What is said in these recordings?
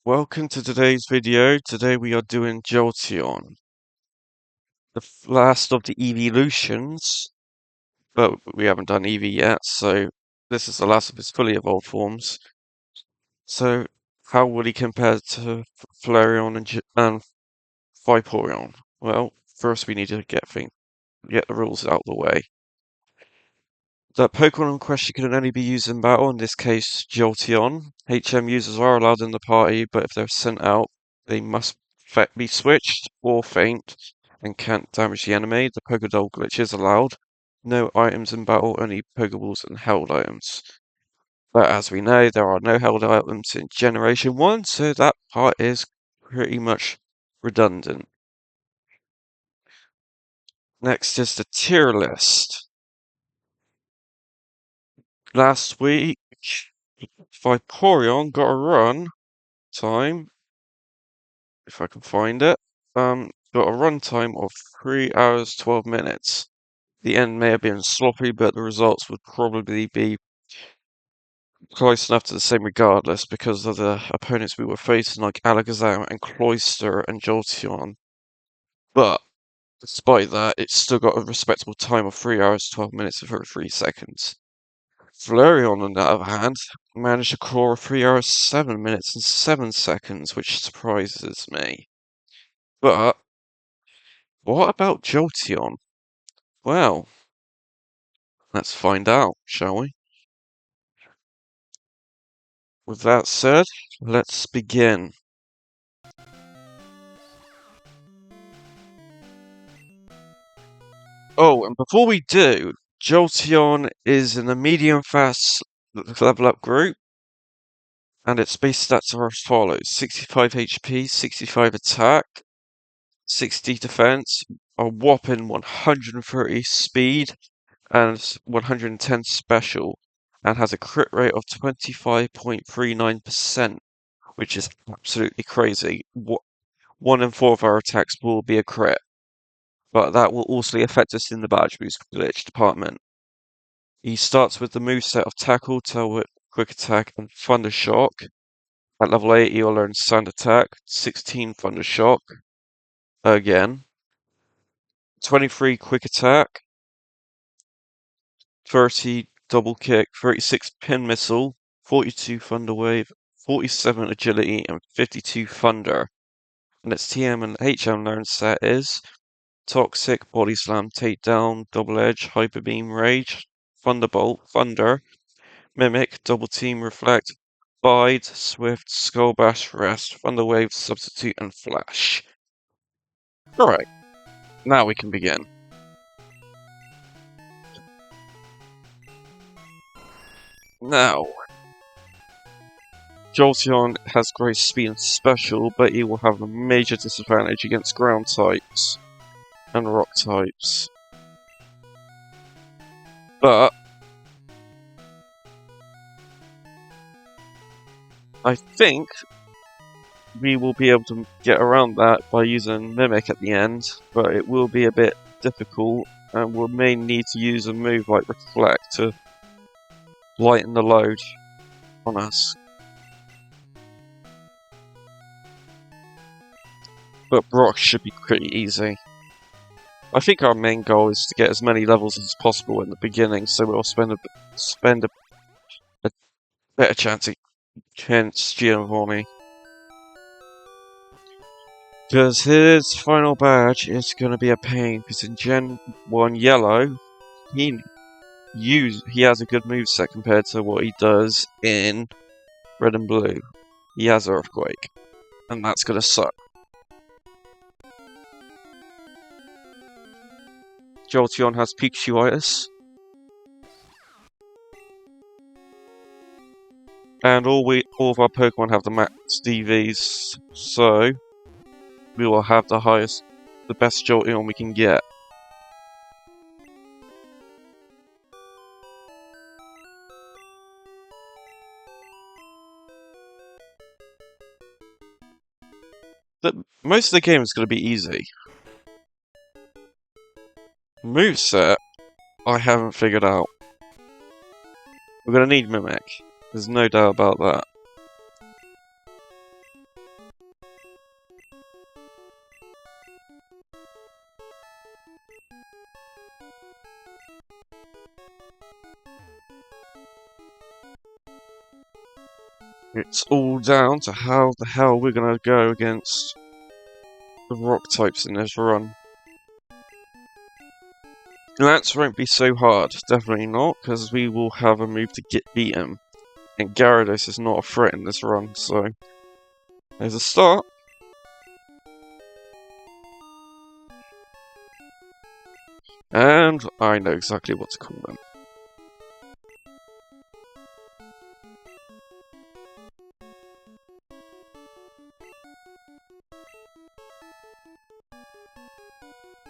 Welcome to today's video. Today we are doing Jolteon, the last of the evolutions, but we haven't done Eevee yet, so this is the last of his fully evolved forms. So, how would he compare to Flareon and Vaporeon? Well, first we need to get the rules out of the way. The Pokemon in question can only be used in battle, in this case Jolteon. HM users are allowed in the party, but if they're sent out, they must be switched or faint and can't damage the enemy. The Pokedoll Glitch is allowed. No items in battle, only Pokeballs and held items. But as we know, there are no held items in Generation 1, so that part is pretty much redundant. Next is the tier list. Last week, Vaporeon got a run time, if I can find it. Got a run time of 3 hours 12 minutes. The end may have been sloppy, but the results would probably be close enough to the same regardless because of the opponents we were facing, like Alakazam and Cloyster and Jolteon. But despite that, it's still got a respectable time of 3 hours 12 minutes and 33 seconds. Flareon, on the other hand, managed to score 3 hours 7 minutes and 7 seconds, which surprises me. But what about Jolteon? Well, let's find out, shall we? With that said, let's begin. Oh, and before we do, Jolteon is in the medium fast level up group, and its base stats are as follows: 65 HP, 65 attack, 60 defense, a whopping 130 speed, and 110 special, and has a crit rate of 25.39%, which is absolutely crazy. 1 in 4 of our attacks will be a crit, but that will also affect us in the badge boost glitch department. He starts with the moveset of Tackle, Tail Whip, Quick Attack, and Thunder Shock. At level 8, you'll learn Sand Attack, 16 Thunder Shock, again, 23 Quick Attack, 30 Double Kick, 36 Pin Missile, 42 Thunder Wave, 47 Agility, and 52 Thunder. And its TM and HM learn set is Toxic, Body Slam, Takedown, Double Edge, Hyper Beam, Rage, Thunderbolt, Thunder, Mimic, Double Team, Reflect, Bide, Swift, Skull Bash, Rest, Thunder Wave, Substitute, and Flash. Alright, now we can begin. Now, Jolteon has great speed and special, but he will have a major disadvantage against ground types and rock types. But I think we will be able to get around that by using Mimic at the end, but it will be a bit difficult, and we may need to use a move like Reflect to lighten the load on us. But Brock should be pretty easy. I think our main goal is to get as many levels as possible in the beginning, so we'll spend a better chance against Giovanni. Because his final badge is going to be a pain, because in Gen 1 Yellow, he has a good moveset compared to what he does in Red and Blue. He has Earthquake, and that's going to suck. Jolteon has Pikachuitis. And all of our Pokemon have the max DVs, so we will have the best Jolteon we can get. Most of the game is going to be easy. Moveset, I haven't figured out. We're going to need Mimic. There's no doubt about that. It's all down to how the hell we're gonna go against the rock types in this run. Lance won't be so hard, definitely not, because we will have a move to beat him. And Gyarados is not a threat in this run, so there's a start. And I know exactly what to call them.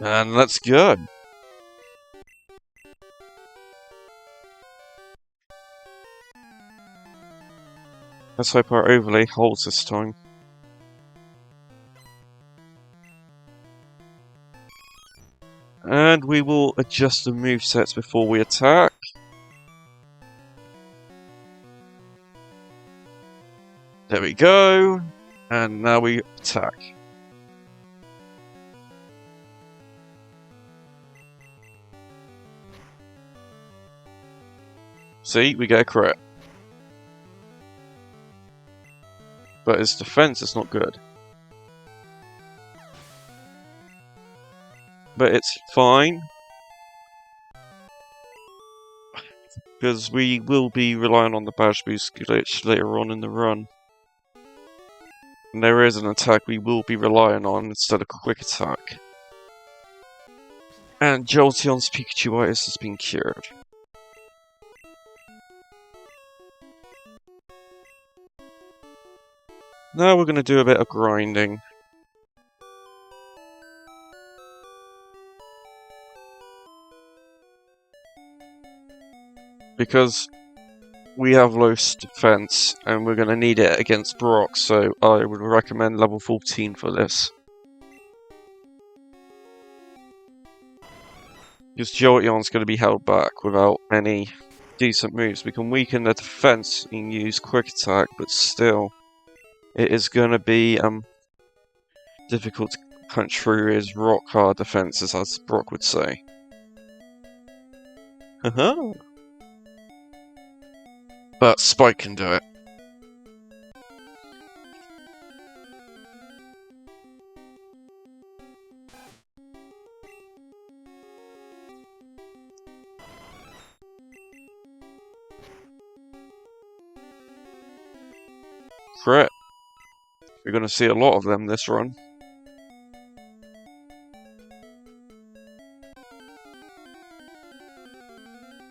And let's go! Let's hope our overlay holds this time. And we will adjust the movesets before we attack. There we go. And now we attack. See, we get a crit. But his defense is not good. But it's fine. Because we will be relying on the badge boost glitch later on in the run. And there is an attack we will be relying on instead of quick attack. And Jolteon's Pikachuitis has been cured. Now we're going to do a bit of grinding. Because we have low defense and we're going to need it against Brock, so I would recommend level 14 for this. Because Jolteon's going to be held back without any decent moves. We can weaken the defense and use quick attack, but still, it is going to be difficult to punch through his rock hard defenses, as Brock would say. Haha. But Spike can do it. Crit. We're going to see a lot of them this run.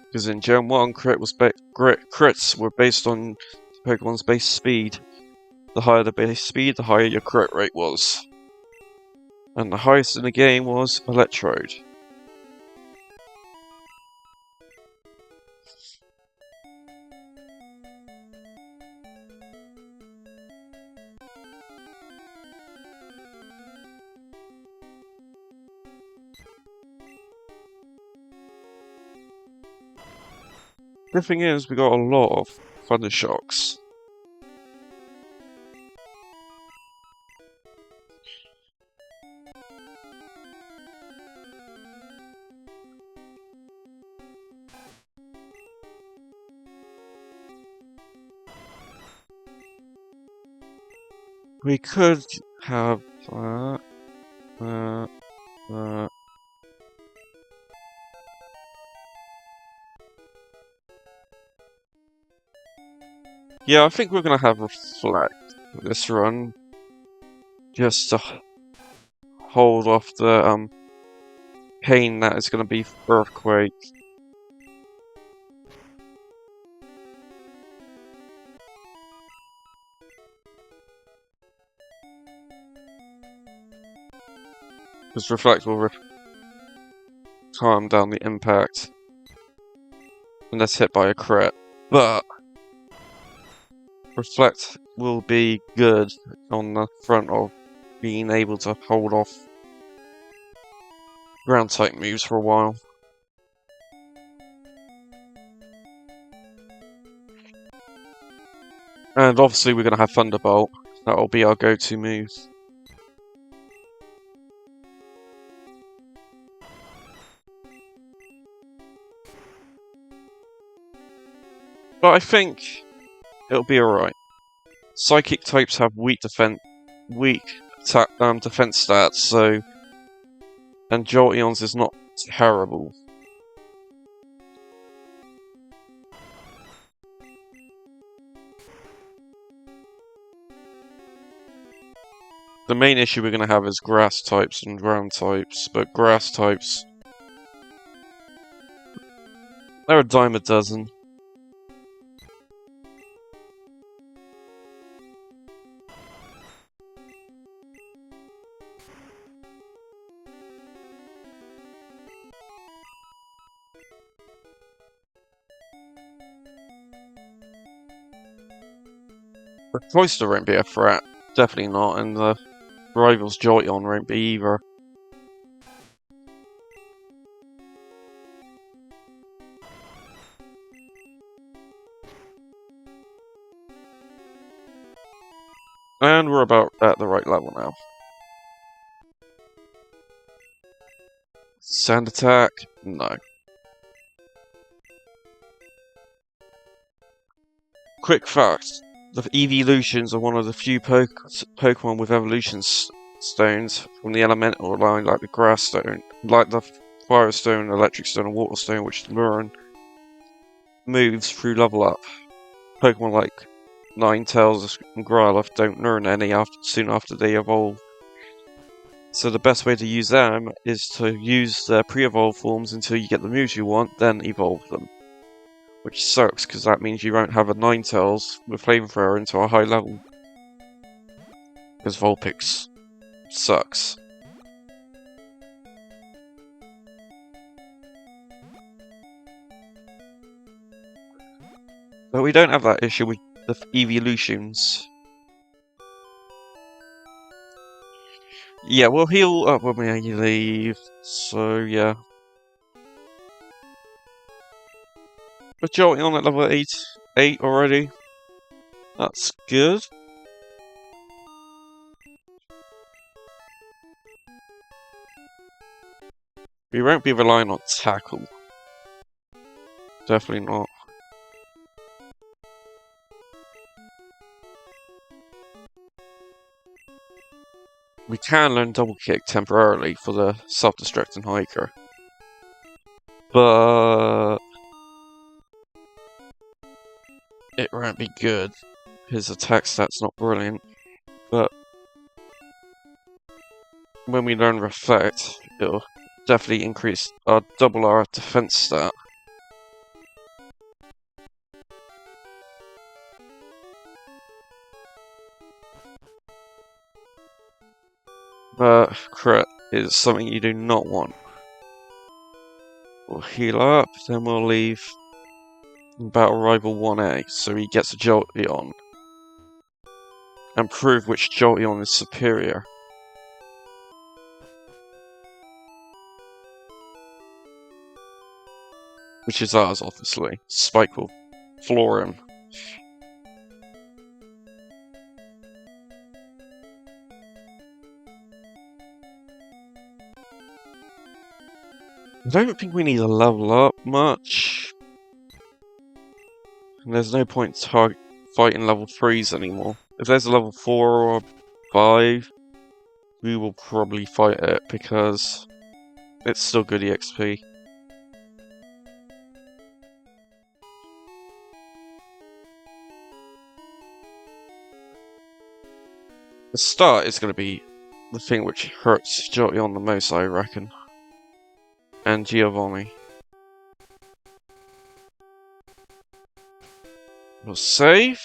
Because in Gen 1, crits were based on Pokemon's base speed. The higher the base speed, the higher your crit rate was. And the highest in the game was Electrode. The thing is, we got a lot of Thunder Shocks. We could have yeah, I think we're gonna have Reflect this run, just to hold off the pain that is gonna be Earthquake. Because Reflect will calm down the impact unless hit by a crit, but Reflect will be good on the front of being able to hold off ground type moves for a while. And obviously we're going to have Thunderbolt. That'll be our go-to move. But I think it'll be alright. Psychic types have weak defense stats, so and Jolteon's is not terrible. The main issue we're going to have is grass types and ground types, but grass types, they're a dime a dozen. The Cloister won't be a threat, definitely not, and the Rival's Jolteon won't be either. And we're about at the right level now. Sand attack? No. Quick fact, the Evolutions are one of the few Pokemon with evolution stones from the elemental line, like the Grass Stone, like the Fire Stone, Electric Stone, and Water Stone, which learn moves through level up. Pokemon like Ninetales and Growlithe don't learn any soon after they evolve. So the best way to use them is to use their pre-evolved forms until you get the moves you want, then evolve them. Which sucks, because that means you won't have a Ninetales with Flamethrower until a high level. Because Vulpix sucks. But we don't have that issue with the Evolutions. Yeah, we'll heal up when we leave, so yeah. But Jolteon at level 8 already. That's good. We won't be relying on Tackle. Definitely not. We can learn Double Kick temporarily for the self-destructing hiker. But it won't be good. His attack stat's not brilliant. But when we learn Reflect, it'll definitely increase double our defense stat. But crit is something you do not want. We'll heal up, then we'll leave Battle Rival 1A, so he gets a Jolteon. And prove which Jolteon is superior. Which is ours, obviously. Spike will floor him. I don't think we need to level up much. And there's no point fighting level 3s anymore. If there's a level 4 or 5, we will probably fight it because it's still good EXP. The start is going to be the thing which hurts Jolteon the most, I reckon. And Giovanni. We'll save.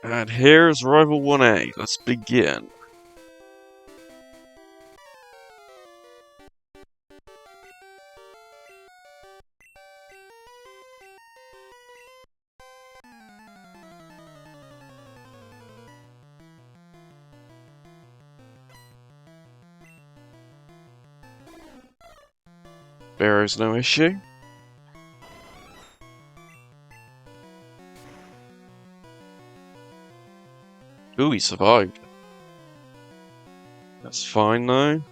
And here's Rival 1A. Let's begin. Barrow's no issue. Ooh, he survived. That's fine though.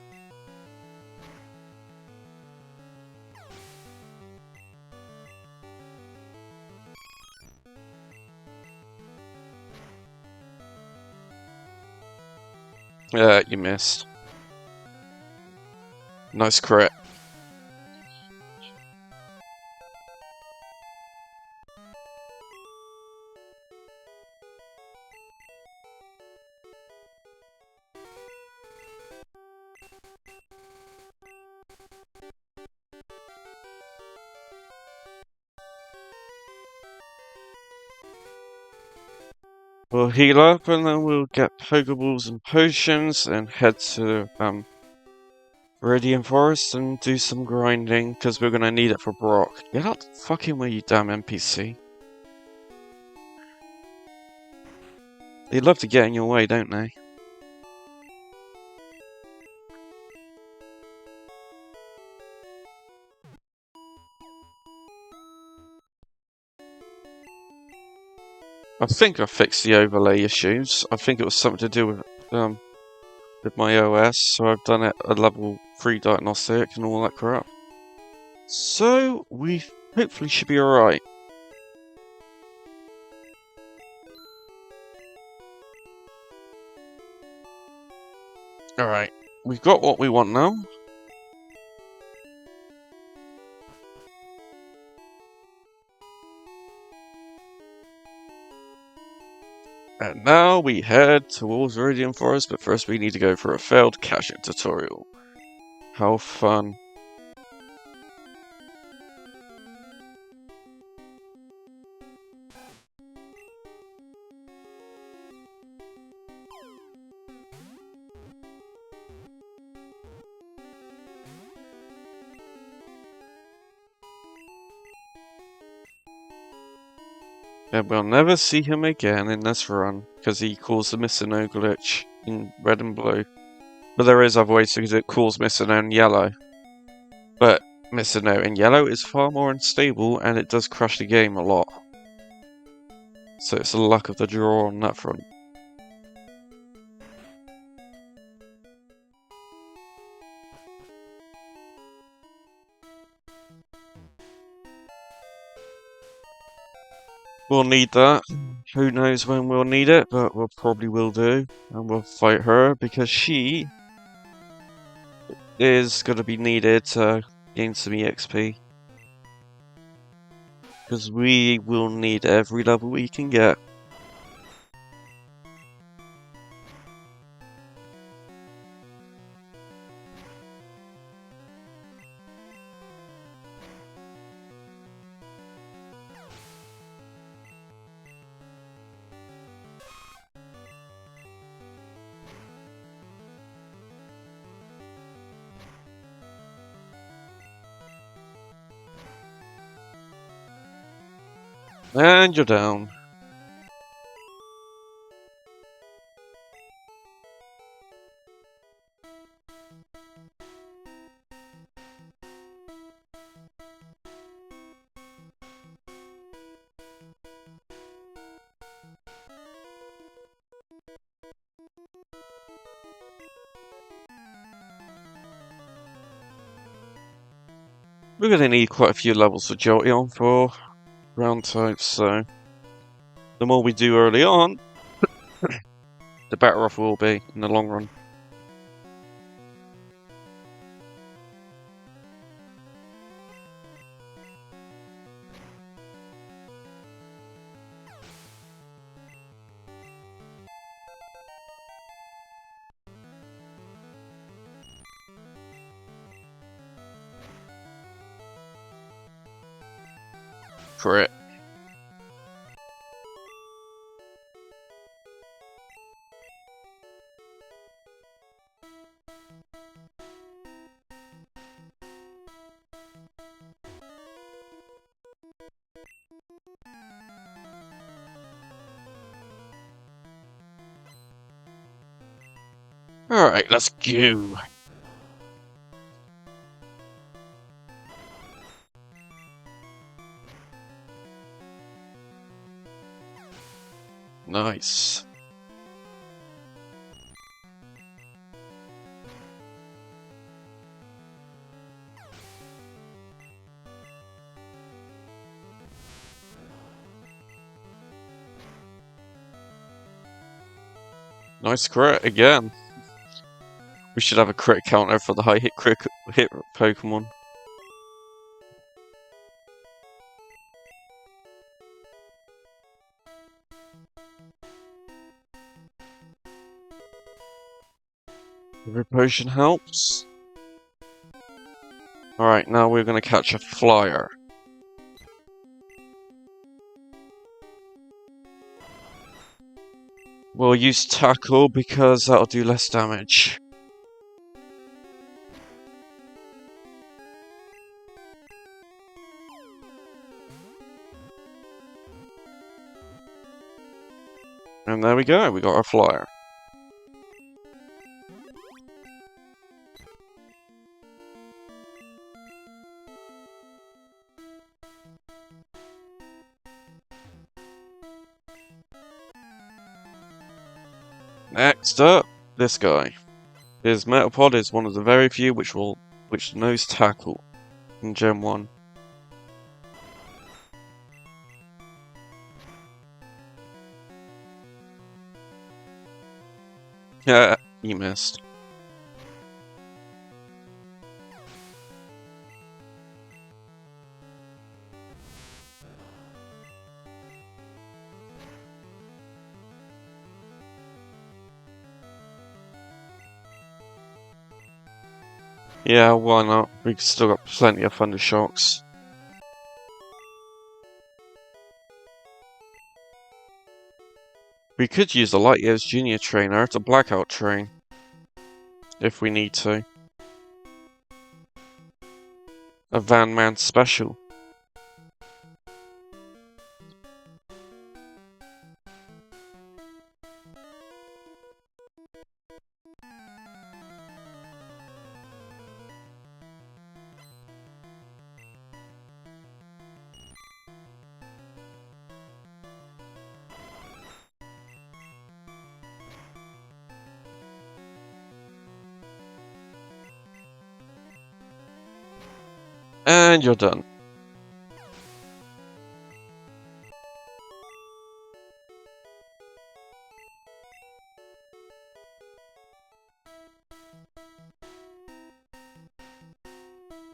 You missed. Nice crit. We'll heal up and then we'll get Pokeballs and potions and head to Viridian Forest and do some grinding because we're gonna need it for Brock. Get out the fucking way, you damn NPC. They love to get in your way, don't they? I think I fixed the overlay issues. I think it was something to do with my OS, so I've done it a level 3 diagnostic and all that crap. So we hopefully should be alright. Alright, we've got what we want now. And now we head towards Viridian Forest, but first we need to go for a failed caching tutorial. How fun. And we'll never see him again in this run, because he caused the Misino glitch in red and blue. But there is other ways to do it. Calls Misino in yellow. But Misino in yellow is far more unstable, and it does crush the game a lot. So it's the luck of the draw on that front. We'll need that. Who knows when we'll need it, but we'll probably will do. And we'll fight her because she is going to be needed to gain some EXP. Because we will need every level we can get. And you're down. We're going to need quite a few levels for Jolteon for round types, so the more we do early on, the better off we'll be in the long run. Crit. Alright, let's go. Nice. Nice crit again. We should have a crit counter for the high hit Pokemon. Every potion helps. Alright, now we're gonna catch a flyer. We'll use tackle because that'll do less damage. And there we go, we got our flyer. Next up, this guy. His Metapod is one of the very few which knows tackle in Gen 1. Yeah, he missed. Yeah, why not? We've still got plenty of Thunder Shocks. We could use the Light Years Junior Trainer to Blackout Train. If we need to. A Van Man special. And you're done.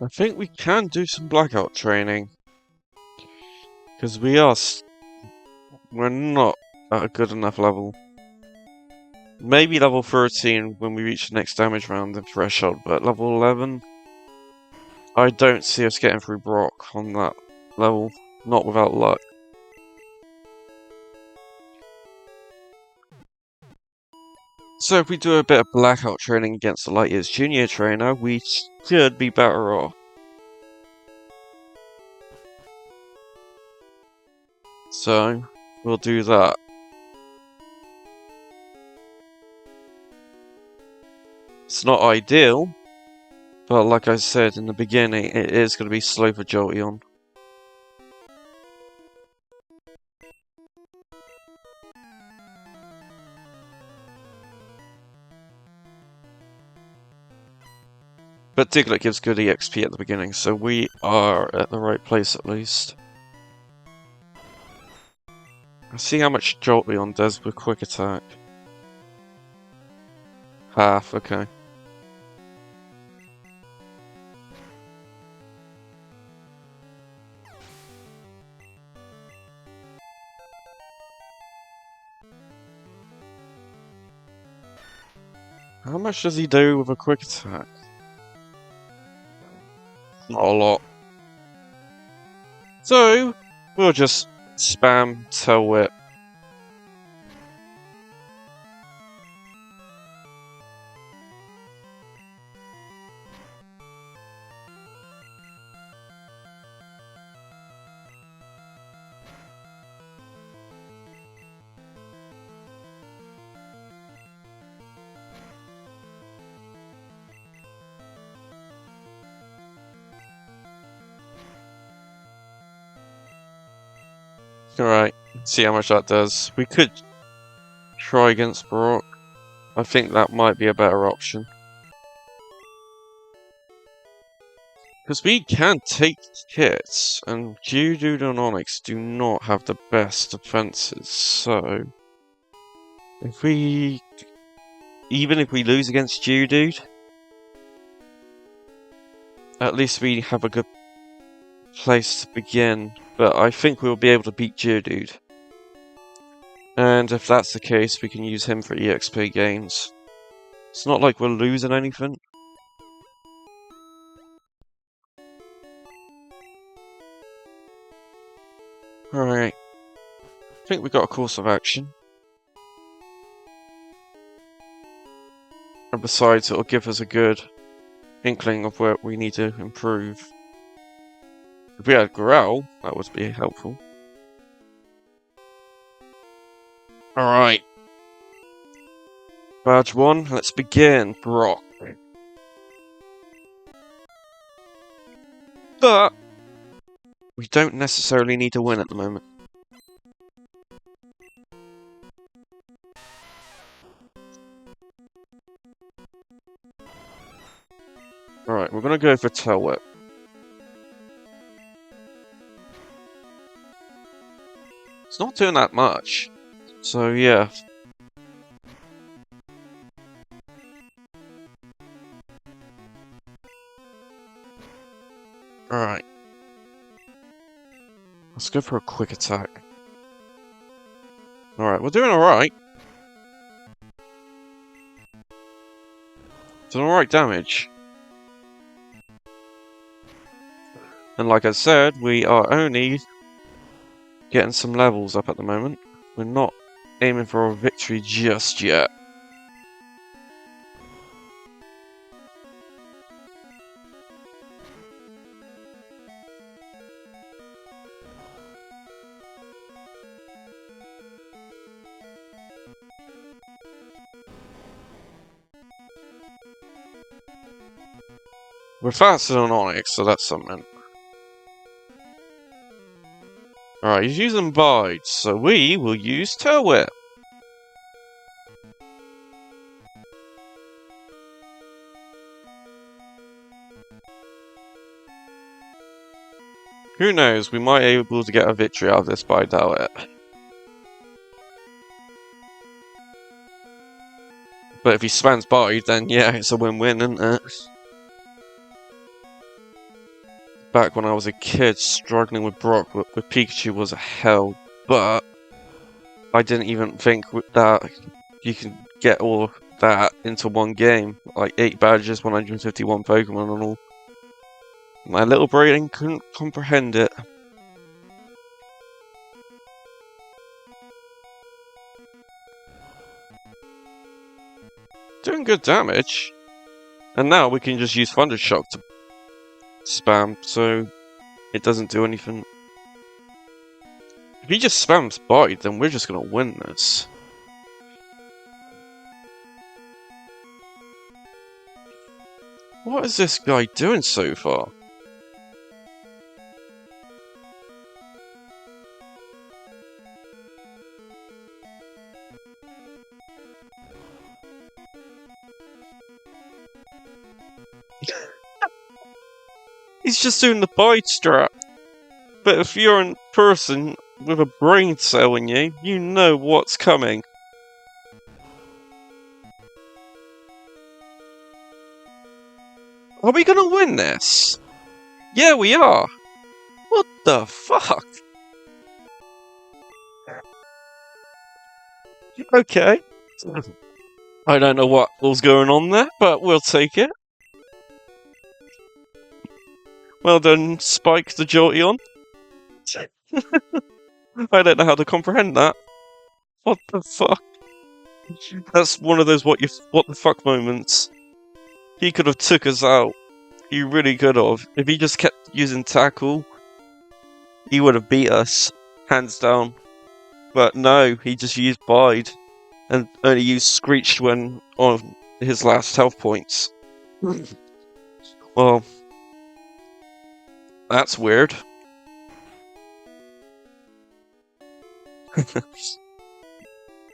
I think we can do some blackout training. Because we're not at a good enough level. Maybe level 13 when we reach the next damage round and threshold, but level 11? I don't see us getting through Brock on that level, not without luck. So if we do a bit of blackout training against the Light Years Junior Trainer, we should be better off. So, we'll do that. It's not ideal, but like I said in the beginning, it is going to be slow for Jolteon. But Diglett gives good EXP at the beginning, so we are at the right place at least. Let's see how much Jolteon does with Quick Attack. Half, okay. How much does he do with a Quick Attack? Not a lot. So, we'll just spam Tail Whip. Alright, see how much that does. We could try against Brock. I think that might be a better option. Because we can take hits, and Geodude and Onix do not have the best defenses, so... even if we lose against Geodude, at least we have a good place to begin. But I think we'll be able to beat Geodude. And if that's the case, we can use him for EXP gains. It's not like we're losing anything. Alright. I think we got a course of action. And besides, it'll give us a good inkling of where we need to improve. If we had Growl, that would be helpful. Alright. Badge 1, let's begin, Brock. But we don't necessarily need to win at the moment. Alright, we're gonna go for Tail Whip. It's not doing that much. So yeah. Alright. Let's go for a quick attack. Alright, we're doing alright. Doing alright damage. And like I said, we are only getting some levels up at the moment. We're not aiming for a victory just yet. We're faster than Onyx, so that's something. Alright, he's using Bide, so we will use Tail Whip. Who knows, we might be able to get a victory out of this by Tail Whip. But if he spams Bide, then yeah, it's a win-win, isn't it? Back when I was a kid, struggling with Brock with Pikachu was a hell, but I didn't even think that you can get all of that into one game. Like 8 badges, 151 Pokemon and all. My little brain couldn't comprehend it. Doing good damage. And now we can just use Thundershock to spam, so it doesn't do anything. If he just spams Bite, then we're just gonna win this. What is this guy doing so far? He's just doing the Bite strap. But if you're a person with a brain cell in you, you know what's coming. Are we gonna win this? Yeah, we are. What the fuck? Okay. I don't know what was going on there, but we'll take it. Well done, Spike the Jolteon. I don't know how to comprehend that. What the fuck? That's one of those what the fuck moments. He could have took us out. He really could have. If he just kept using tackle, he would have beat us, hands down. But no, he just used Bide and only used Screeched when on his last health points. Well, that's weird.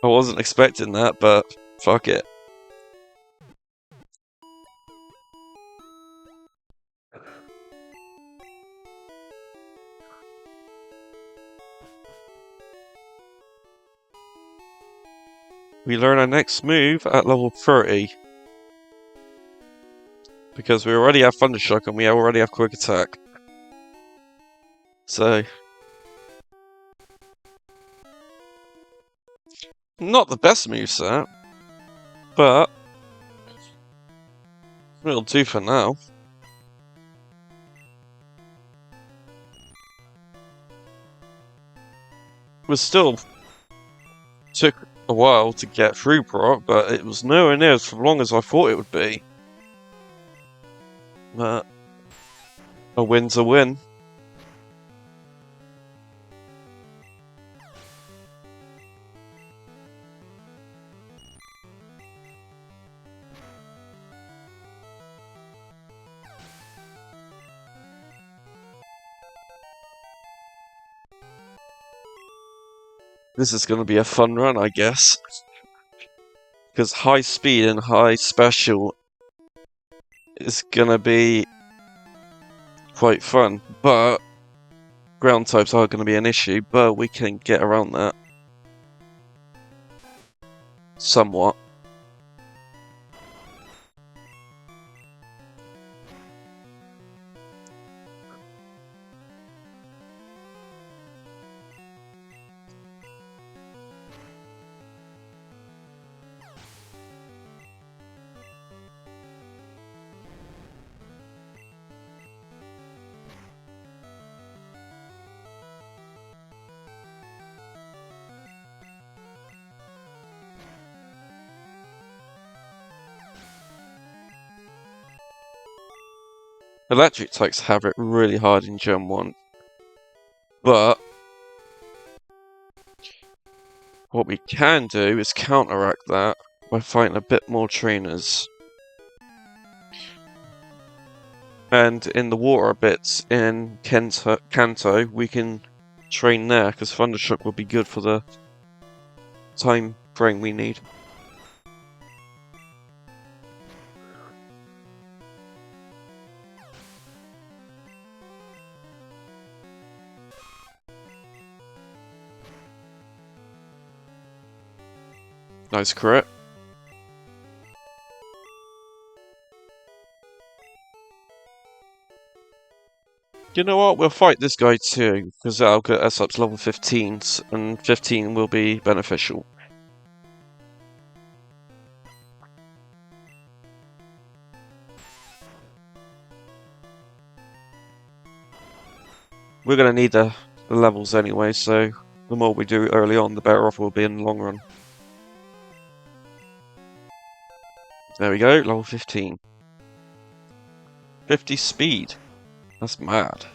I wasn't expecting that, but fuck it. We learn our next move at level 30. Because we already have Thundershock and we already have Quick Attack. So... not the best moveset, but... it'll do for now. It still took a while to get through Brock, but it was nowhere near as long as I thought it would be. But a win's a win. This is going to be a fun run, I guess. Because high speed and high special is going to be quite fun. But ground types are going to be an issue, but we can get around that. Somewhat. Electric types have it really hard in Gen 1. But what we can do is counteract that by fighting a bit more trainers. And in the water bits in Kanto, we can train there, because Thundershock will be good for the time frame we need. Nice crit. You know what, we'll fight this guy too, because that'll get us up to level 15, and 15 will be beneficial. We're going to need the levels anyway, so the more we do early on, the better off we'll be in the long run. There we go, level 15. 50 speed. That's mad.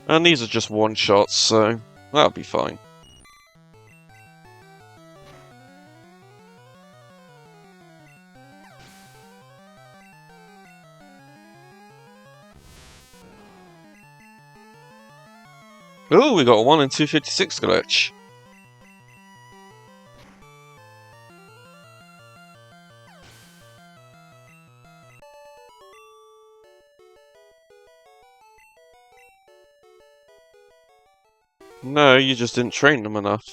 And these are just one-shots, so that'll be fine. Oh, we got a 1 in 256 glitch. No, you just didn't train them enough.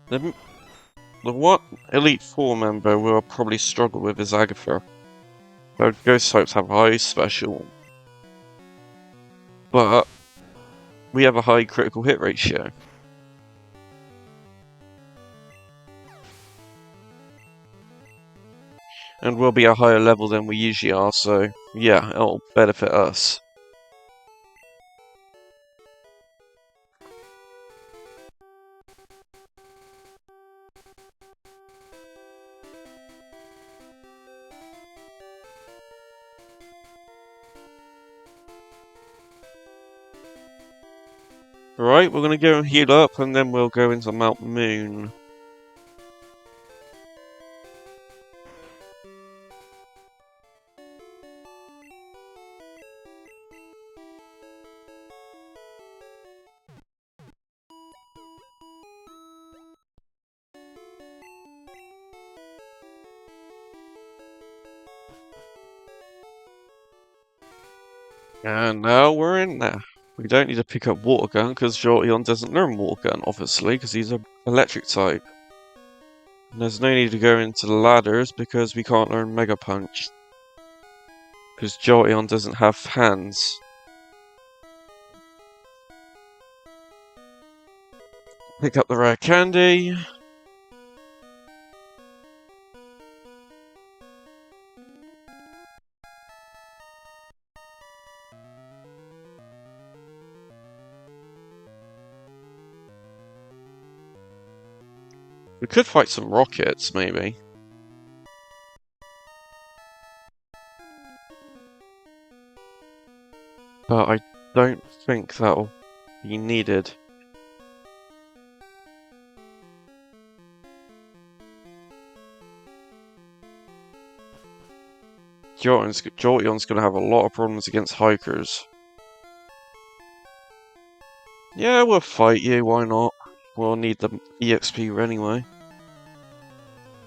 The what Elite Four member we'll probably struggle with is Agatha. Though ghost types have high special. But we have a high critical hit ratio. And we'll be a higher level than we usually are, so yeah, it'll benefit us. Right, we're gonna go and heal up, and then we'll go into Mount Moon. And now we're in there. We don't need to pick up Water Gun because Jolteon doesn't learn Water Gun, obviously, because he's an electric type. And there's no need to go into the ladders because we can't learn Mega Punch. Because Jolteon doesn't have hands. Pick up the rare candy. We could fight some rockets, maybe. But I don't think that'll be needed. Jolteon's gonna have a lot of problems against hikers. Yeah, we'll fight you, why not? We'll need the EXP anyway.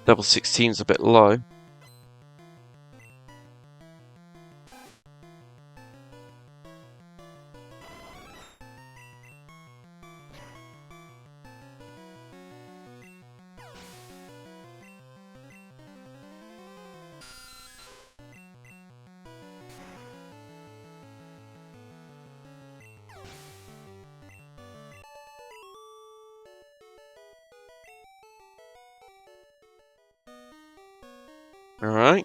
Level 16's a bit low. Alright.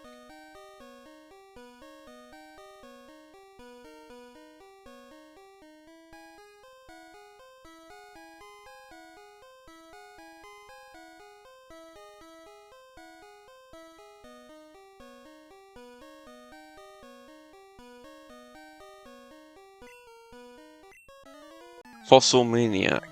Fossil Maniac.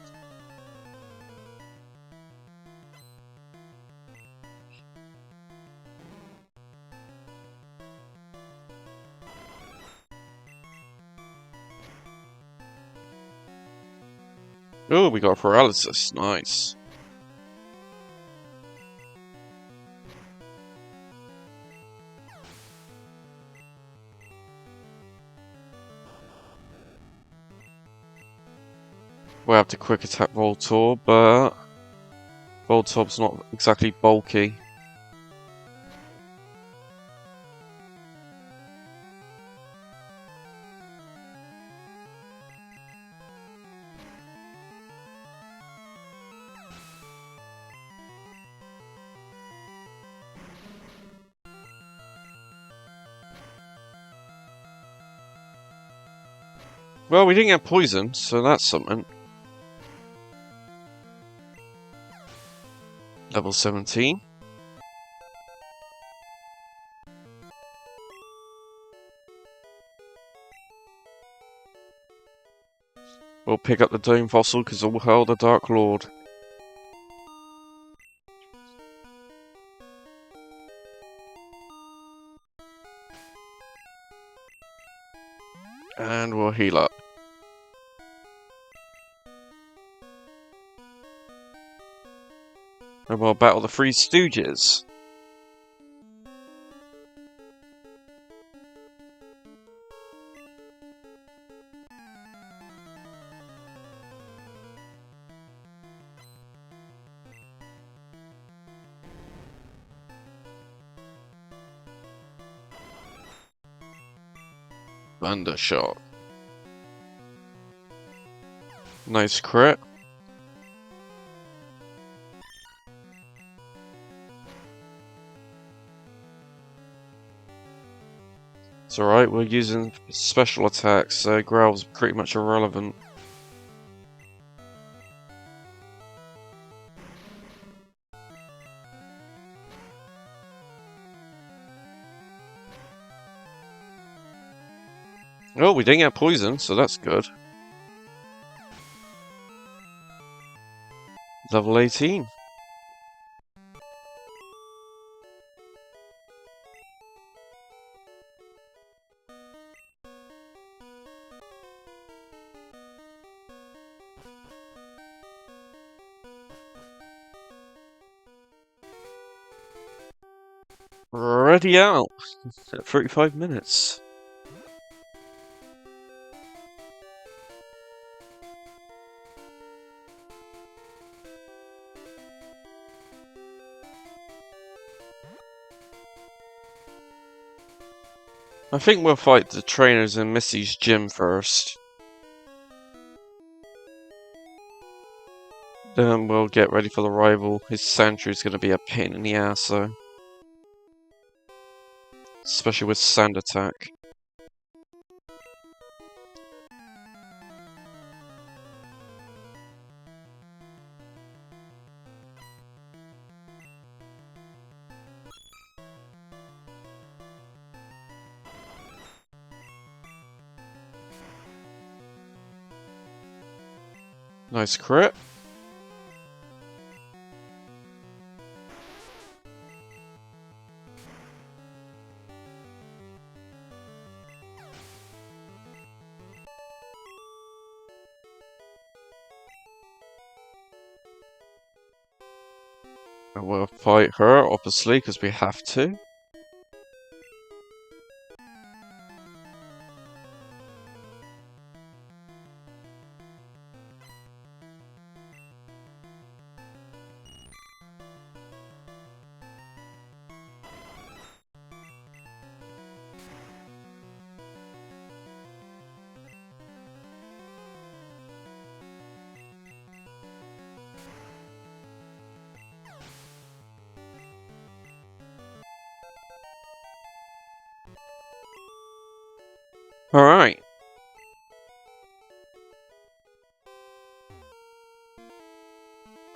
Oh, we got paralysis. Nice. We'll have to quick attack Voltorb, but Voltorb's not exactly bulky. Well, we didn't get poisoned, so that's something. Level 17. We'll pick up the Dome Fossil because all hail the Dark Lord. And we'll heal up. And we'll battle the Three Stooges. Thundershot. Nice crit. It's alright, we're using special attacks, so Growl's pretty much irrelevant. Oh, we didn't get poisoned, so that's good. Level 18. Ready out at 35 minutes. I think we'll fight the trainers in Missy's gym first. Then we'll get ready for the rival. His Sandshrew is going to be a pain in the ass, though. Especially with Sand Attack. Nice crit. And we'll fight her, obviously, because we have to. Alright.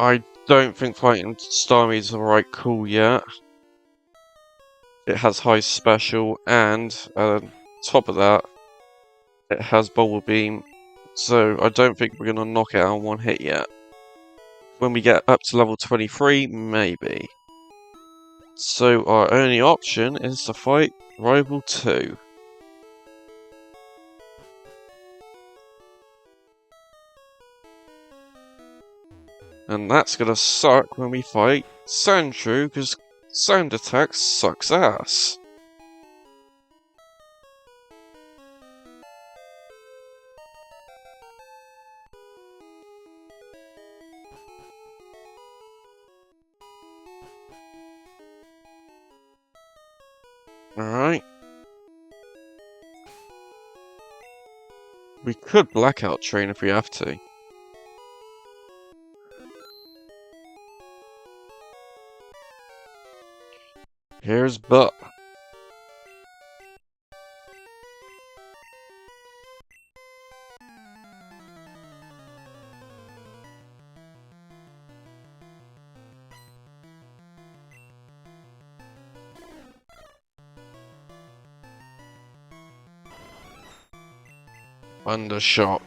I don't think fighting Starmie is the right call yet. It has high special, and on top of that, it has Bubble Beam. So I don't think we're going to knock it out in one hit yet. When we get up to level 23, maybe. So our only option is to fight Rival 2. And that's gonna suck when we fight Sandshrew, because Sand Attack sucks ass. Alright. We could Blackout Train if we have to. Here's Butt. Undershot.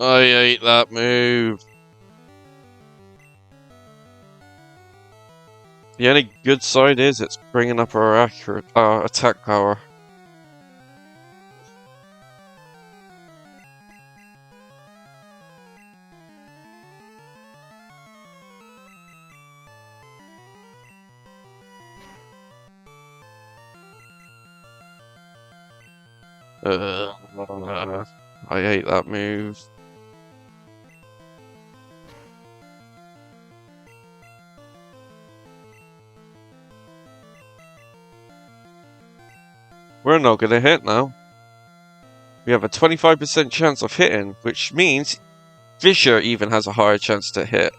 I hate that move. The only good side is it's bringing up our attack power. I hate that move. We're not gonna hit now. We have a 25% chance of hitting, which means Fisher even has a higher chance to hit.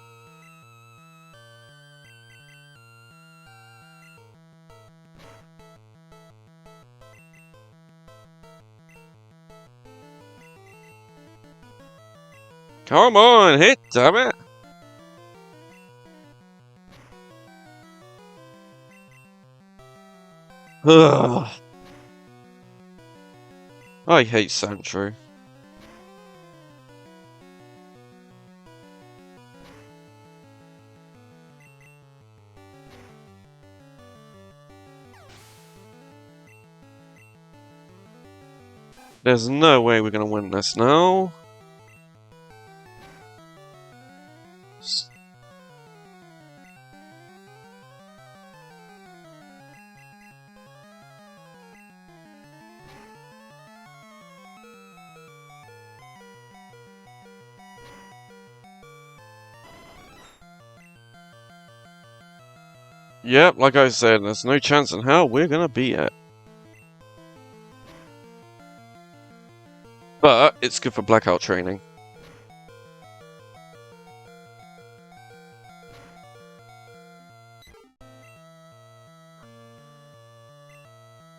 Come on, hit, damn it! Ugh. I hate Sandshrew. There's no way we're gonna win this now. Yep, like I said, there's no chance in hell we're gonna beat it. But it's good for blackout training.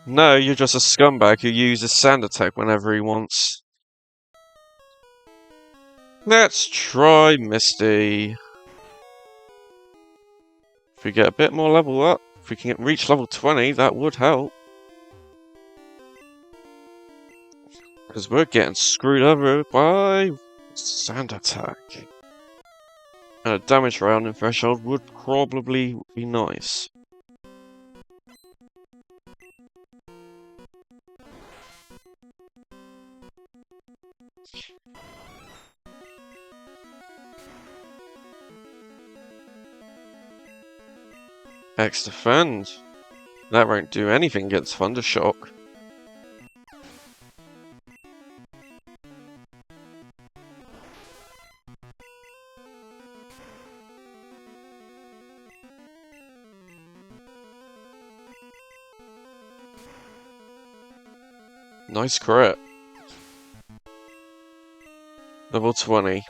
No, you're just a scumbag who uses sand attack whenever he wants. Let's try Misty. If we get a bit more level up, if we can reach level 20, that would help. Because we're getting screwed over by sand attack. And a damage round in threshold would probably be nice. X defend. That won't do anything against Thundershock. Nice crit. Level 20.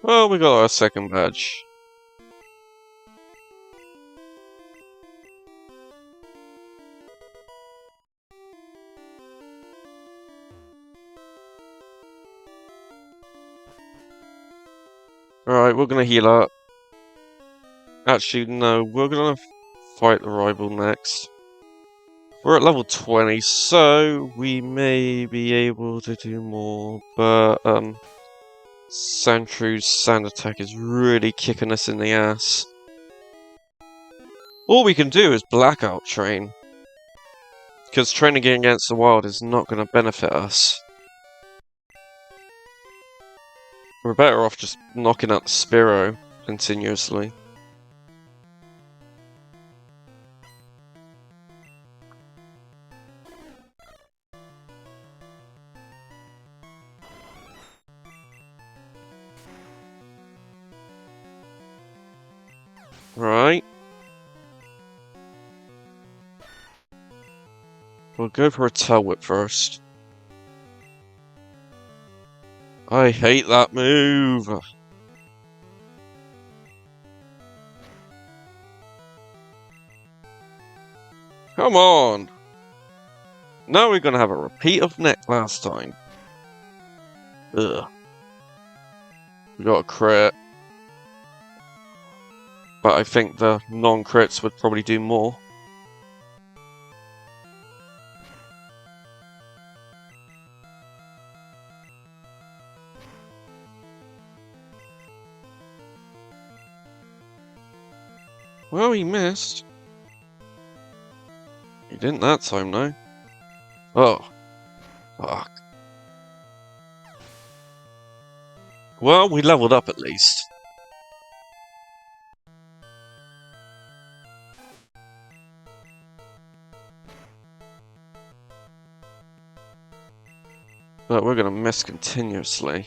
Well, we got our second badge. Alright, we're gonna heal up. Actually, no, we're gonna fight the rival next. We're at level 20, so we may be able to do more, but, Sandshrews sand attack is really kicking us in the ass. All we can do is blackout train. Because training against the wild is not going to benefit us. We're better off just knocking out the Spearow continuously. Right. We'll go for a Tail Whip first. I hate that move. Come on. Now we're gonna have a repeat of last time. Ugh. We got a crit. But I think the non-crits would probably do more. Well, he missed. He didn't that time, though. Oh. Fuck. Well, we leveled up at least. But we're gonna miss continuously.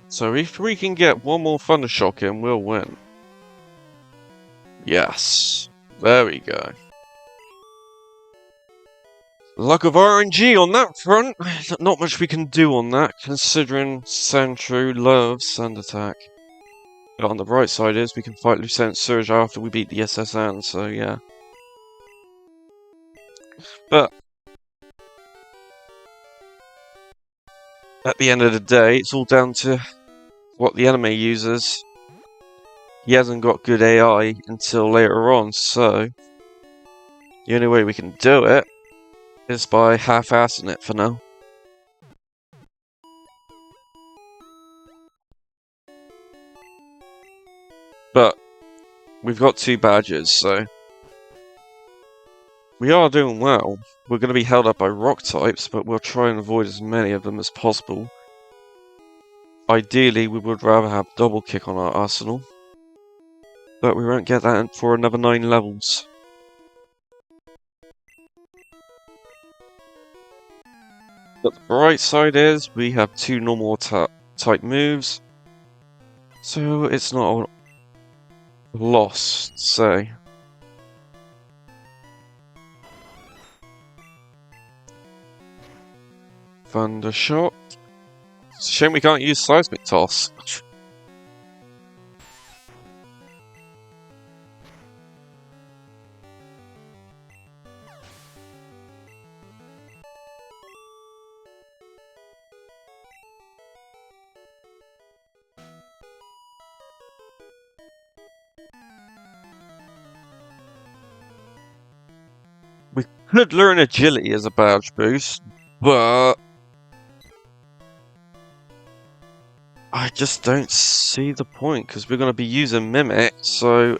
So if we can get one more Thundershock in, we'll win. Yes. There we go. Luck of RNG on that front. Not much we can do on that, considering Sandshrew loves Sand Attack. But on the bright side is we can fight Lieutenant Surge after we beat the SSN, so yeah. But at the end of the day, it's all down to what the enemy uses. He hasn't got good AI until later on, so the only way we can do it is by half-assing it for now. But we've got 2 badges, so we are doing well. We're going to be held up by rock types, but we'll try and avoid as many of them as possible. ideally we would rather have double kick on our arsenal. But we won't get that for another 9 levels. But the bright side is we have 2 normal type moves. So it's not a loss, say. Thunder Shot. It's a shame we can't use Seismic Toss. We could learn Agility as a badge boost, but I just don't see the point because we're going to be using Mimic, so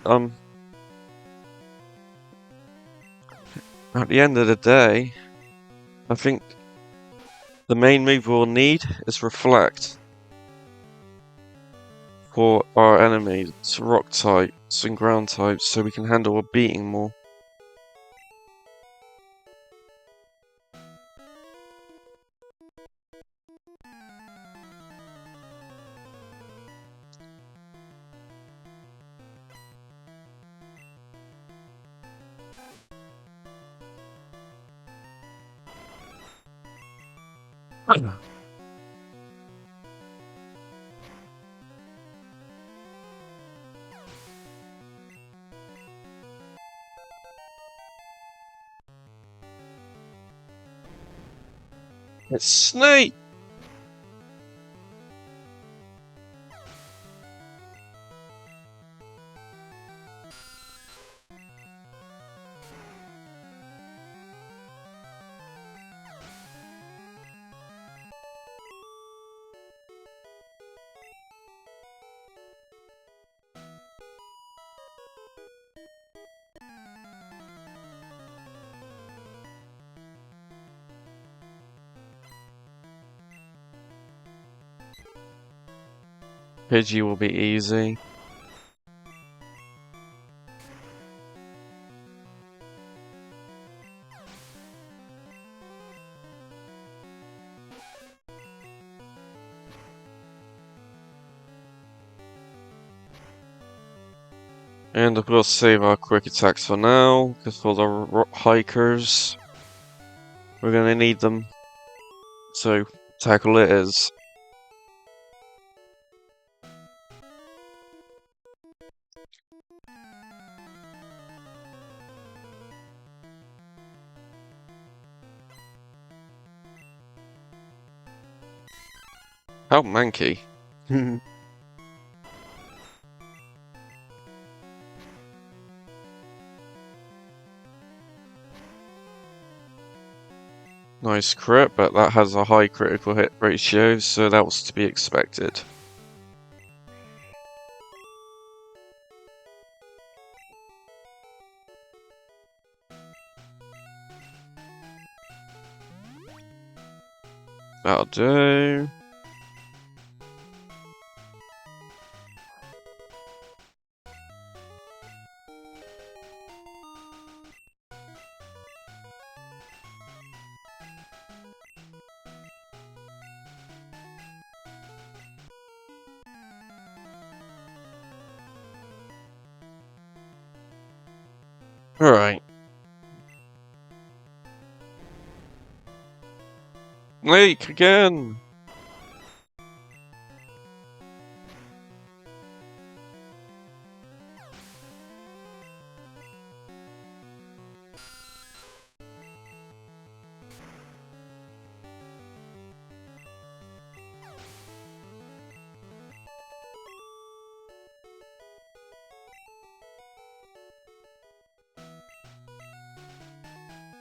at the end of the day, I think the main move we'll need is Reflect for our enemies, rock types and ground types, so we can handle a beating more. It's Snake! Pidgey will be easy. And we'll save our quick attacks for now, because for the hikers, we're gonna need them. So, tackle it is. How manky. Nice crit, but that has a high critical hit ratio, so that was to be expected. That'll do. Alright. Lake again!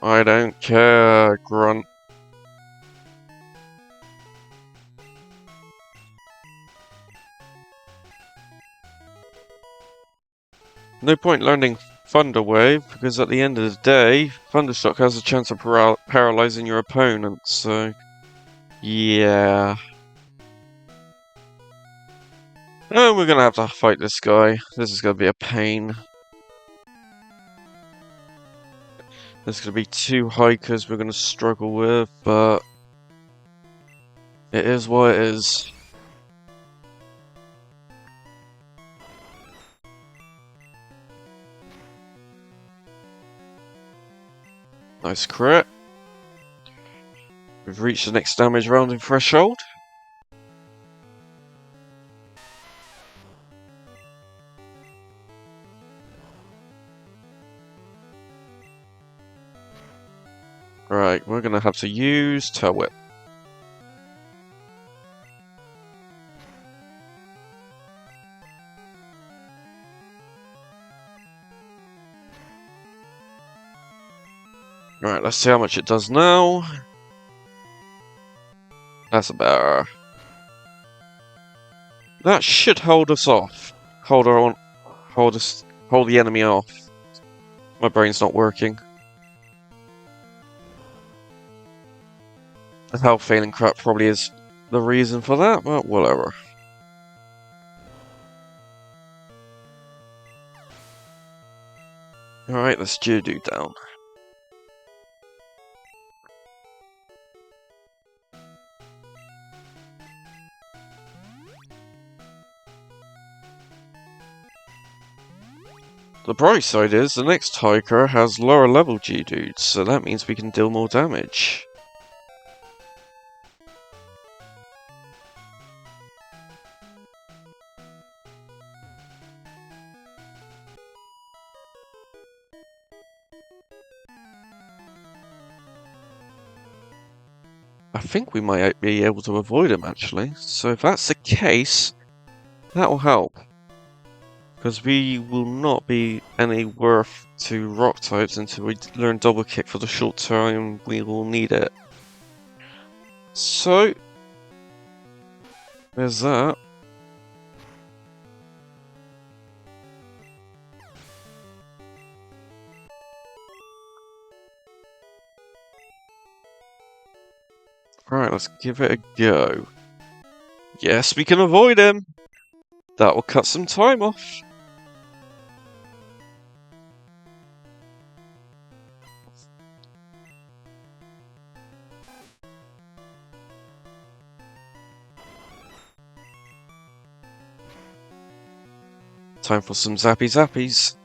I don't care, Grunt. No point learning Thunder Wave, because at the end of the day, Thundershock has a chance of paralyzing your opponent, so... yeah... And we're gonna have to fight this guy. This is gonna be a pain. There's gonna be two hikers we're gonna struggle with, but it is what it is. Nice crit. We've reached the next damage rounding threshold. Right, we're gonna have to use Tail Whip. Right, let's see how much it does now. That's better. That should hold us off. Hold the enemy off. My brain's not working. The health failing crap probably is the reason for that, but whatever. Alright, let's Geodude down. The bright side is, the next hiker has lower level Geodudes, so that means we can deal more damage. I think we might be able to avoid him actually, so if that's the case, that will help. Because we will not be any worth to rock types until we learn double kick for the short time we will need it. So, there's that. Alright, let's give it a go. Yes, we can avoid him! That will cut some time off. Time for some zappy zappies.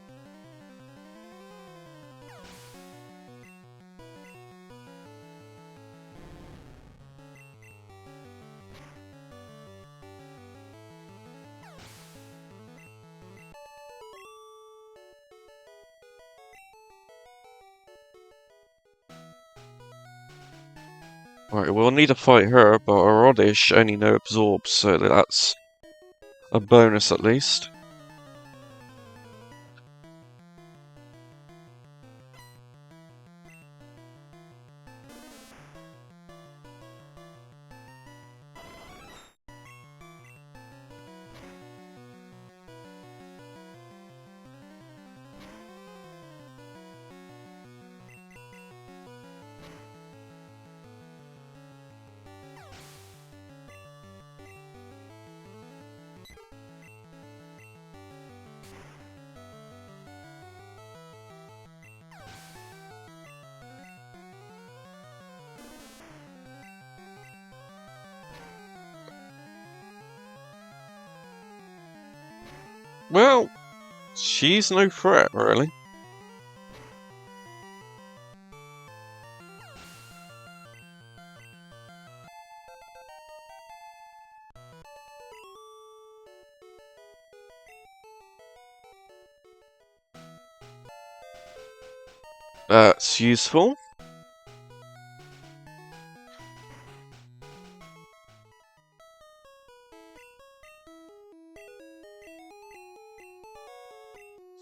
Right, we'll need to fight her, but our Oddish only know absorbs, so that's a bonus at least. Well, she's no threat, really. That's useful.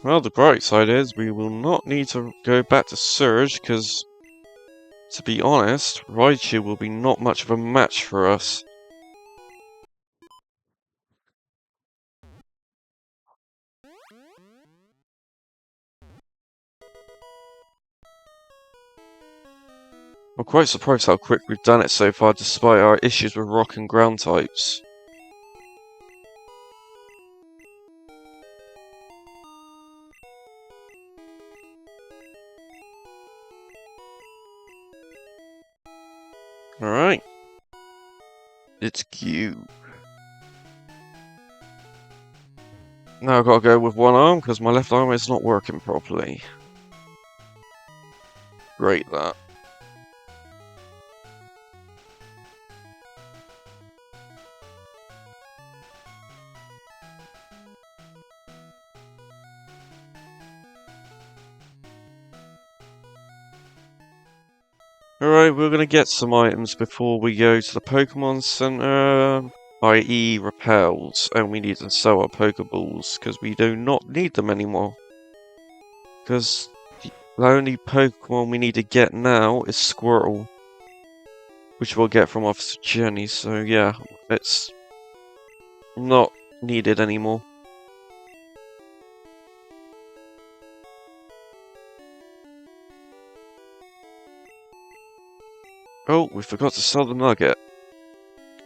Well, the bright side is we will not need to go back to Surge, because, to be honest, Raichu will be not much of a match for us. I'm quite surprised how quick we've done it so far, despite our issues with rock and ground types. It's cute. Now I've got to go with one arm because my left arm is not working properly. Great, that. Alright, we're gonna get some items before we go to the Pokemon Center, i.e. repels, and we need to sell our Pokeballs, because we do not need them anymore. Because the only Pokemon we need to get now is Squirtle, which we'll get from Officer Jenny, so yeah, it's not needed anymore. Oh, we forgot to sell the Nugget.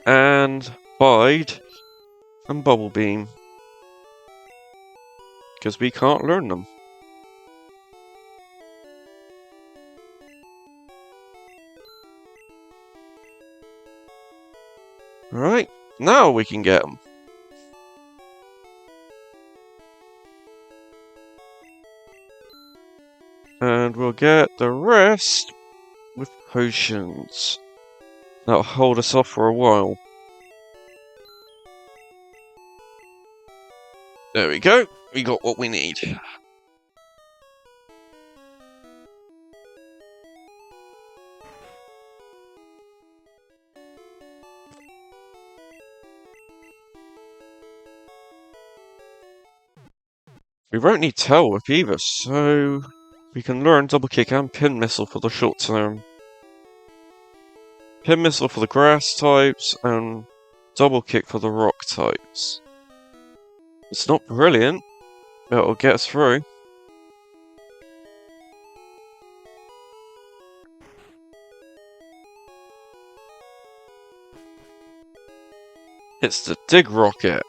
And Bide and Bubble Beam. Because we can't learn them. Alright, now we can get them. And we'll get the rest with potions. That'll hold us off for a while. There we go. We got what we need. We won't need Tail Whip either, so we can learn Double Kick and Pin Missile for the short term. Pin Missile for the grass types, and Double Kick for the rock types. It's not brilliant, but it'll get us through. It's the Dig Rocket.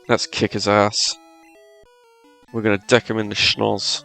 Let's kick his ass. We're gonna deck him in the schnoz.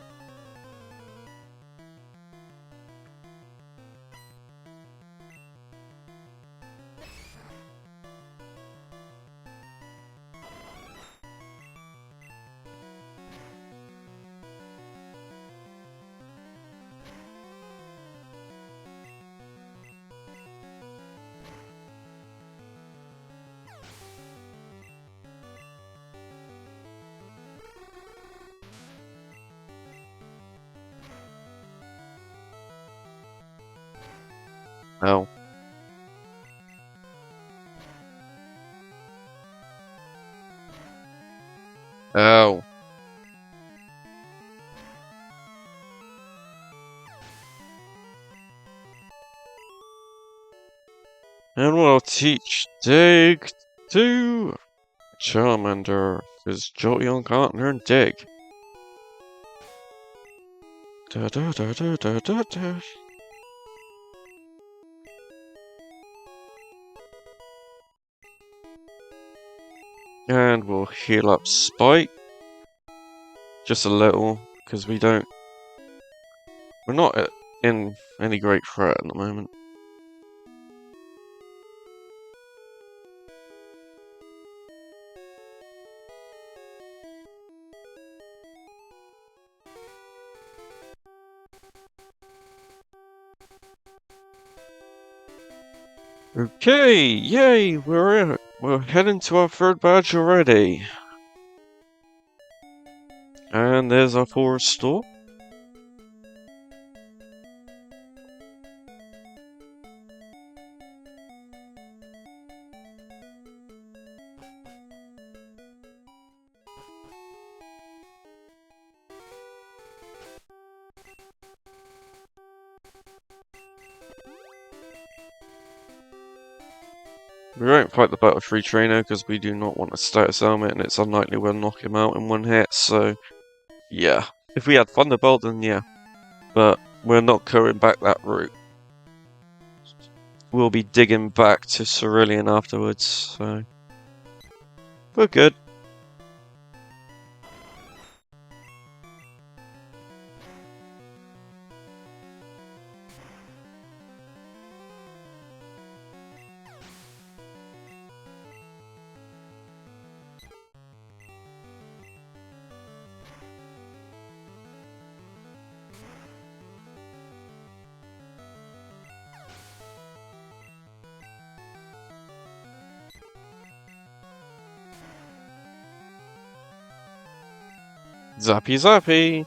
Oh. Oh. And we'll teach Dig to Charmander, because Jolteon can't learn Dig. Da da da da da da da. And we'll heal up Spike. Just a little, because we're not in any great threat at the moment. Okay, yay, we're in. We're heading to our third badge already. And there's our forest store. We won't fight the Battle 3 trainer because we do not want a status ailment and it's unlikely we'll knock him out in one hit, so yeah. If we had Thunderbolt then yeah. But we're not going back that route. We'll be digging back to Cerulean afterwards, so we're good. Zappy zappy!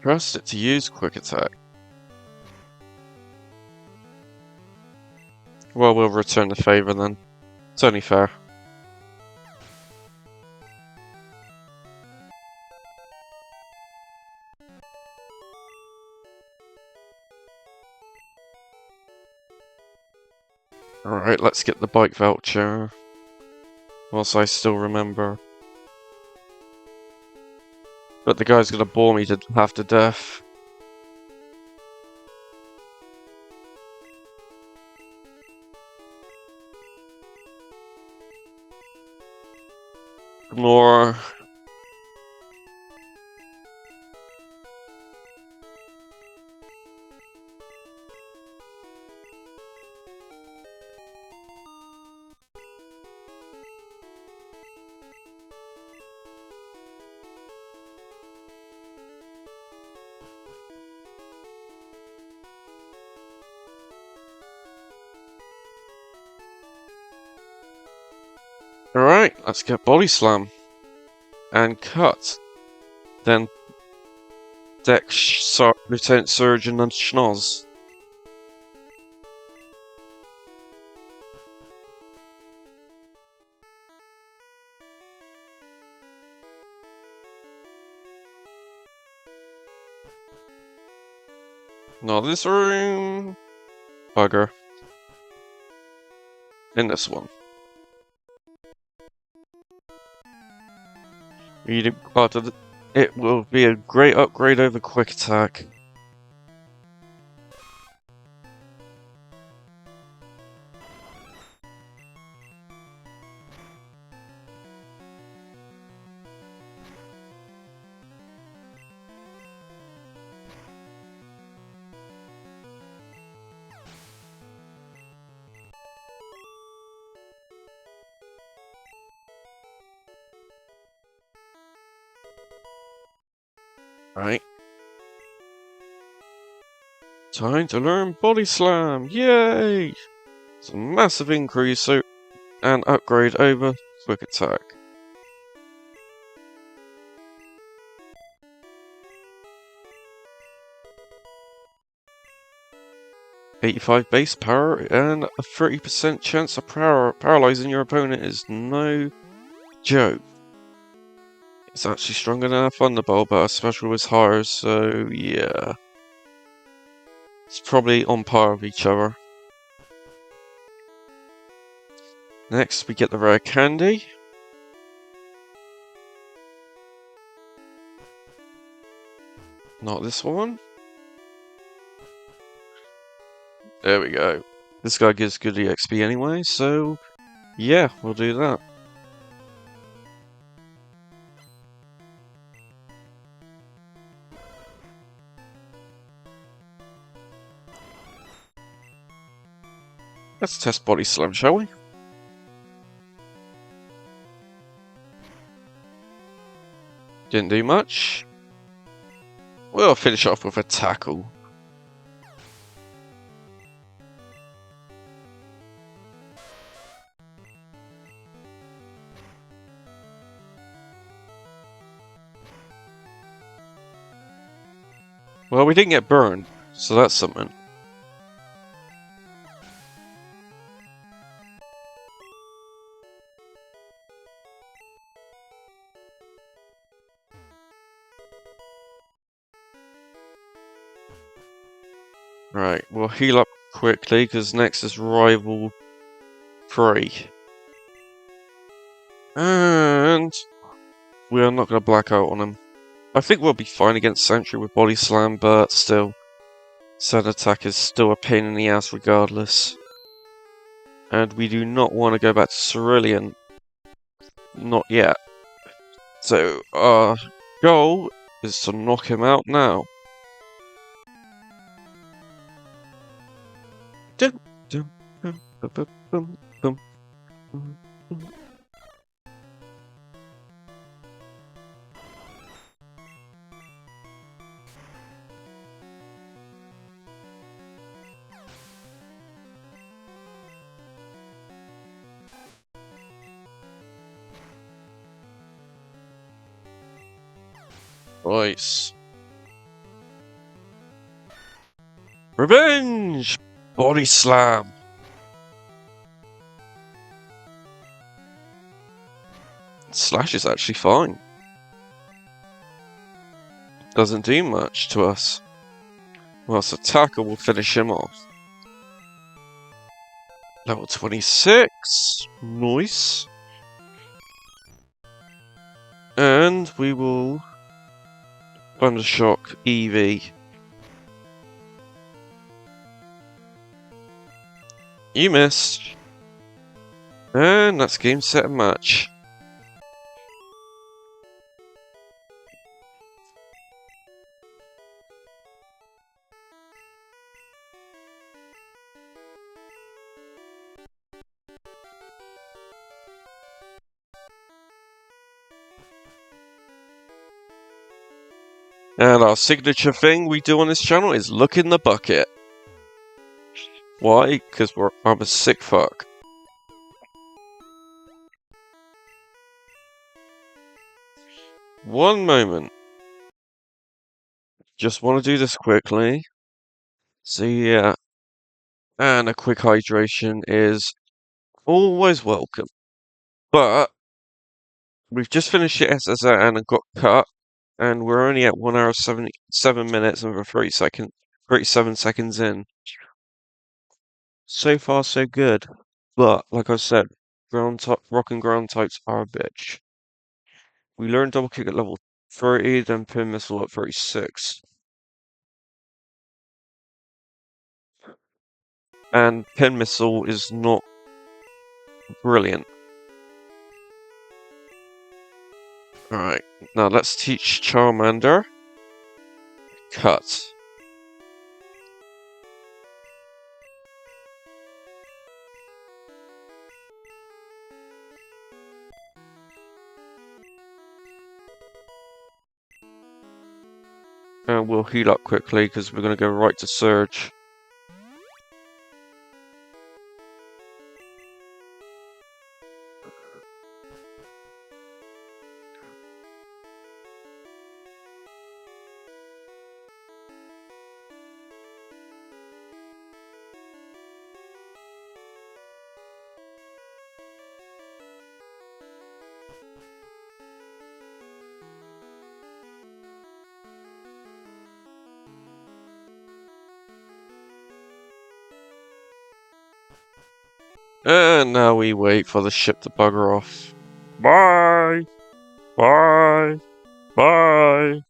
Trust it to use quick attack. Well, we'll return the favor then. It's only fair. Alright, let's get the bike voucher. Whilst I still remember. But the guy's gonna bore me to half to death. More. Alright, let's get Body Slam. And cut. Then Dex, Lieutenant Surgeon and Schnoz. Not this room. Bugger. In this one. It will be a great upgrade over quick attack. Right. Time to learn Body Slam! Yay! It's a massive increase and upgrade over quick attack. $85 base power and a 30% chance of paralyzing your opponent is no joke. It's actually stronger than a Thunderbolt, but a special is higher, so yeah. It's probably on par with each other. Next, we get the rare candy. Not this one. There we go. This guy gives good EXP anyway, so yeah, we'll do that. Let's test Body Slam, shall we? Didn't do much. We'll finish off with a tackle. Well, we didn't get burned, so that's something. Right, we'll heal up quickly, because next is Rival 3. And we are not going to black out on him. I think we'll be fine against Sentry with Body Slam, but still, Sand Attack is still a pain in the ass regardless. And we do not want to go back to Cerulean. Not yet. So, our goal is to knock him out now. Dum, dum, dum, bum, bum, bum, bum, bum, bum. Nice. Revenge! Body slam! Slash is actually fine. Doesn't do much to us. Whilst Attacker will finish him off. Level 26. Nice. And we will Thundershock Eevee. You missed. And that's game, set, and match. And our signature thing we do on this channel is look in the bucket. Why? Because I'm a sick fuck. One moment. Just want to do this quickly. So yeah. And a quick hydration is always welcome. But we've just finished the SSR and got cut. And we're only at 1 hour 7 minutes and 37 seconds in. So far, so good. But, like I said, rock and ground types are a bitch. We learned double kick at level 30, then pin missile at 36. And pin missile is not brilliant. Alright, now let's teach Charmander. Cut. And we'll heal up quickly because we're going to go right to Surge. And now we wait for the ship to bugger off. Bye! Bye! Bye!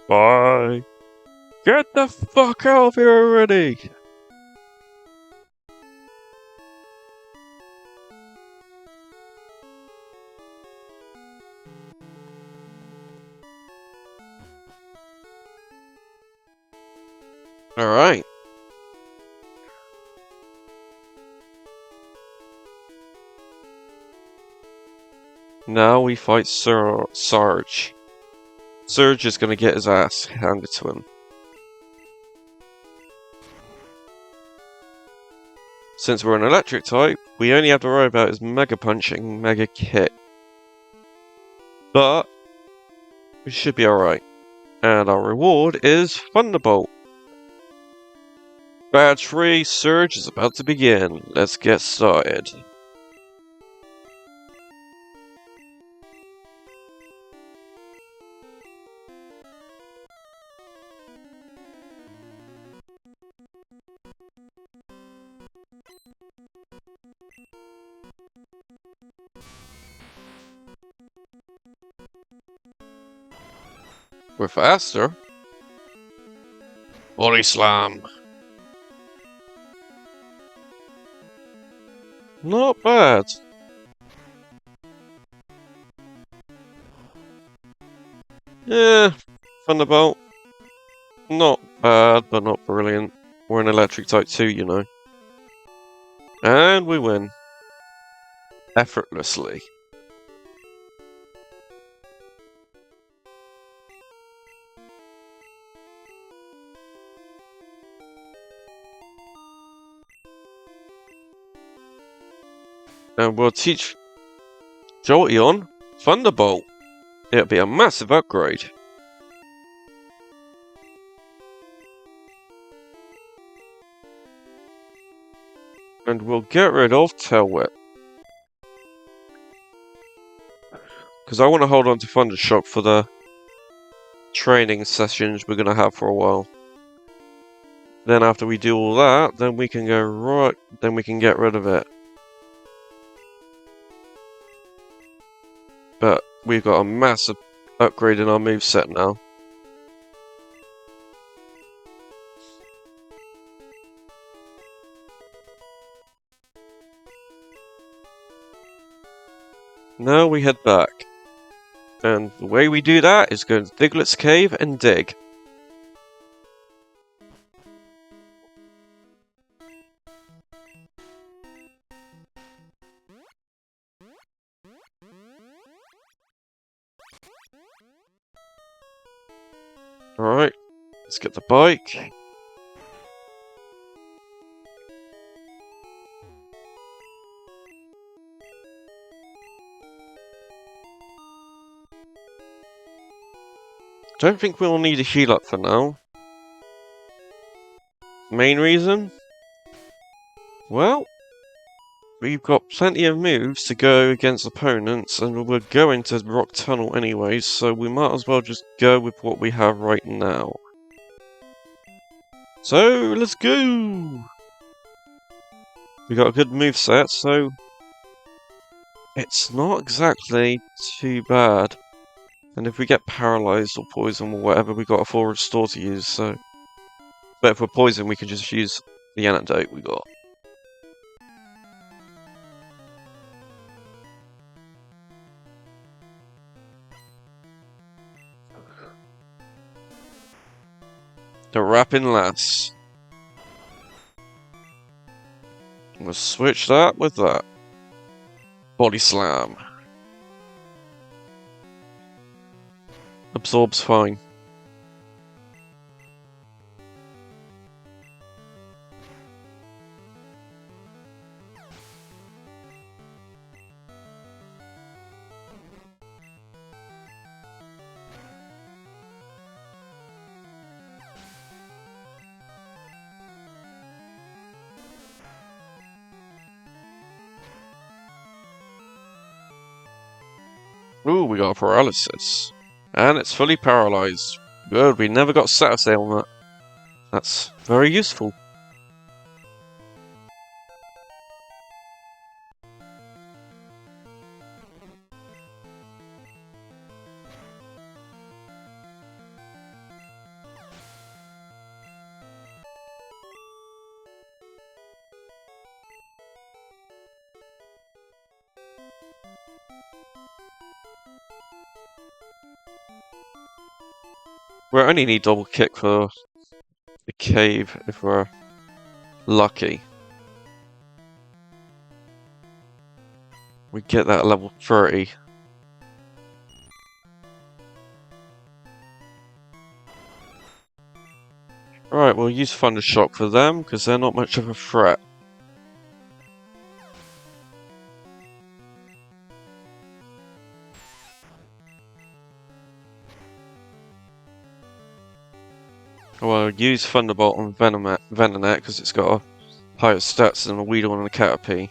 Bye! Get the fuck out of here already! Alright. Now we fight Sarge. Surge is gonna get his ass handed to him. Since we're an electric type, we only have to worry about his Mega Punch and Mega Kick. But we should be alright. And our reward is Thunderbolt. Badge 3, Surge is about to begin. Let's get started. We're faster. Body Slam. Not bad. Yeah, Thunderbolt. Not bad, but not brilliant. We're an electric type too, you know. And we win. Effortlessly. And we'll teach Jolteon Thunderbolt. It'll be a massive upgrade. And we'll get rid of Tail Whip. Because I want to hold on to Thunder Shock for the training sessions we're going to have for a while. Then after we do all that, then we can go right, then we can get rid of it. But we've got a massive upgrade in our moveset now. Now we head back. And the way we do that is go to Diglett's cave and dig. Alright, let's get the bike. Don't think we'll need a heal up for now. Main reason? Well, we've got plenty of moves to go against opponents, and we're going to Rock Tunnel anyways, so we might as well just go with what we have right now. So, let's go! We got a good moveset, so it's not exactly too bad. And if we get paralyzed or poisoned or whatever, we got a full restore to use, so... But if we're poisoned, we can just use the antidote we got. The Rapping Lass. We'll switch that with that. Body Slam. Absorb's fine. Ooh, we got a paralysis. And it's fully paralyzed. Good, we never got set sail on that. That's very useful. We only need double kick for the cave if we're lucky. We get that at level 30. Alright, we'll use Thunder Shock for them, because they're not much of a threat. Well, use Thunderbolt on Venonat because it's got a higher stats than a Weedle and a Caterpie.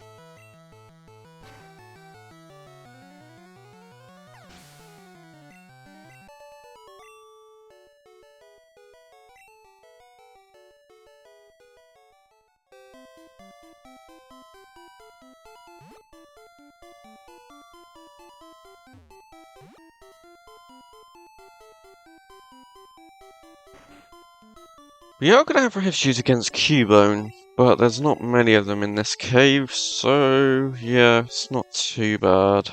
We are going to have issues against Cubone, but there's not many of them in this cave, so yeah, it's not too bad.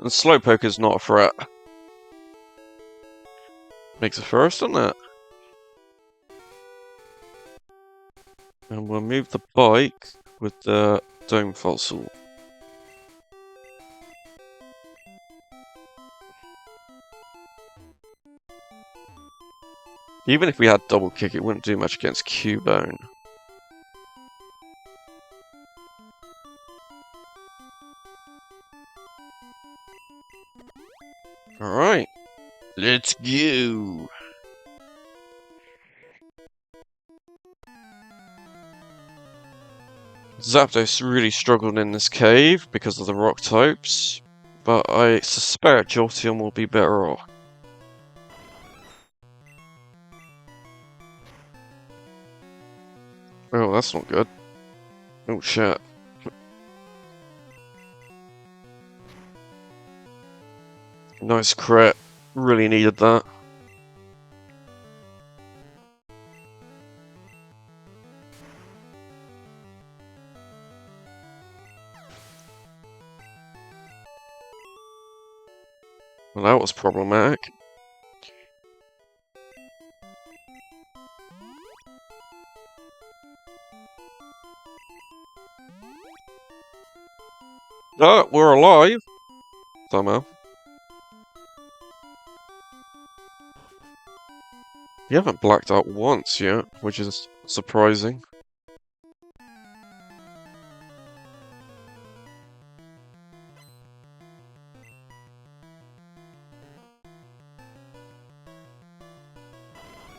And Slowpoke is not a threat. Makes it first, doesn't it? And we'll move the bike with the Dome Fossil. Even if we had Double Kick, it wouldn't do much against Cubone. Alright, let's go! Zapdos really struggled in this cave because of the rock types, but I suspect Jolteon will be better off. Oh, that's not good. Oh shit. Nice crit. Really needed that. Well, that was problematic. Oh, we're alive! Somehow. You haven't blacked out once yet, which is surprising.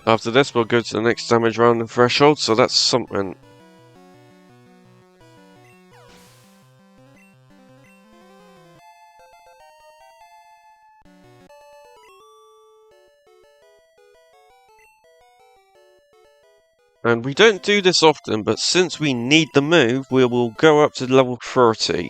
After this, we'll go to the next damage round in Threshold, so that's something. And we don't do this often, but since we need the move, we will go up to level 30.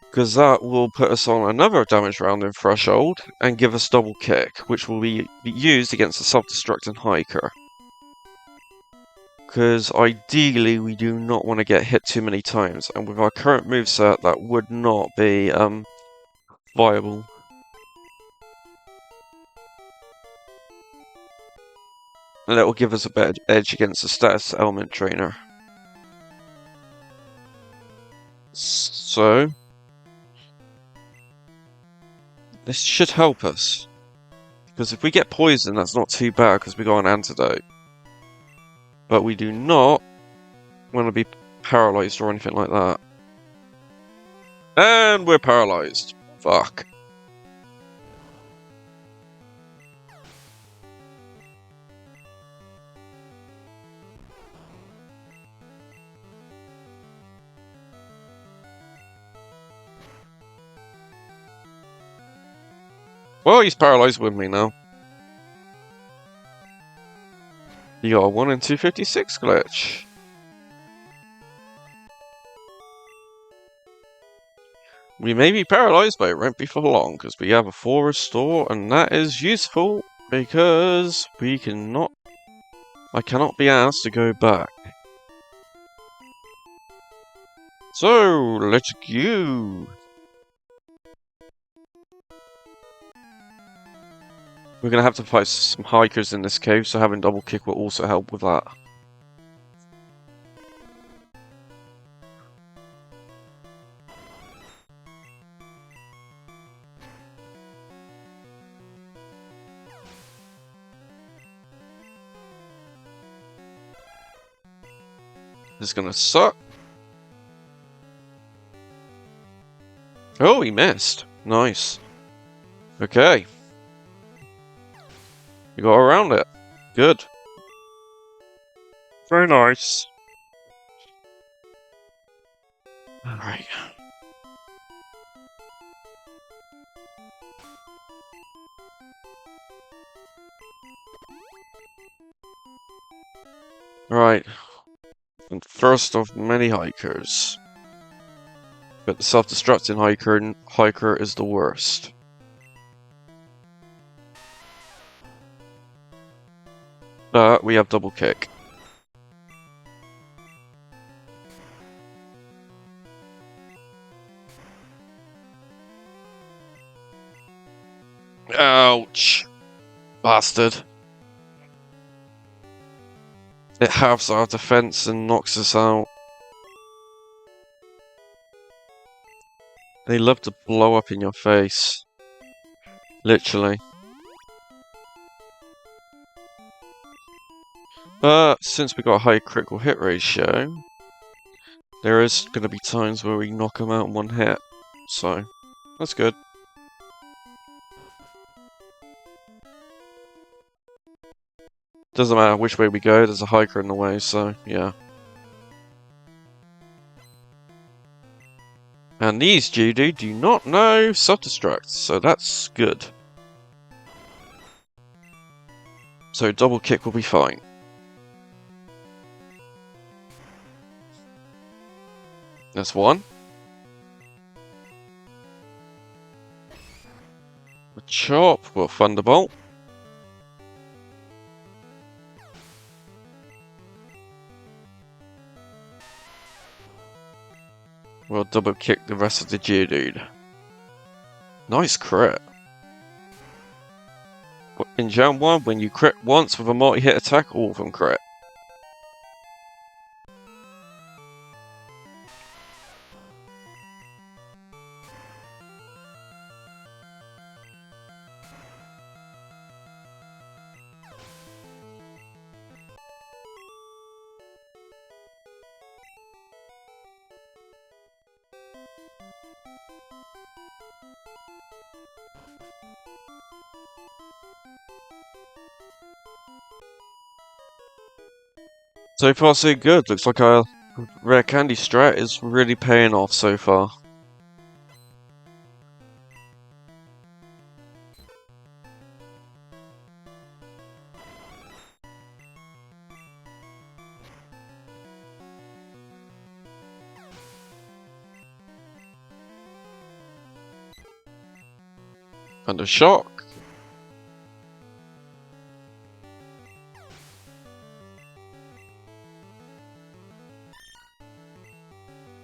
Because that will put us on another damage round in Threshold, and give us Double Kick, which will be used against the self-destructing Hiker. Because ideally, we do not want to get hit too many times, and with our current moveset, that would not be viable. And that will give us a better edge against the status element trainer. So, this should help us. Because if we get poison, that's not too bad because we got an antidote. But we do not want to be paralyzed or anything like that. And we're paralyzed. Fuck. Well, he's paralyzed with me now. You got a 1 in 256 glitch. We may be paralyzed, but it won't be for long, because we have a 4 restore, and that is useful, because we cannot... I cannot be asked to go back. So, let's go! We're going to have to fight some hikers in this cave, so having Double Kick will also help with that. This is going to suck. Oh, he missed. Nice. Okay. You got around it. Good. Very nice. Alright. Right. And first of many hikers. But the self-destructing hiker is the worst. But we have Double Kick. Bastard. It halves our defense and knocks us out. They love to blow up in your face. Literally. Since we got a high critical hit ratio, there is going to be times where we knock them out in one hit. So, that's good. Doesn't matter which way we go, there's a hiker in the way, so yeah. And these Geodude do not know self-destruct, so that's good. So double kick will be fine. That's one. A chop, well, Thunderbolt. We'll double kick the rest of the Geodude. Nice crit. In Gen 1, when you crit once with a multi-hit attack, all of them crit. So far so good, looks like our rare candy strat is really paying off so far. Under shock.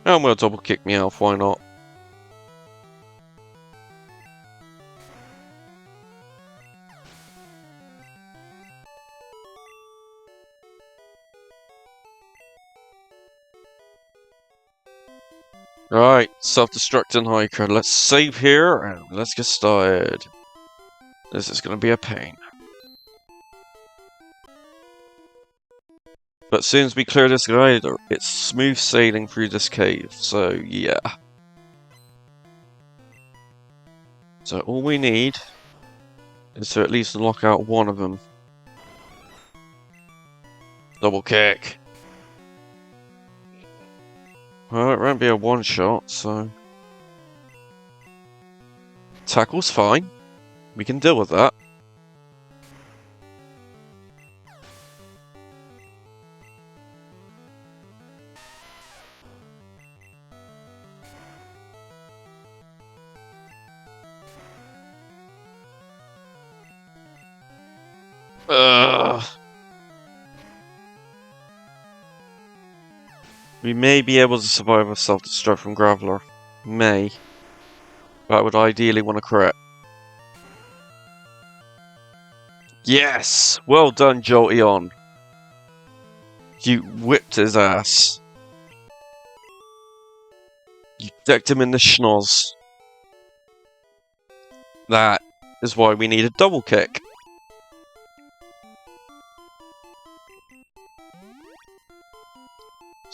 And we'll double kick Meowth, why not? Right, self-destructing hiker. Let's save here and let's get started. This is gonna be a pain. But as soon as we clear this guy, it's smooth sailing through this cave, so yeah. So all we need is to at least knock out one of them. Double kick. Well, it won't be a one-shot, so... Tackle's fine. We can deal with that. We may be able to survive a self-destruct from Graveler. May. But I would ideally want to crit. Yes! Well done, Jolteon. You whipped his ass. You decked him in the schnoz. That is why we need a double kick.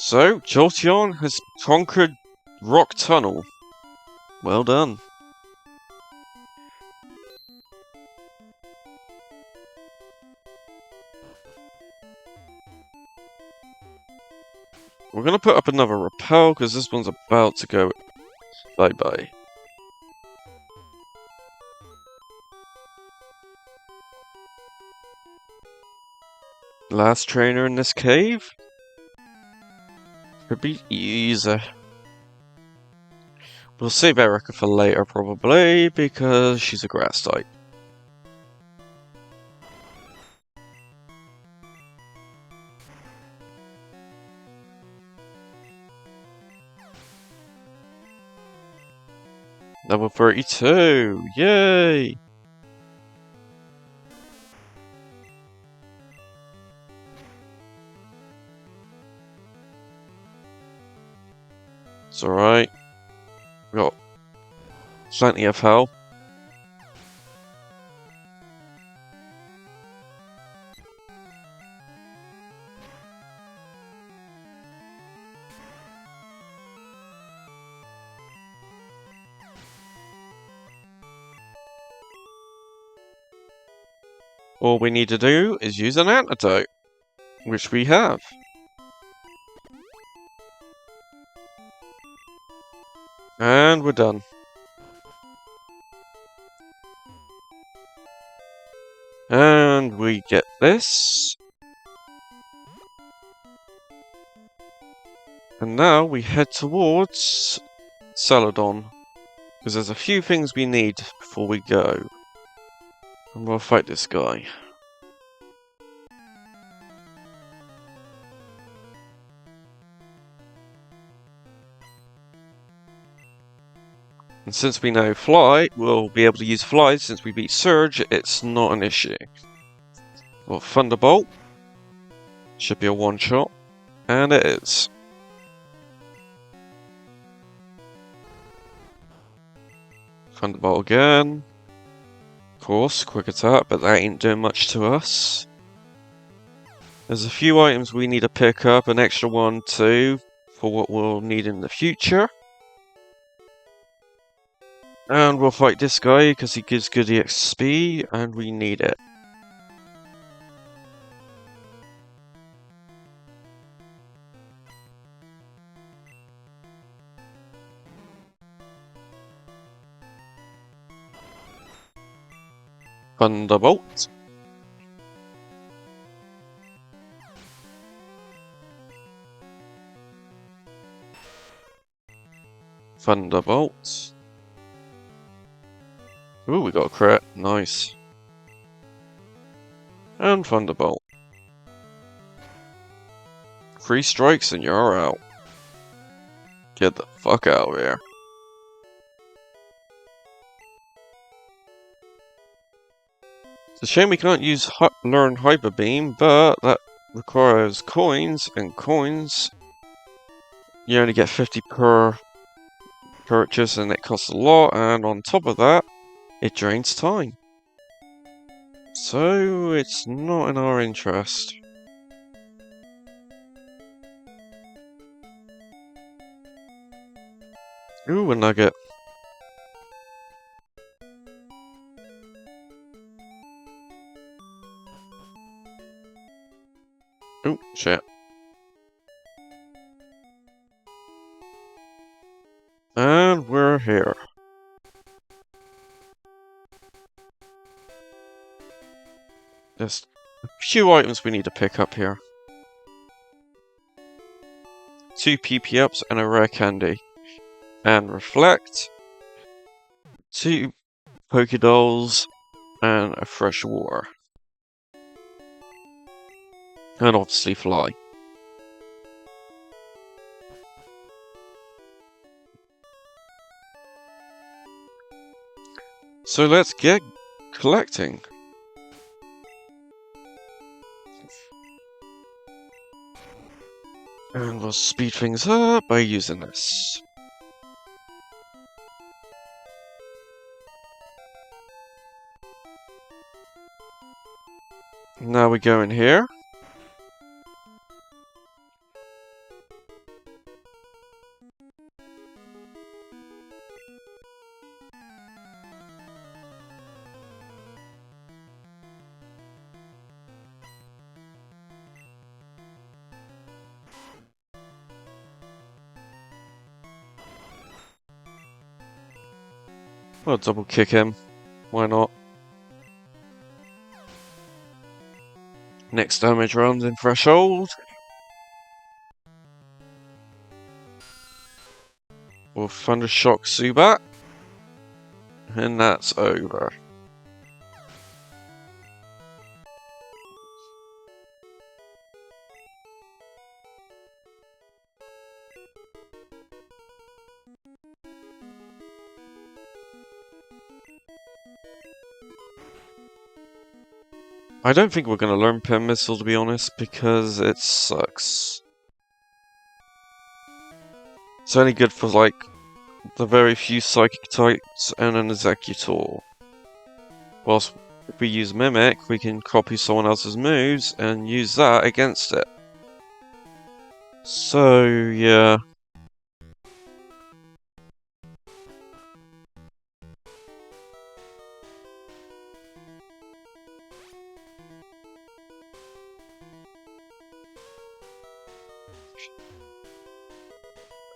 So, Jolteon has conquered Rock Tunnel. Well done. We're gonna put up another repel because this one's about to go bye-bye. Last trainer in this cave? Could be easy. We'll save Erica for later, probably, because she's a grass type. Level 32! Yay! It's alright. We got plenty of health. All we need to do is use an antidote, which we have. And we're done. And we get this. And now we head towards Celadon, because there's a few things we need before we go. And we'll fight this guy. And since we know Fly, we'll be able to use Fly. Since we beat Surge, it's not an issue. Well, Thunderbolt. Should be a one-shot. And it is. Thunderbolt again. Of course, quick attack, but that ain't doing much to us. There's a few items we need to pick up, an extra one too, for what we'll need in the future. And we'll fight this guy because he gives good EXP and we need it. Thunderbolt. Thunderbolt. Ooh, we got a crit. Nice. And Thunderbolt. 3 strikes and you're out. Get the fuck out of here. It's a shame we can't use learn Hyper Beam, but that requires coins, and coins you only get 50 per purchase, and it costs a lot, and on top of that, it drains time. So it's not in our interest. Ooh, a nugget. Oh, shit. And we're here. There's a few items we need to pick up here. 2 PP ups and a rare candy. And Reflect. 2 Pokedolls and a fresh water. And obviously Fly. So let's get collecting. And we'll speed things up by using this. Now we go in here. We'll double kick him. Why not? Next damage round in Threshold. We'll Thunder Shock Zubat. And that's over. I don't think we're going to learn Pin Missile, to be honest, because it sucks. It's only good for like the very few psychic types and an executor. Whilst if we use Mimic, we can copy someone else's moves and use that against it. So, yeah.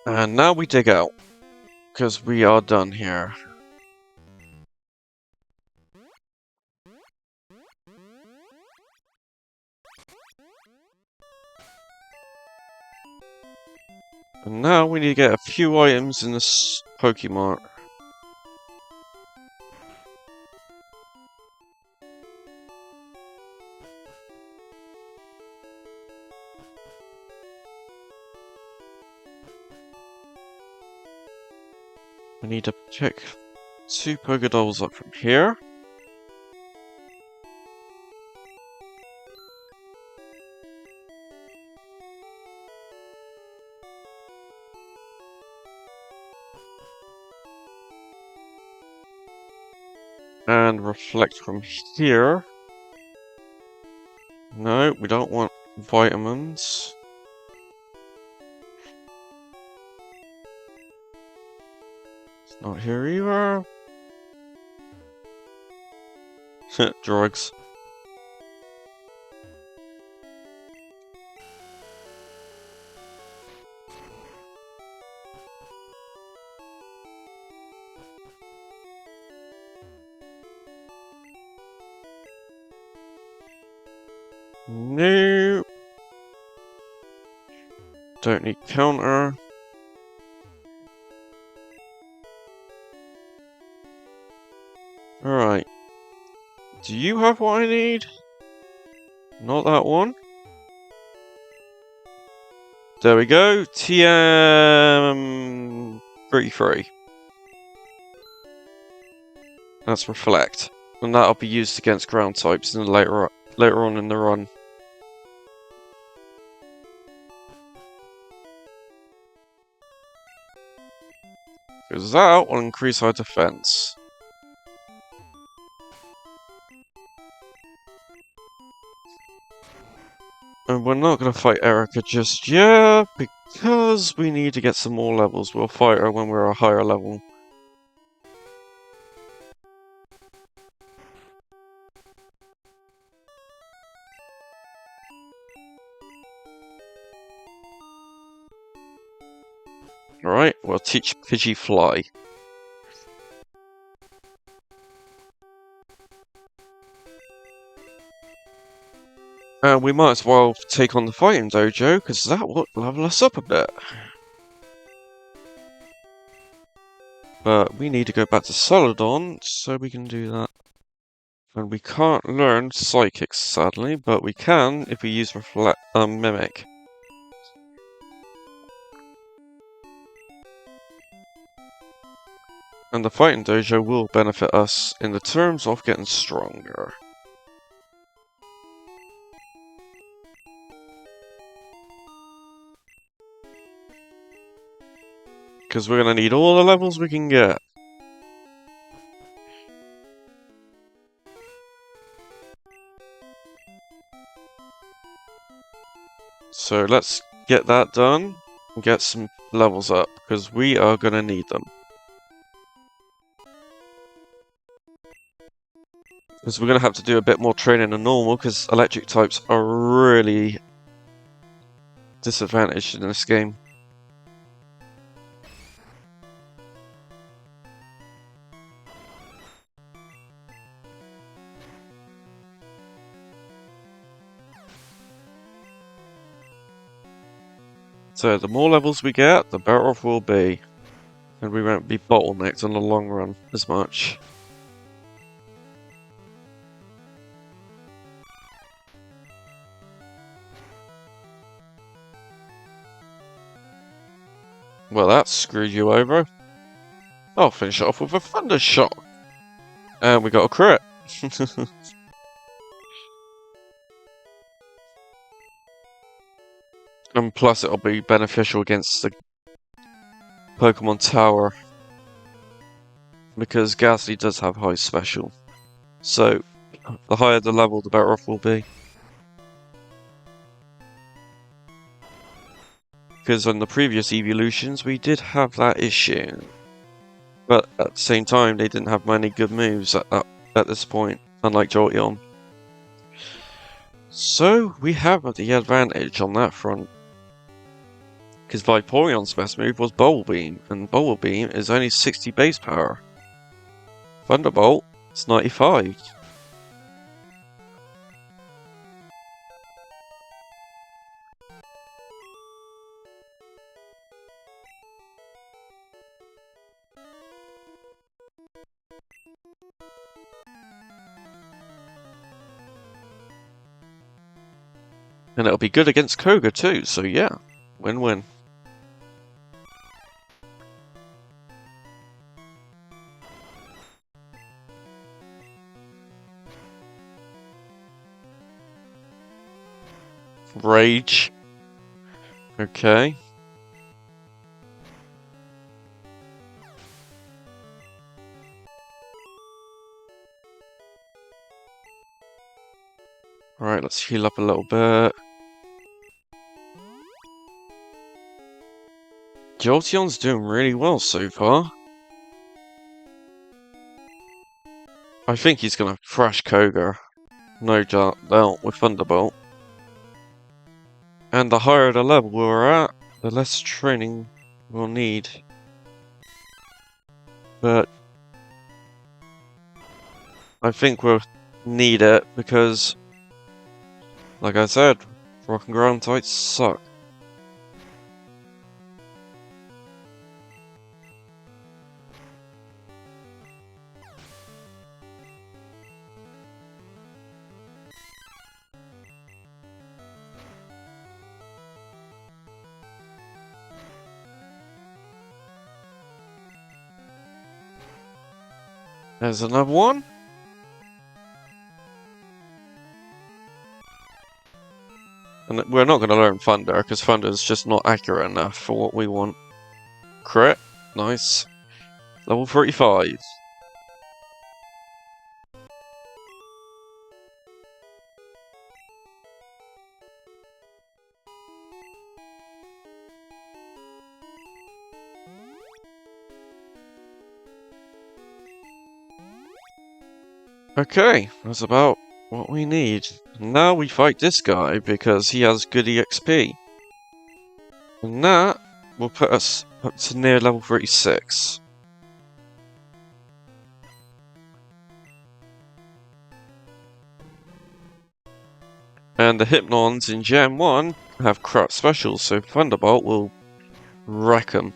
And now we dig out, because we are done here. And now we need to get a few items in this Pokemon. We need to pick 2 Pokedolls up from here. And reflect from here. No, we don't want vitamins. It's not here either. Drugs. No. Don't need counter. Alright. Do you have what I need? Not that one. There we go. TM 33. That's reflect. And that'll be used against ground types in later on in the run. Because that will increase our defense. And we're not going to fight Erica just yet, because we need to get some more levels. We'll fight her when we're a higher level. Alright, we'll teach Pidgey Fly. And we might as well take on the fighting dojo, because that will level us up a bit. But we need to go back to Celadon, so we can do that. And we can't learn Psychic, sadly, but we can if we use Mimic. And the fighting dojo will benefit us in the terms of getting stronger. Because we're going to need all the levels we can get. So let's get that done and get some levels up, because we are going to need them. Because we're going to have to do a bit more training than normal, because electric types are really disadvantaged in this game. So the more levels we get, the better off we'll be. And we won't be bottlenecked in the long run as much. Well, that screwed you over. I'll finish it off with a Thunder Shot. And we got a crit. And plus it'll be beneficial against the Pokemon Tower. Because Ghastly does have high special. So, the higher the level, the better off we'll be. Because on the previous evolutions, we did have that issue. But at the same time, they didn't have many good moves at this point, unlike Jolteon. So, we have the advantage on that front. Because Vaporeon's best move was Bubble Beam, and Bubble Beam is only 60 base power. Thunderbolt is 95. And it'll be good against Koga too, so yeah, win-win. Rage. Okay. Alright, let's heal up a little bit. Jolteon's doing really well so far. I think he's gonna crush Koga. No doubt with Thunderbolt. And the higher the level we're at, the less training we'll need. But I think we'll need it because, like I said, rock and ground types suck. There's another one. And we're not going to learn Thunder, because Thunder is just not accurate enough for what we want. Crit. Nice. Level 35. Okay, that's about what we need. Now we fight this guy because he has good EXP. And that will put us up to near level 36. And the Hypnons in Gen 1 have crap specials, so Thunderbolt will wreck them.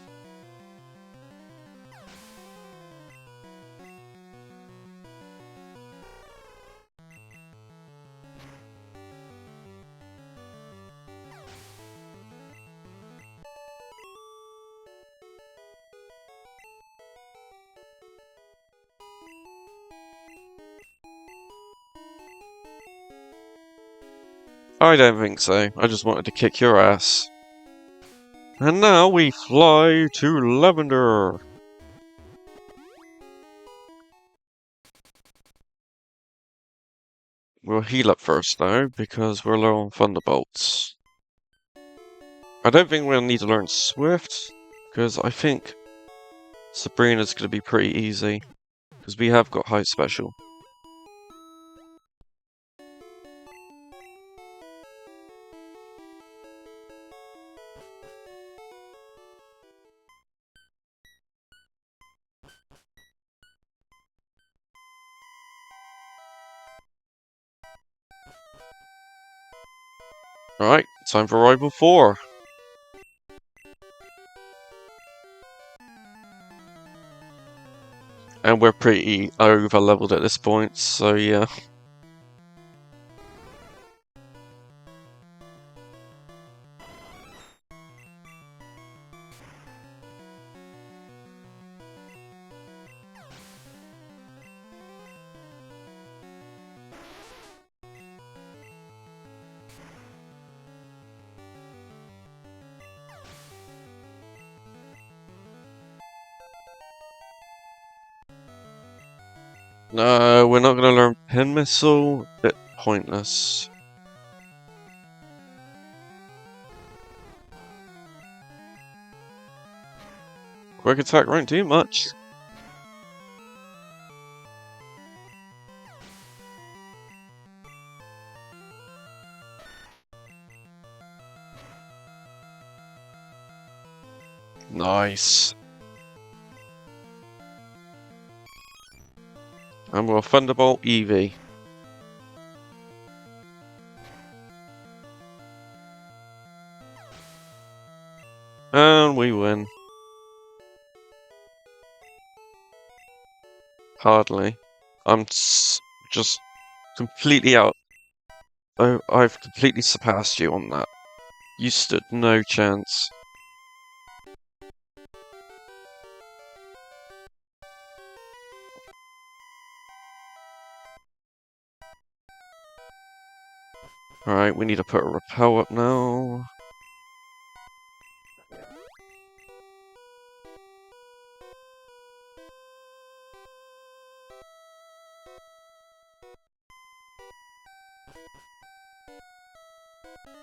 I don't think so. I just wanted to kick your ass. And now we fly to Lavender. We'll heal up first though, because we're low on Thunderbolts. I don't think we'll need to learn Swift, because I think Sabrina's going to be pretty easy, because we have got high special. Alright, time for Rival 4. And we're pretty over leveled at this point, so yeah. No, we're not gonna learn Pin Missile. Bit pointless. Quick attack won't do much. Nice. And we'll Thunderbolt Eevee. And we win. Hardly. I'm just completely out. Oh, I've completely surpassed you on that. You stood no chance. Alright, we need to put a repel up now.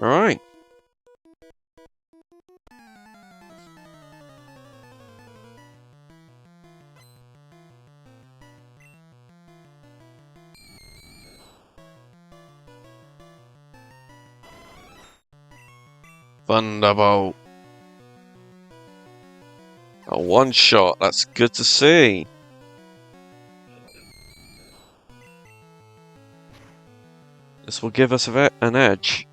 Alright. Thunderbolt. A one shot, that's good to see. This will give us an edge.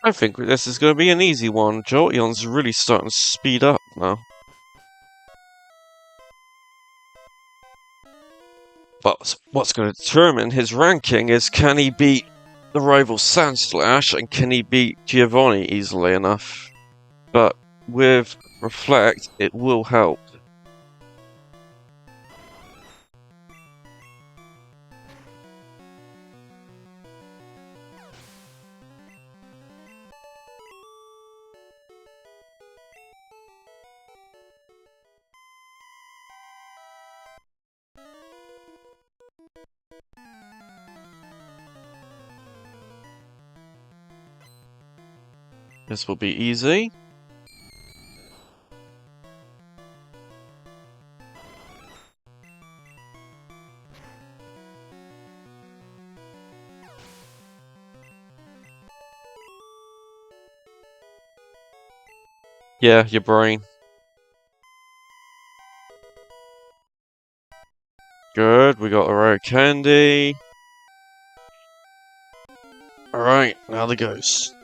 I think this is going to be an easy one. Jolteon's really starting to speed up now. But what's going to determine his ranking is, can he beat the rival Sandslash and can he beat Giovanni easily enough? But with Reflect, it will help. This will be easy. Yeah, your brain. Good, we got a rare candy. Alright, now the ghost.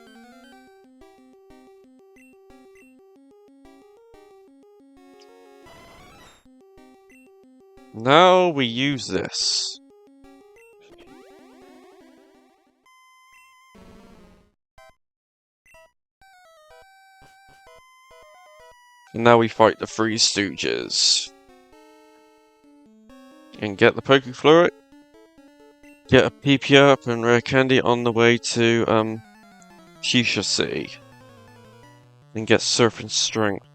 Now we use this. And now we fight the Three Stooges. And get the Pokeflurret. Get a PP up and rare candy on the way to Fuchsia City. And get Surfing Strength.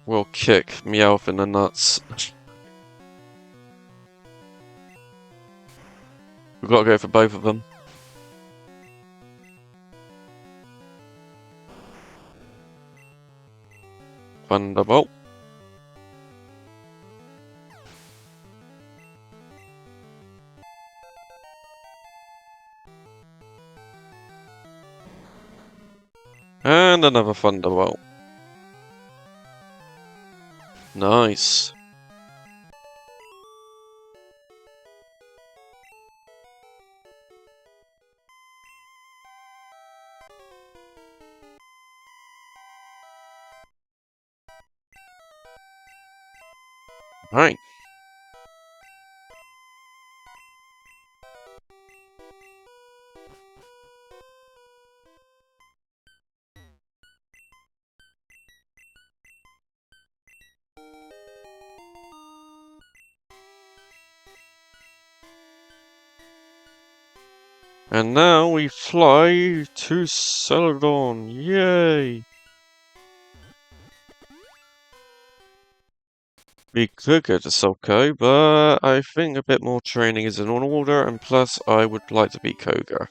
We'll kick Meowth in the nuts. We've got to go for both of them. Thunderbolt. And another Thunderbolt. Nice. Right. And now we fly to Celadon. Yay! We could go to Sulco, but I think a bit more training is in order, and plus I would like to beat Koga.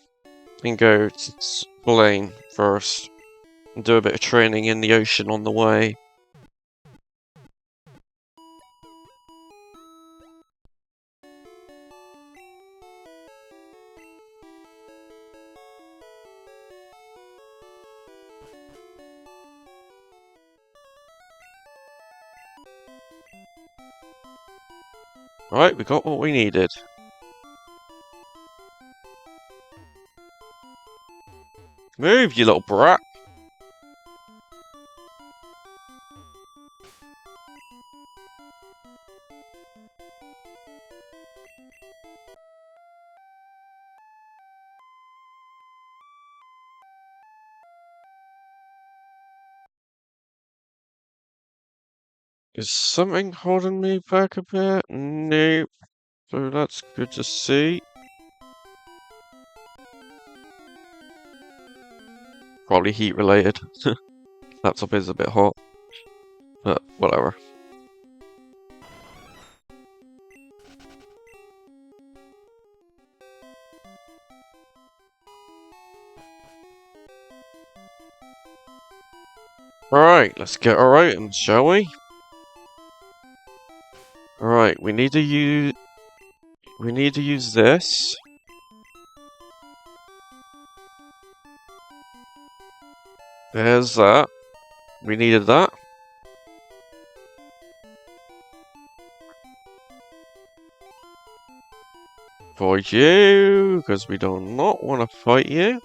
And go to Blaine first, and do a bit of training in the ocean on the way. Right, we got what we needed. Move, you little brat! Is something holding me back a bit? Nope. So that's good to see. Probably heat related. Laptop is a bit hot. But whatever. Alright, let's get our items, shall we? Alright, we need to use this. There's that. We needed that. Avoid you, because we do not want to fight you.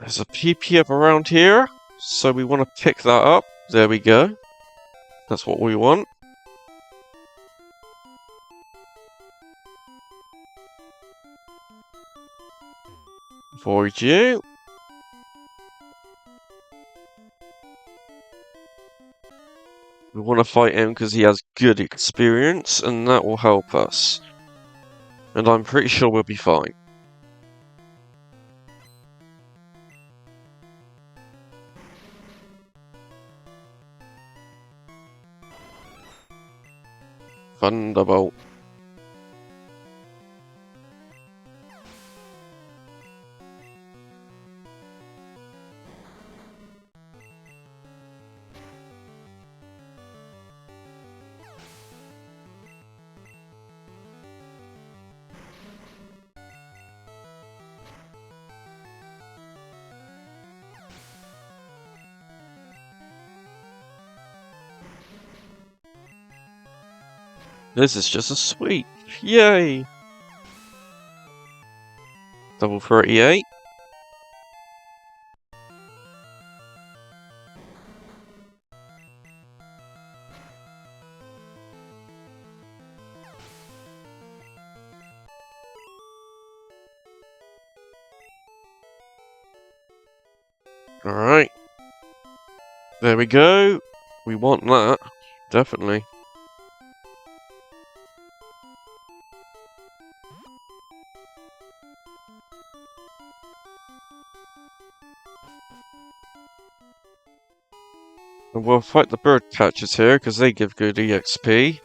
There's a PP up around here, so we want to pick that up. There we go. That's what we want. Avoid you. We want to fight him because he has good experience, and that will help us. And I'm pretty sure we'll be fine. Thunderbolt. This is just a sweep. Yay! Double 38. Alright. There we go. We want that. Definitely. And we'll fight the bird catchers here, because they give good EXP.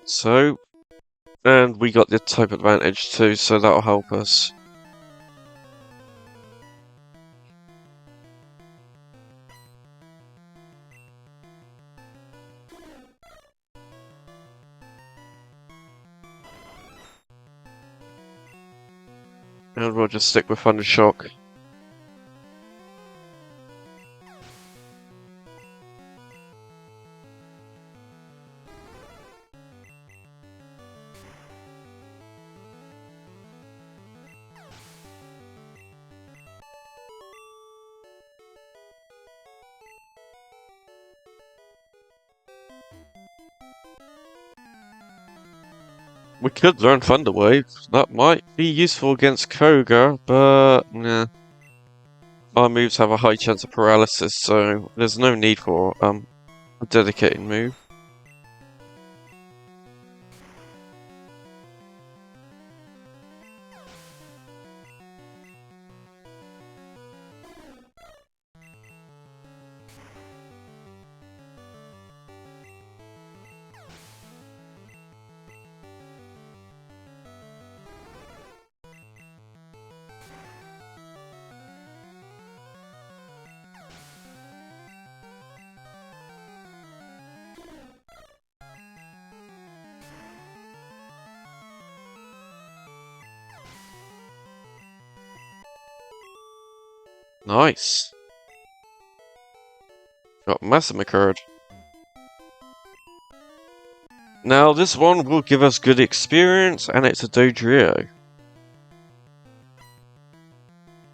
So, and we got the type advantage too, so that'll help us. And we'll just stick with Thunder Shock. We could learn Thunder Wave. That might be useful against Koga, but nah. Our moves have a high chance of paralysis, so there's no need for a dedicated move. Nice. Got massacred. Now this one will give us good experience, and it's a Dodrio.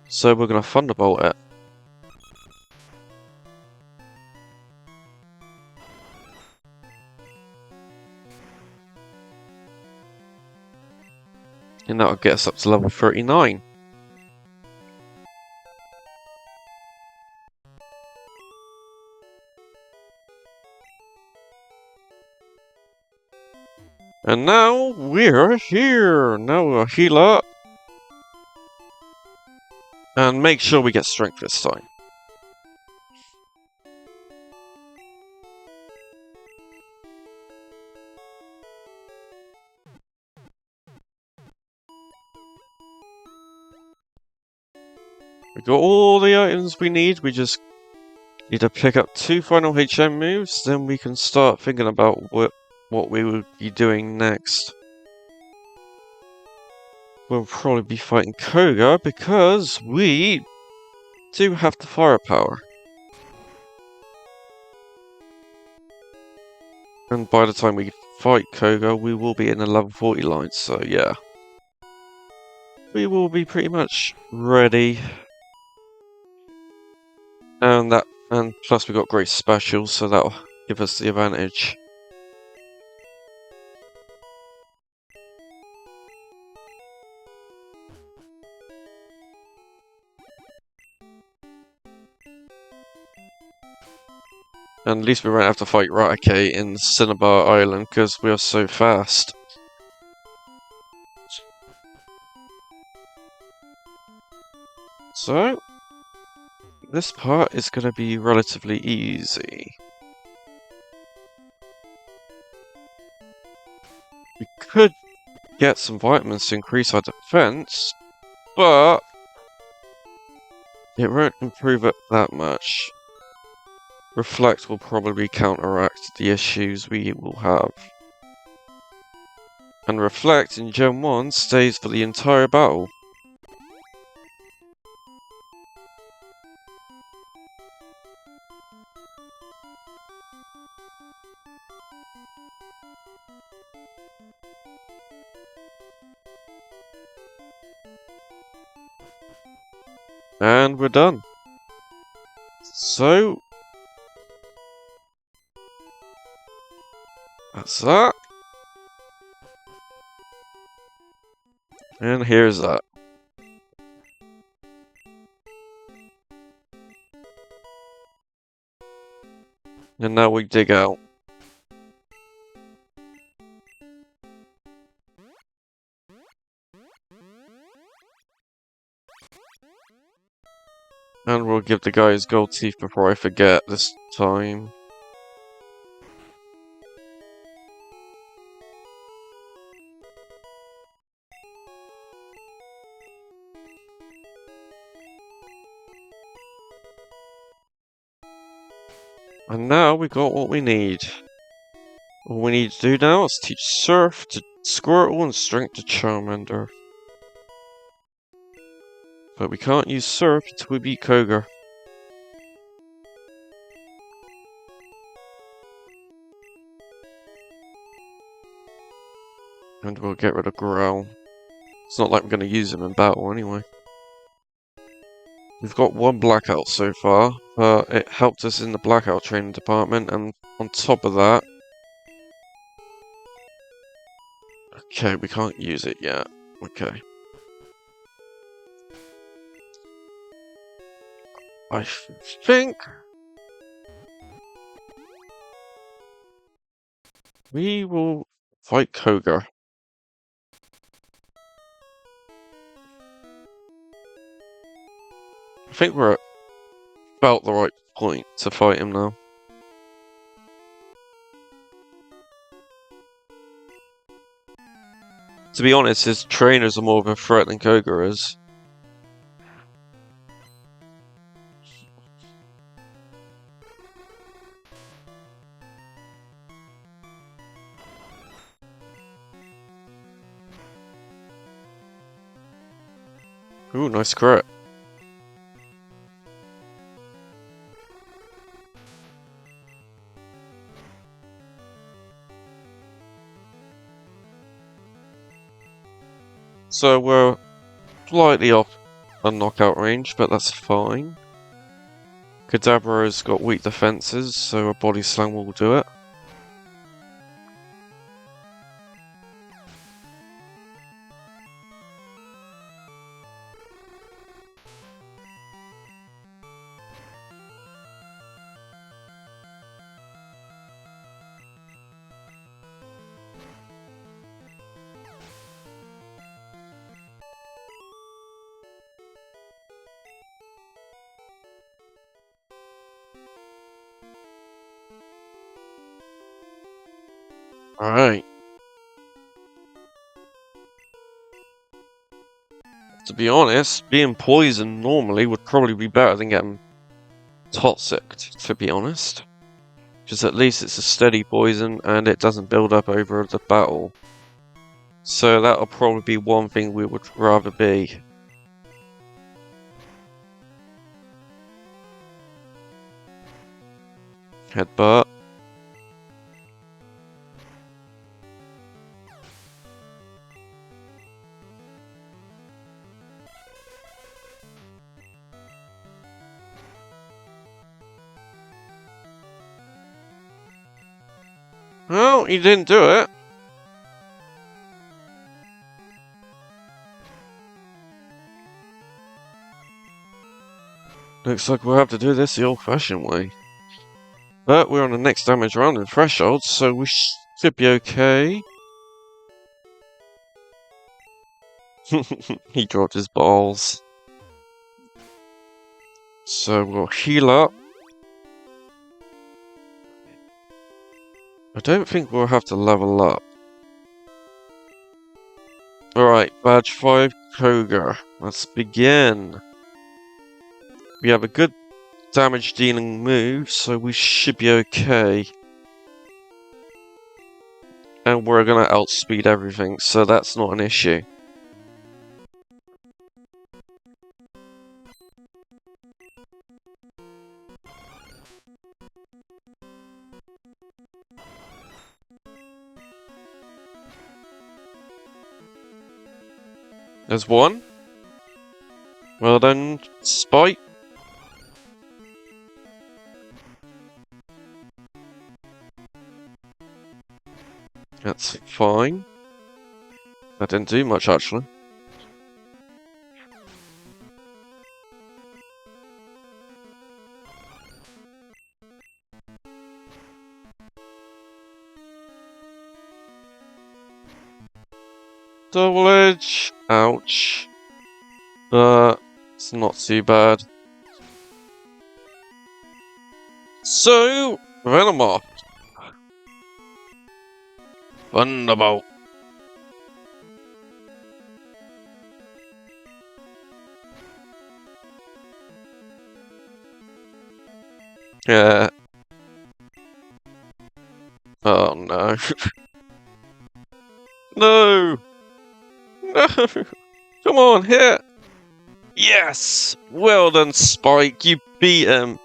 So we're gonna Thunderbolt it. And that'll get us up to level 39. And now we're here! Now we'll heal up. And make sure we get strength this time. We got all the items we need, we just need to pick up 2 final HM moves, then we can start thinking about what we would be doing next. We'll probably be fighting Koga because we do have the firepower. And by the time we fight Koga, we will be in the level 40 line, so yeah. We will be pretty much ready. And plus we got great specials, so that'll give us the advantage. And at least we won't have to fight Raticate in Cinnabar Island because we are so fast. So, this part is going to be relatively easy. We could get some vitamins to increase our defense, but it won't improve it that much. Reflect will probably counteract the issues we will have. And Reflect in Gen 1 stays for the entire battle. And we're done. So, that's that. And here's that. And now we dig out. And we'll give the guy his gold teeth before I forget this time. And now we got what we need. All we need to do now is teach Surf to Squirtle and Strength to Charmander. But we can't use Surf until we beat Koga. And we'll get rid of Growl. It's not like I'm going to use him in battle anyway. We've got 1 Blackout so far, but it helped us in the Blackout training department, and on top of that, Okay, we can't use it yet. Okay. I think we will fight Koga. I think we're at about the right point to fight him now. To be honest, his trainers are more of a threat than Koga is. Ooh, nice crit. So we're slightly off a knockout range, but that's fine. Kadabra's got weak defenses, so a body slam will do it. Alright. To be honest, being poisoned normally would probably be better than getting toxic, to be honest. Because at least it's a steady poison and it doesn't build up over the battle. So that'll probably be one thing we would rather be. Headbutt. Well, he didn't do it. Looks like we'll have to do this the old-fashioned way. But we're on the next damage round in Threshold, so we should be okay. He dropped his balls. So we'll heal up. I don't think we'll have to level up. Alright, badge 5, Koga. Let's begin. We have a good damage dealing move, so we should be okay. And we're gonna outspeed everything, so that's not an issue. There's one. Well done, Spike. That's fine. That didn't do much, actually. Double edge. Ouch. It's not too bad. So, Venomoth. Thunderbolt. Yeah. Oh no. No! No! Come on, hit! Yes! Well done, Spike. You beat him.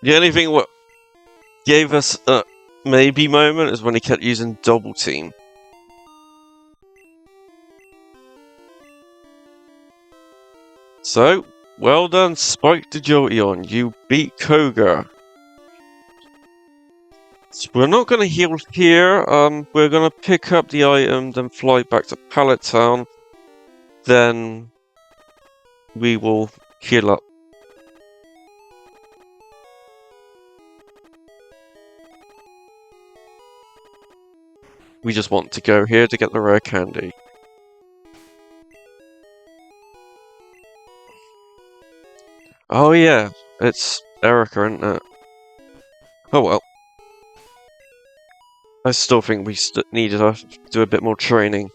The only thing what gave us a maybe moment is when he kept using double team. So, well done, Spike to Jolteon. You beat Koga. We're not going to heal here. We're going to pick up the item, then fly back to Pallet Town. Then we will heal up. We just want to go here to get the rare candy. Oh yeah, it's Erica, isn't it? Oh well. I still think we needed to do a bit more training.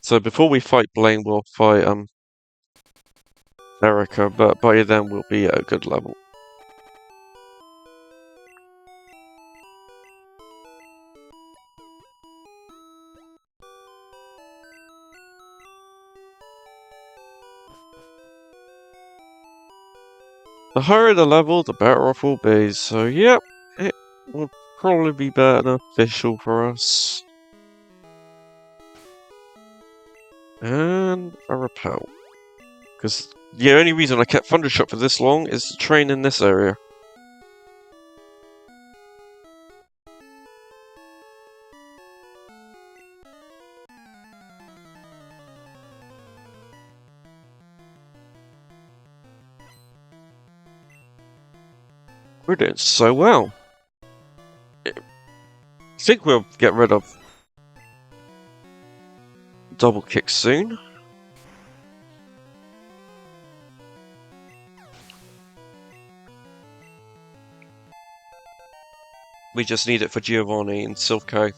So before we fight Blaine, we'll fight Erica, but by then we'll be at a good level. The higher the level, the better off we'll be. So yep, it will probably be beneficial for us. And a repel. Because the only reason I kept Thundershot for this long is to train in this area. We're doing so well. I think we'll get rid of double kick soon. We just need it for Giovanni and Silco.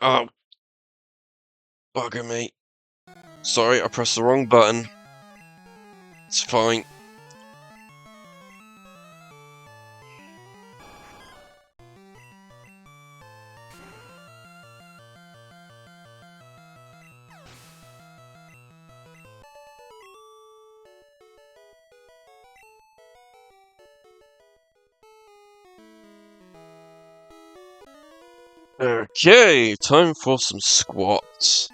Oh, bugger me. Sorry, I pressed the wrong button. It's fine. Okay, time for some squats.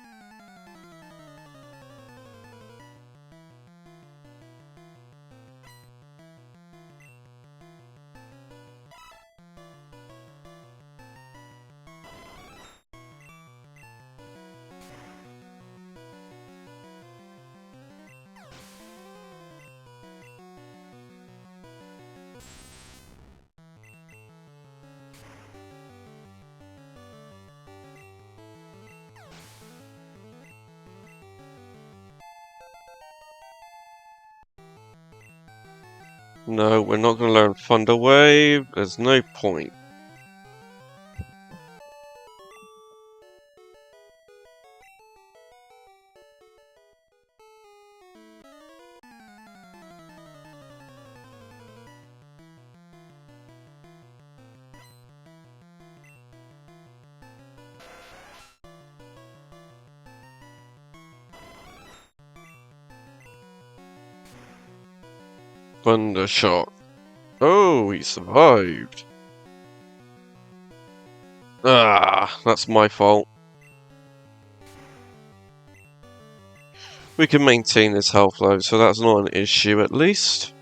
No, we're not going to learn Thunder Wave. There's no point. Thunder Shock. Oh, he survived. Ah, that's my fault. We can maintain his health though, so that's not an issue at least.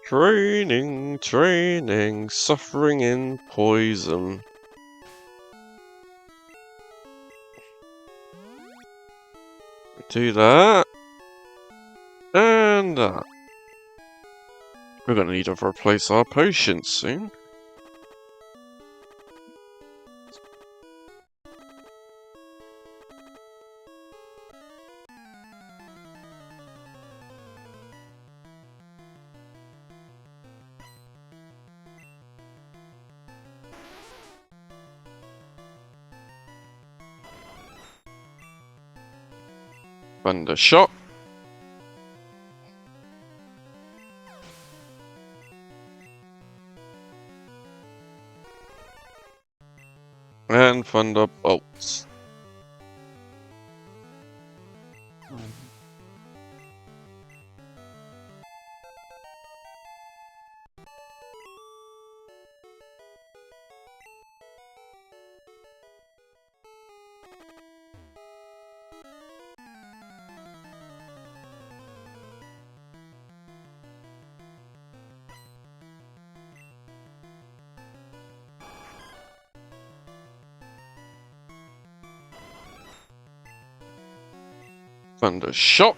Training, training, suffering in poison. Do that. And that. We're going to need to replace our potions soon. Thunder Shock. And Thunderbolt. Thunder Shock.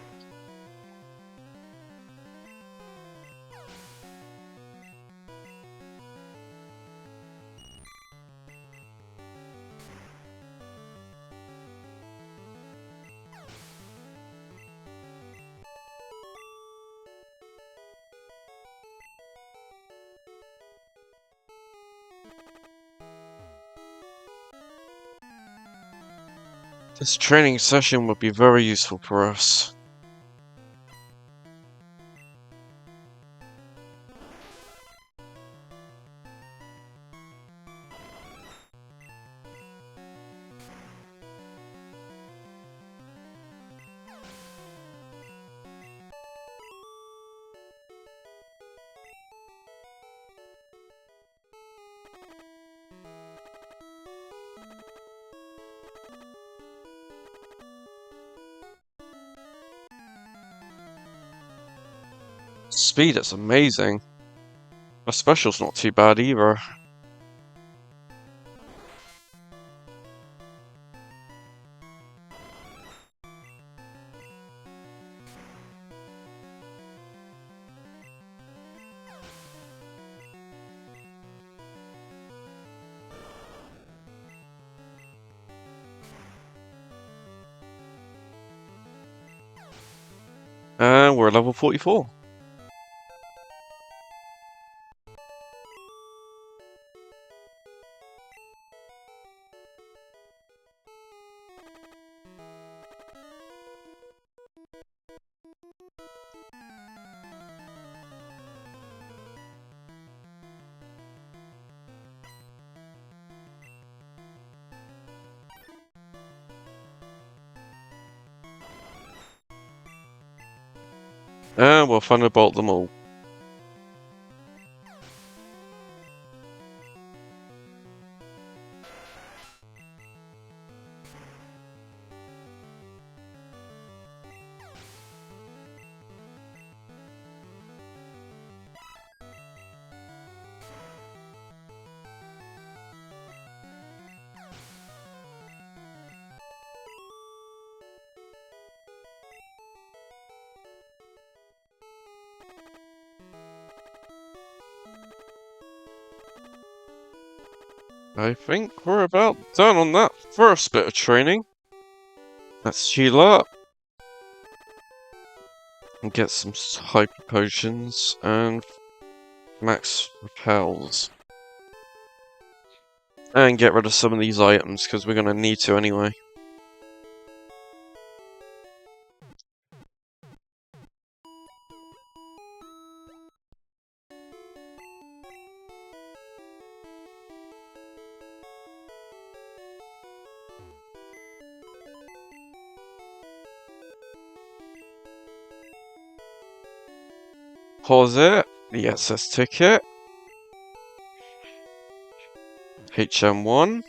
This training session would be very useful for us. Speed is amazing. My special's not too bad either. And we're level 44. And we'll Thunderbolt them all. I think we're about done on that first bit of training. Let's heal up. And get some hyper potions and max repels. And get rid of some of these items, because we're going to need to anyway. Pause it. The SS ticket. HM1.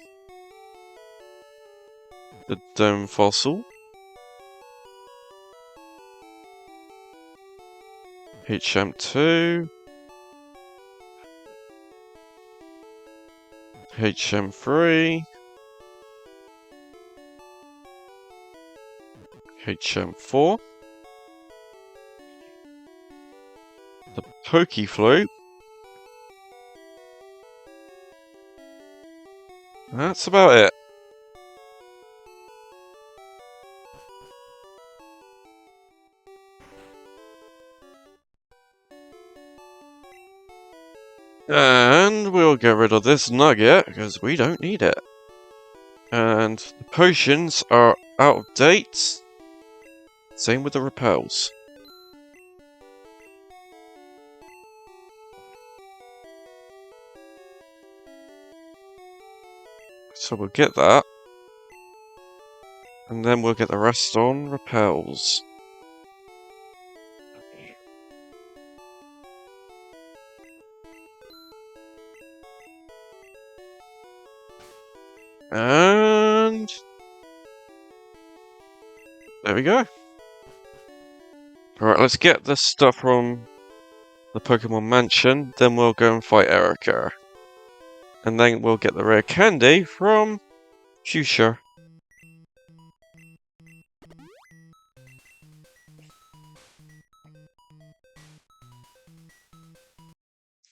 The Dome Fossil. HM2. HM3. HM4. The Pokefloat. That's about it. And we'll get rid of this nugget, because we don't need it. And the potions are out of date. Same with the repels. So we'll get that. And then we'll get the rest on repels. And there we go. Alright, let's get the stuff from the Pokemon Mansion, then we'll go and fight Erica. And then we'll get the rare candy from Fuchsia.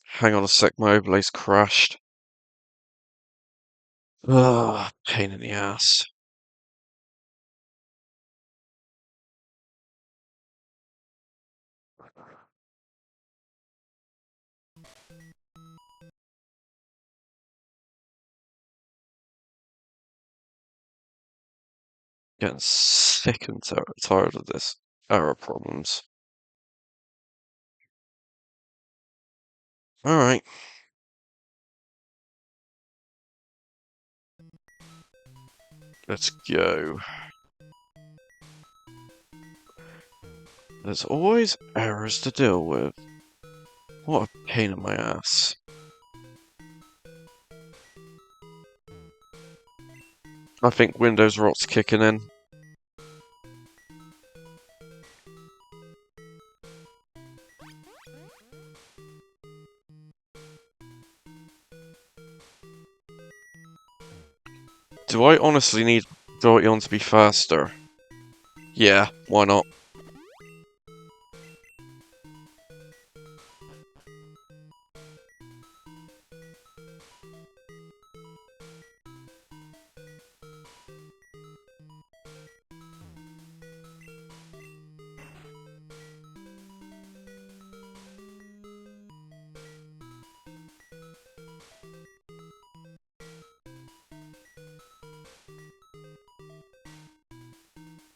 Hang on a sec, my overlay's crashed. Ugh, pain in the ass. Getting sick and tired of this error problems. Alright. Let's go. There's always errors to deal with. What a pain in my ass. I think Windows rot's kicking in. Do I honestly need Jolteon to be faster? Yeah, why not?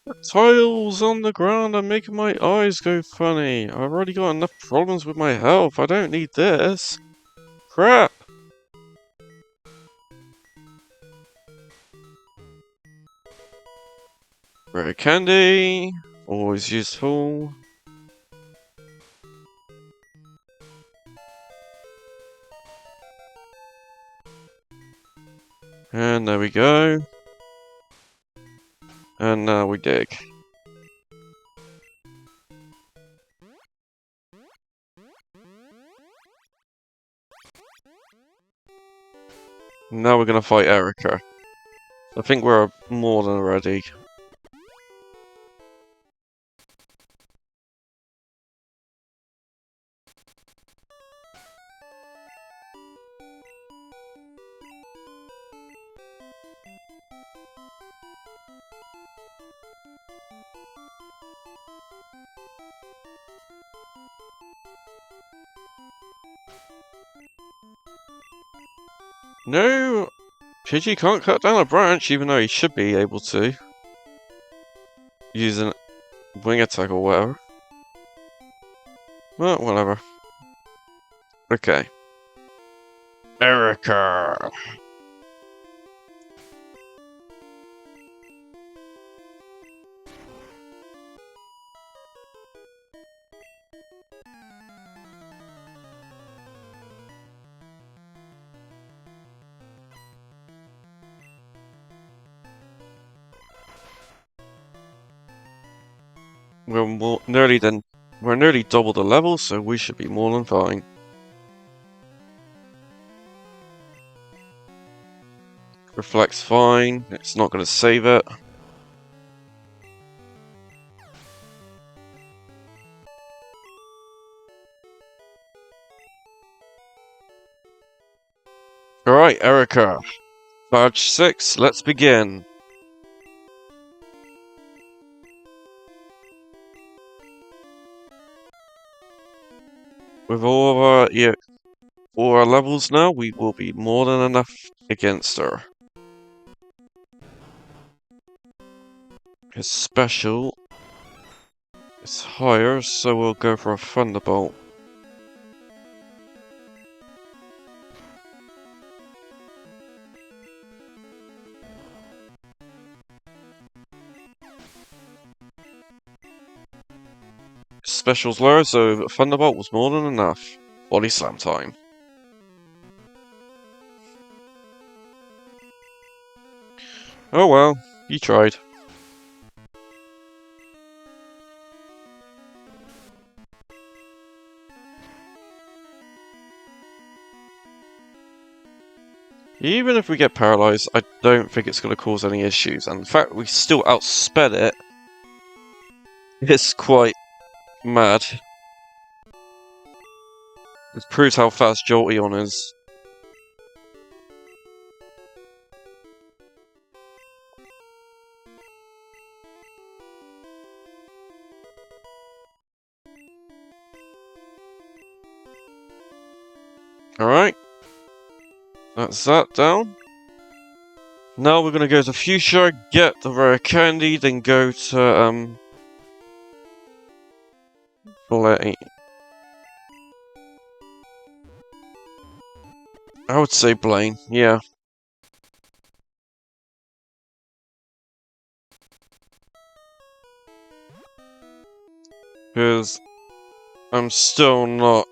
The tiles on the ground are making my eyes go funny. I've already got enough problems with my health. I don't need this. Crap! Rare candy. Always useful. And there we go. And now we dig. Now we're gonna fight Erica. I think we're more than ready. No! Pidgey can't cut down a branch, even though he should be able to. Using wing attack or whatever. Well, whatever. Okay. Erica! We're nearly double the level, so we should be more than fine. Reflects fine, it's not going to save it. Alright, Erica. Badge 6, let's begin. With all our levels now, we will be more than enough against her. His special It's higher, so we'll go for a Thunderbolt. Special's lower, so Thunderbolt was more than enough. Body Slam time. Oh well, you tried. Even if we get paralyzed, I don't think it's going to cause any issues. And the fact we still outsped it is quite mad. It proves how fast Jolteon is. Alright. That's that down. Now we're going to go to Fuchsia, get the rare candy, then go to, Blaine. I would say Blaine, yeah. Because I'm still not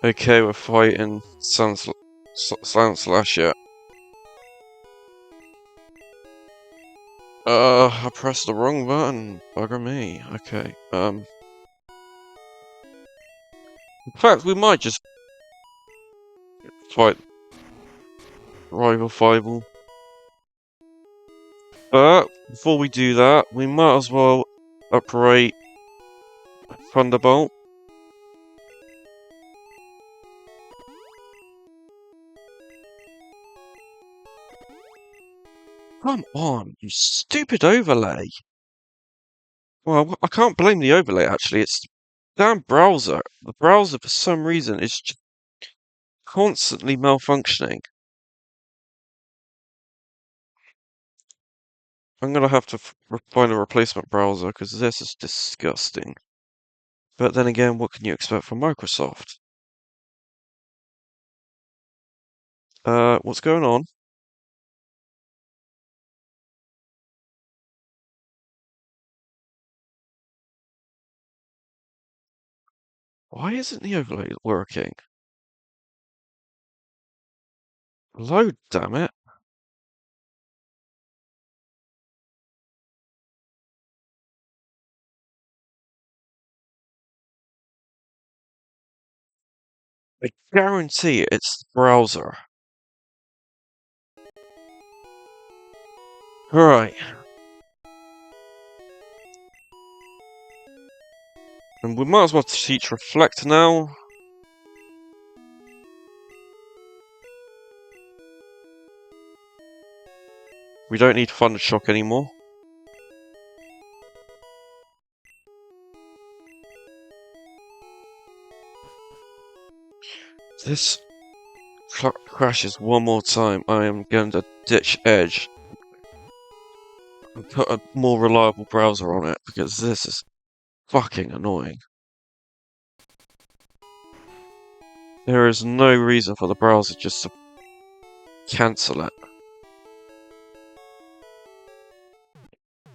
okay with fighting Sand Slash yet. I pressed the wrong button. Bugger me. Okay, in fact, we might just fight Rival Fievel. But, before we do that, we might as well operate Thunderbolt. Come on, you stupid overlay. Well, I can't blame the overlay, actually. It's the damn browser. The browser, for some reason, is just constantly malfunctioning. I'm gonna have to find a replacement browser, because this is disgusting. But then again, what can you expect from Microsoft? What's going on? Why isn't the overlay working? Load, damn it. I guarantee it's the browser. Alright. And we might as well teach Reflect now. We don't need Thunder Shock anymore. This crashes one more time, I am going to ditch Edge and put a more reliable browser on it, because this is fucking annoying. There is no reason for the browser just to cancel it.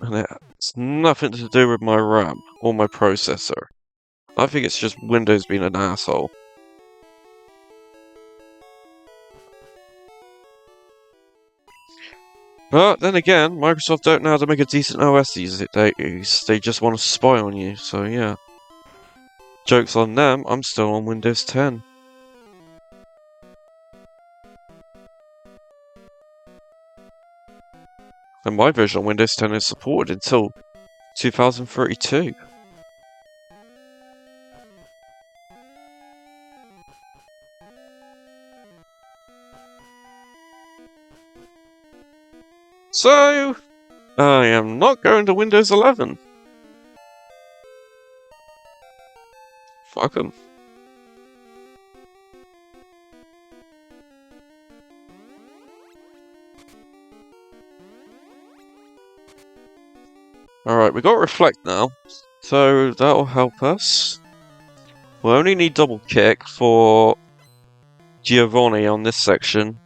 And it's nothing to do with my RAM or my processor. I think it's just Windows being an asshole. But then again, Microsoft don't know how to make a decent OS these days. They just want to spy on you, so yeah. Joke's on them, I'm still on Windows 10. And my version of Windows 10 is supported until 2032. So, I am not going to Windows 11. Fuck 'em. Alright, we got Reflect now, so that'll help us. We'll only need Double Kick for Giovanni on this section,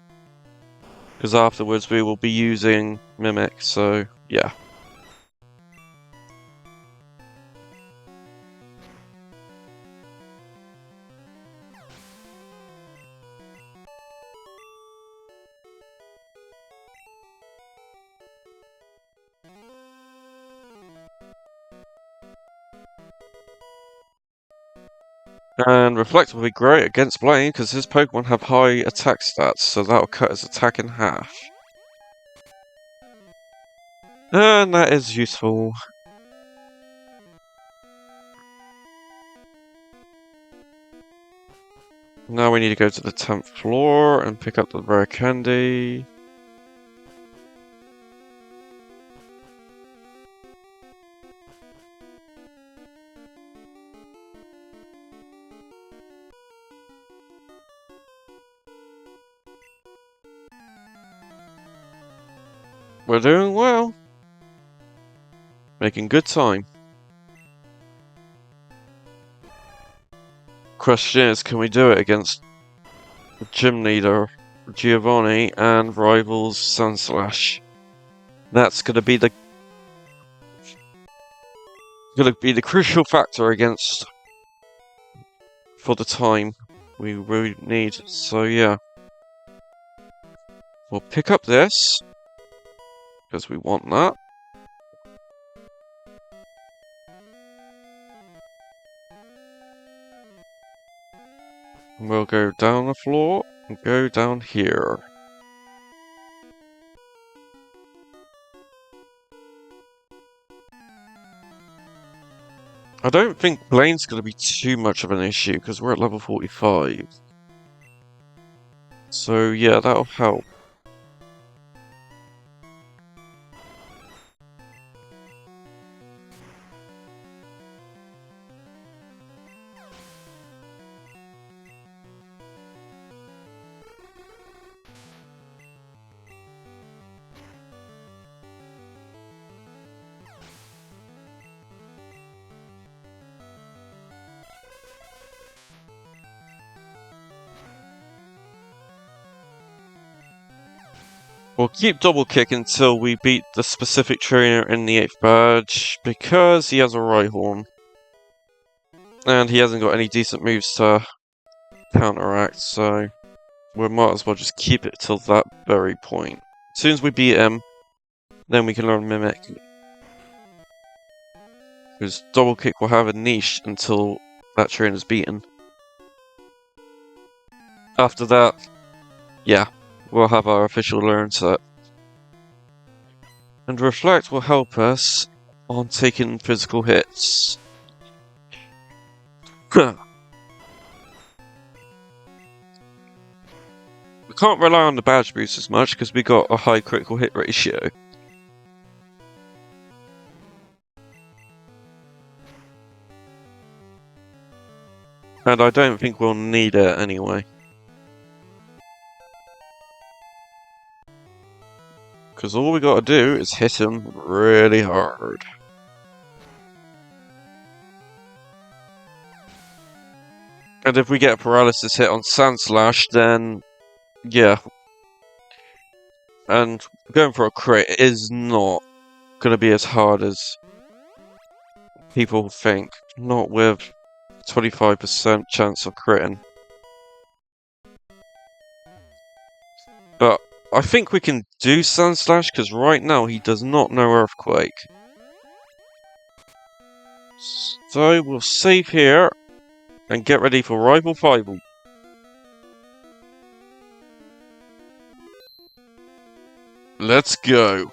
because afterwards we will be using Mimic, so yeah. And Reflect will be great against Blaine because his Pokemon have high attack stats, so that'll cut his attack in half. And that is useful. Now we need to go to the 10th floor and pick up the rare candy. We're doing well. Making good time. Question is, can we do it against the gym leader, Giovanni, and rivals Sunslash? That's gonna be the crucial factor against for the time we really need. So yeah. We'll pick up this because we want that. We'll go down the floor and go down here. I don't think Blaine's going to be too much of an issue because we're at level 45. So yeah, that'll help. We'll keep Double Kick until we beat the specific trainer in the 8th badge, because he has a Rhyhorn. And he hasn't got any decent moves to counteract, so we might as well just keep it till that very point. As soon as we beat him, then we can learn Mimic. Because Double Kick will have a niche until that trainer's beaten. After that, yeah, we'll have our official learn set. And Reflect will help us on taking physical hits. We can't rely on the badge boost as much because we got a high critical hit ratio. And I don't think we'll need it anyway. Because all we gotta do is hit him really hard. And if we get a paralysis hit on Sandslash, then yeah. And going for a crit is not gonna be as hard as people think. Not with 25% chance of critting. But I think we can do Sandslash because right now he does not know Earthquake. So we'll save here and get ready for Rival Fival. Let's go.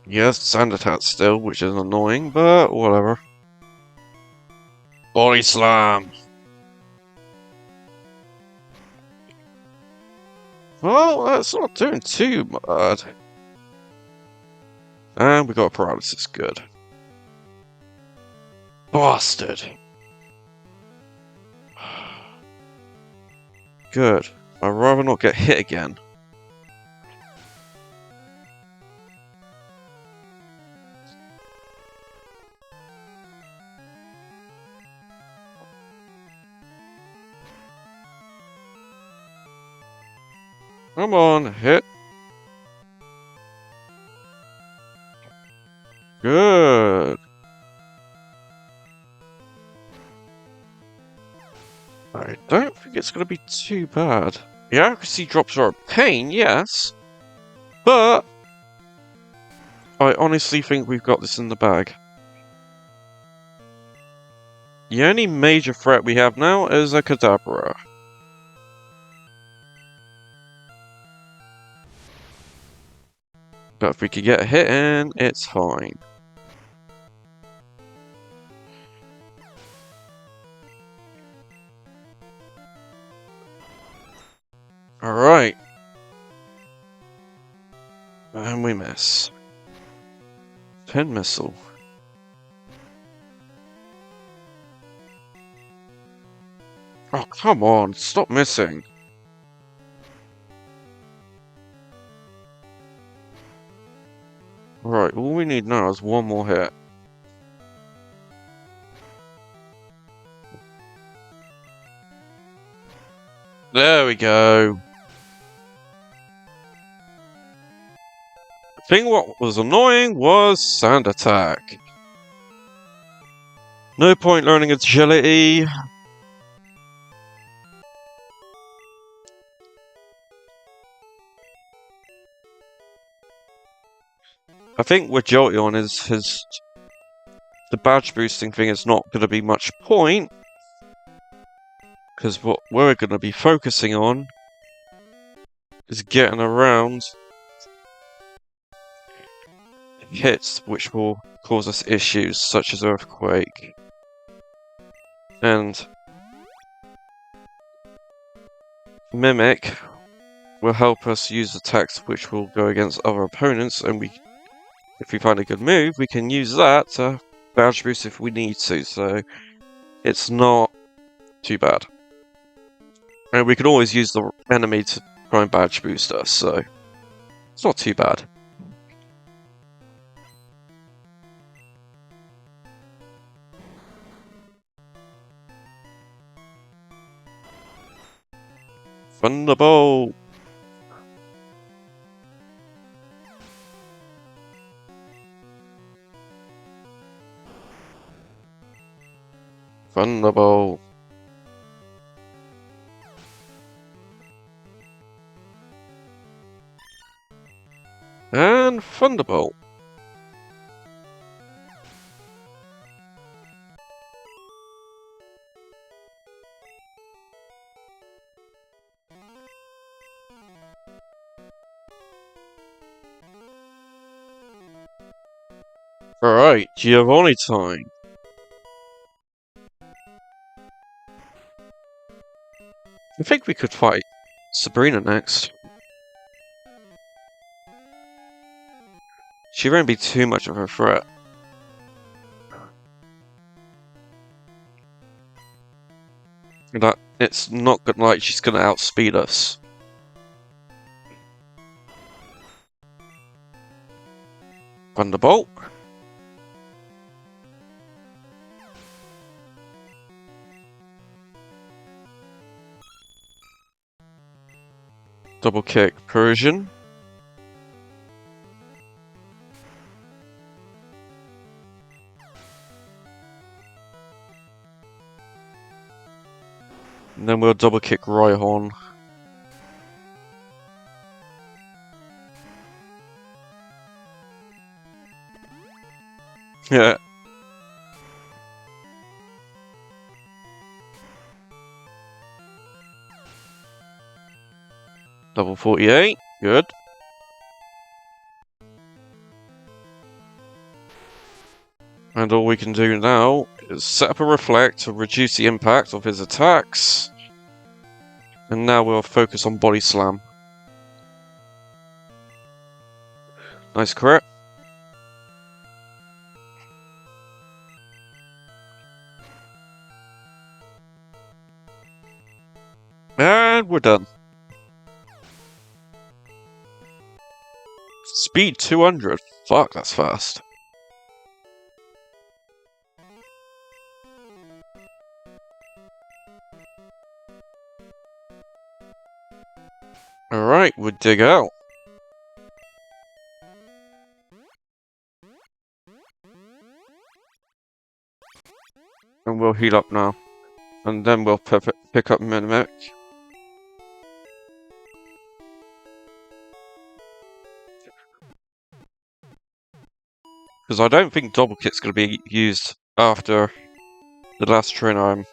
Yes, Sand Attack still, which is annoying, but whatever. Body Slam! Well, that's not doing too bad. And we got a paralysis. Good. Bastard. Good. I'd rather not get hit again. Come on, hit. Good. I don't think it's going to be too bad. The accuracy drops are a pain, yes. But I honestly think we've got this in the bag. The only major threat we have now is a Kadabra. But if we could get a hit in, it's fine. Alright. And we miss. Pin missile. Oh, come on. Stop missing. Right, all we need now is one more hit. There we go. The thing what was annoying was sand attack. No point learning agility. I think with Jolteon the badge boosting thing is not going to be much point. Because what we're going to be focusing on is getting around hits which will cause us issues such as Earthquake. And Mimic will help us use attacks which will go against other opponents, and if we find a good move, we can use that to badge boost if we need to, so it's not too bad. And we can always use the enemy to try and badge boost us, so it's not too bad. Thunderbolt! Thunderbolt! And Thunderbolt! Alright, Giovanni time. I think we could fight Sabrina next. She won't be too much of a threat. That it's not good, like she's gonna outspeed us. Thunderbolt. Double kick Persian. And then we'll double kick Rhyhorn. Yeah. Double 48. Good. And all we can do now is set up a reflect to reduce the impact of his attacks. And now we'll focus on Body Slam. Nice crit. And we're done. Speed 200. Fuck, that's fast. Alright, we'll dig out. And we'll heal up now. And then we'll pick up Mimic. Because I don't think Double Kit's going to be used after the last trainer I'm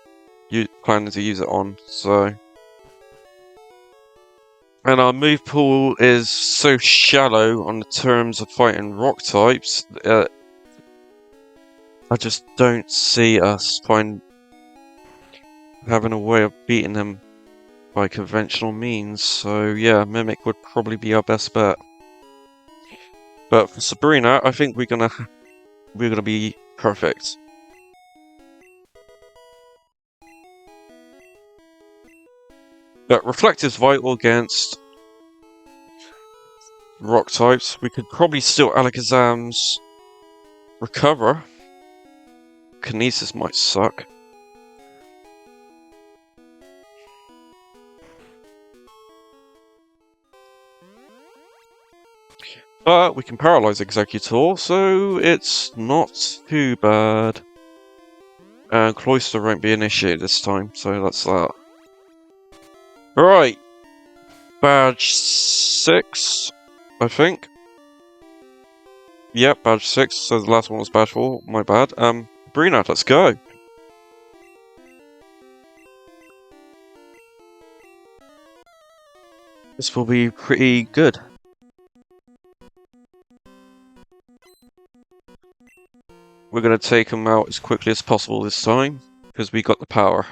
planning to use it on, so... And our move pool is so shallow on the terms of fighting rock types, I just don't see us having a way of beating them by conventional means, so yeah, Mimic would probably be our best bet. But for Sabrina, I think we're gonna be perfect. But Reflective's vital against rock types. We could probably steal Alakazam's Recover. Kinesis might suck. But we can paralyze Executor, so it's not too bad. And Cloyster won't be initiated this time, so that's that. Right. Badge 6, I think. Yep, badge 6, so the last one was badge 4, my bad. Sabrina, let's go. This will be pretty good. We're going to take him out as quickly as possible this time, because we got the power.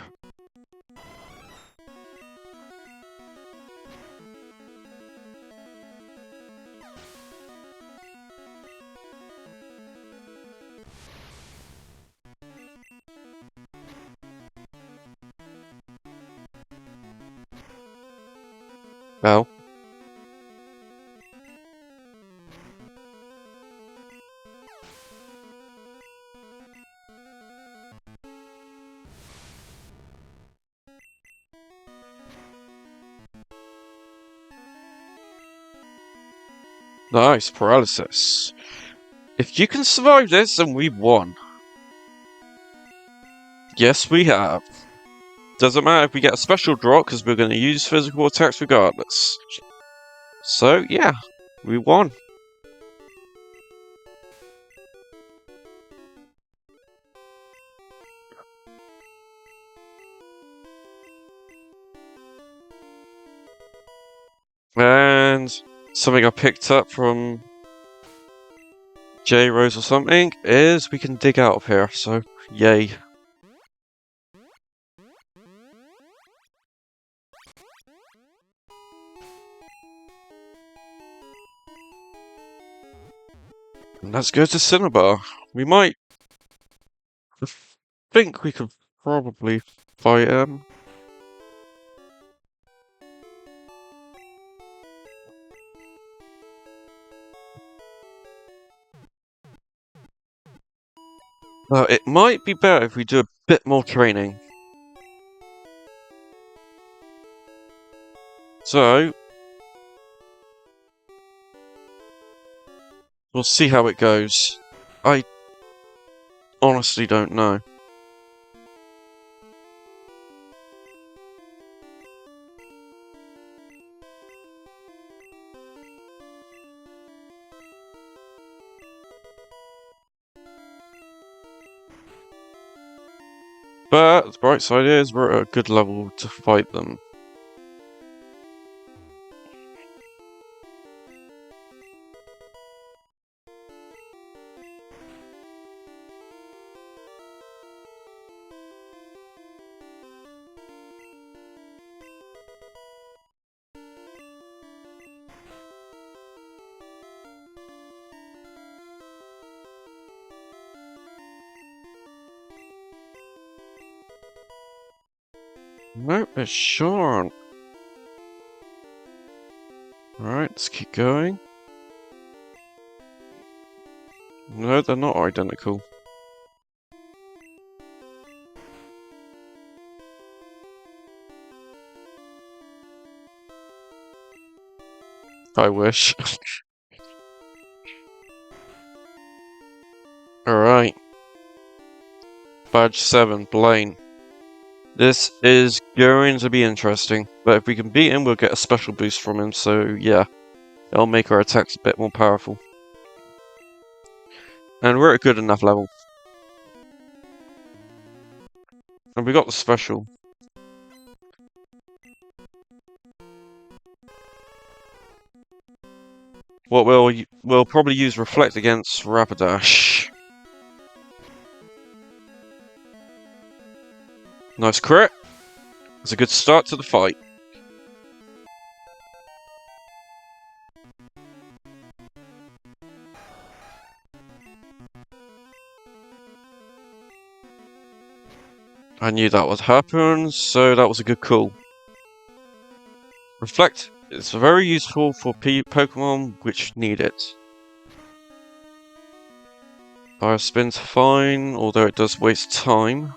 Well. Nice, paralysis. If you can survive this, then we've won. Yes, we have. Doesn't matter if we get a special drop, because we're going to use physical attacks regardless. So, yeah, we won. And something I picked up from J Rose or something is we can dig out of here, so yay. And let's go to Cinnabar. We might... I think we could probably fight him. It might be better if we do a bit more training. So, we'll see how it goes. I honestly don't know. But the bright side is we're at a good level to fight them. Nope, it sure aren't. Alright, let's keep going. No, they're not identical. I wish. Alright. Badge 7, Blaine. This is going to be interesting, but if we can beat him, we'll get a special boost from him, so yeah. It'll make our attacks a bit more powerful. And we're at a good enough level. And we got the special. What we'll probably use Reflect against Rapidash. Nice crit. It's a good start to the fight. I knew that would happen, so that was a good call. Reflect is very useful for Pokemon which need it. Fire Spin's fine, although it does waste time.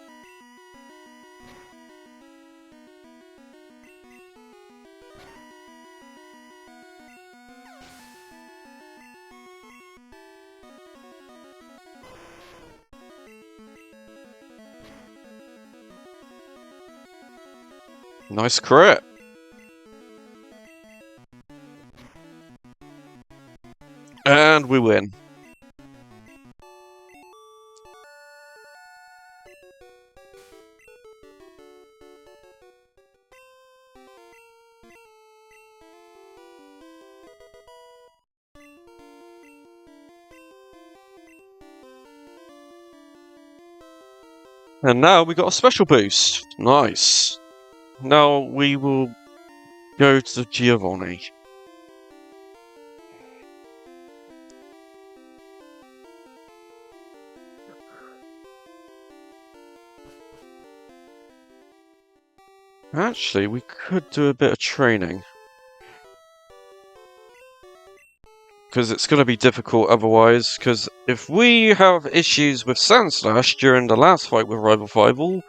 Nice crit! And we win. And now we got a special boost. Nice. Now we will go to Giovanni. Actually, we could do a bit of training. Because it's going to be difficult otherwise, because if we have issues with Sandslash during the last fight with Rival Fival,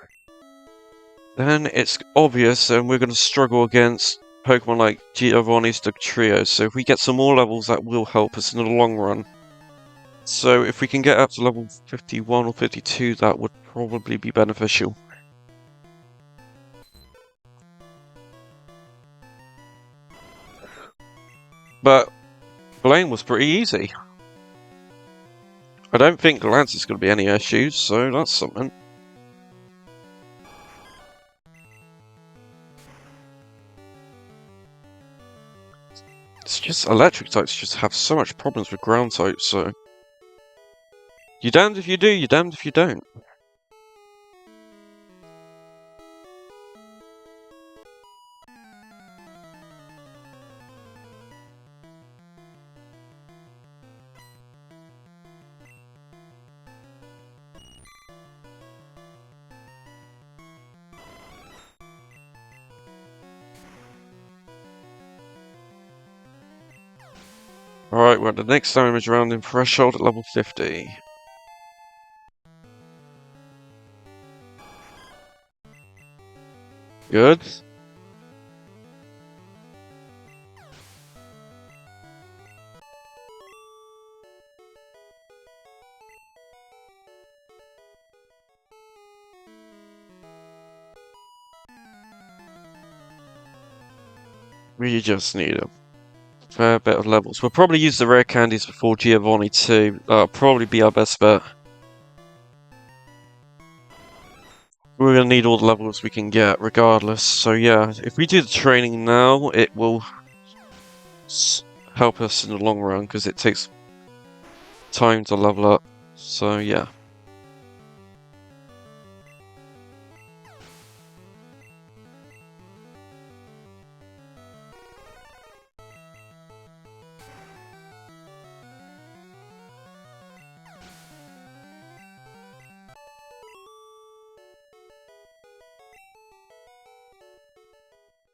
then it's obvious and we're going to struggle against Pokemon like Giovanni's Dugtrio, so if we get some more levels that will help us in the long run. So if we can get up to level 51 or 52, that would probably be beneficial. But Blaine was pretty easy. I don't think Lance is going to be any issues, so that's something. It's just electric types just have so much problems with ground types, so you're damned if you do, you're damned if you don't. Alright, we're at the next damage round in Threshold at level 50. Good. We just need a fair bit of levels. We'll probably use the rare candies before Giovanni too. That'll probably be our best bet. We're going to need all the levels we can get, regardless. So yeah, if we do the training now, it will help us in the long run, because it takes time to level up. So yeah.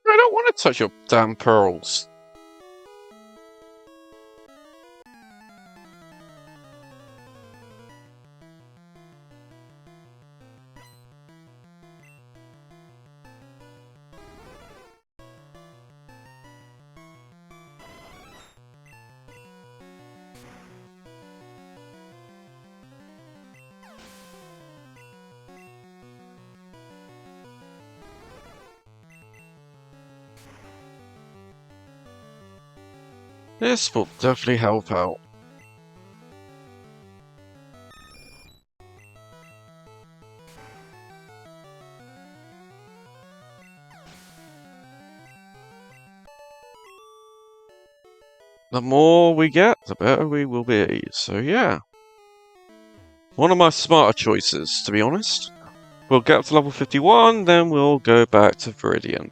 I don't want to touch your damn pearls. This will definitely help out. The more we get, the better we will be. So yeah. One of my smarter choices, to be honest. We'll get up to level 51, then we'll go back to Viridian.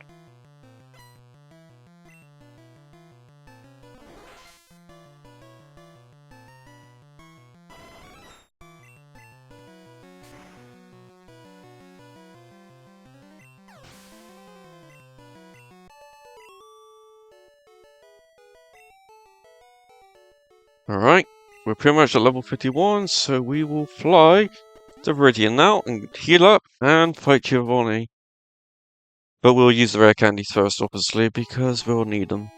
Alright, we're pretty much at level 51, so we will fly to Viridian now and heal up and fight Giovanni. But we'll use the rare candies first, obviously, because we'll need them.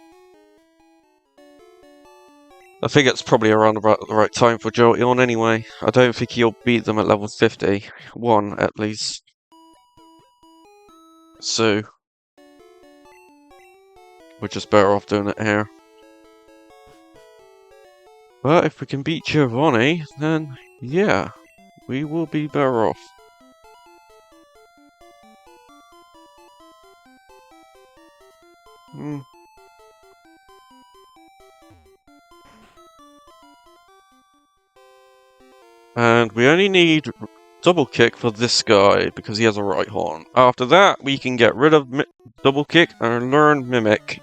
I think it's probably around about the right time for Jolteon anyway. I don't think he'll beat them at level 51, at least. So, we're just better off doing it here. But if we can beat Giovanni, then yeah, we will be better off. And we only need double kick for this guy because he has a right horn. After that, we can get rid of double kick and learn mimic.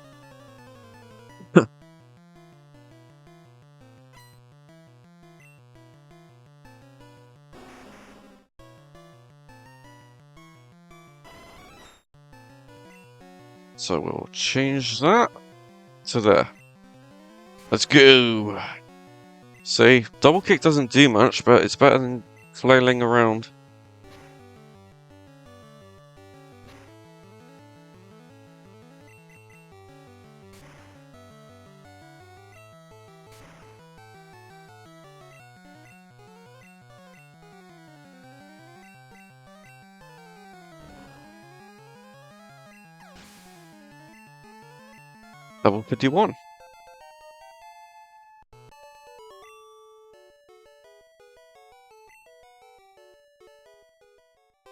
So we'll change that to there. Let's go! See, double kick doesn't do much, but it's better than flailing around. Level 51.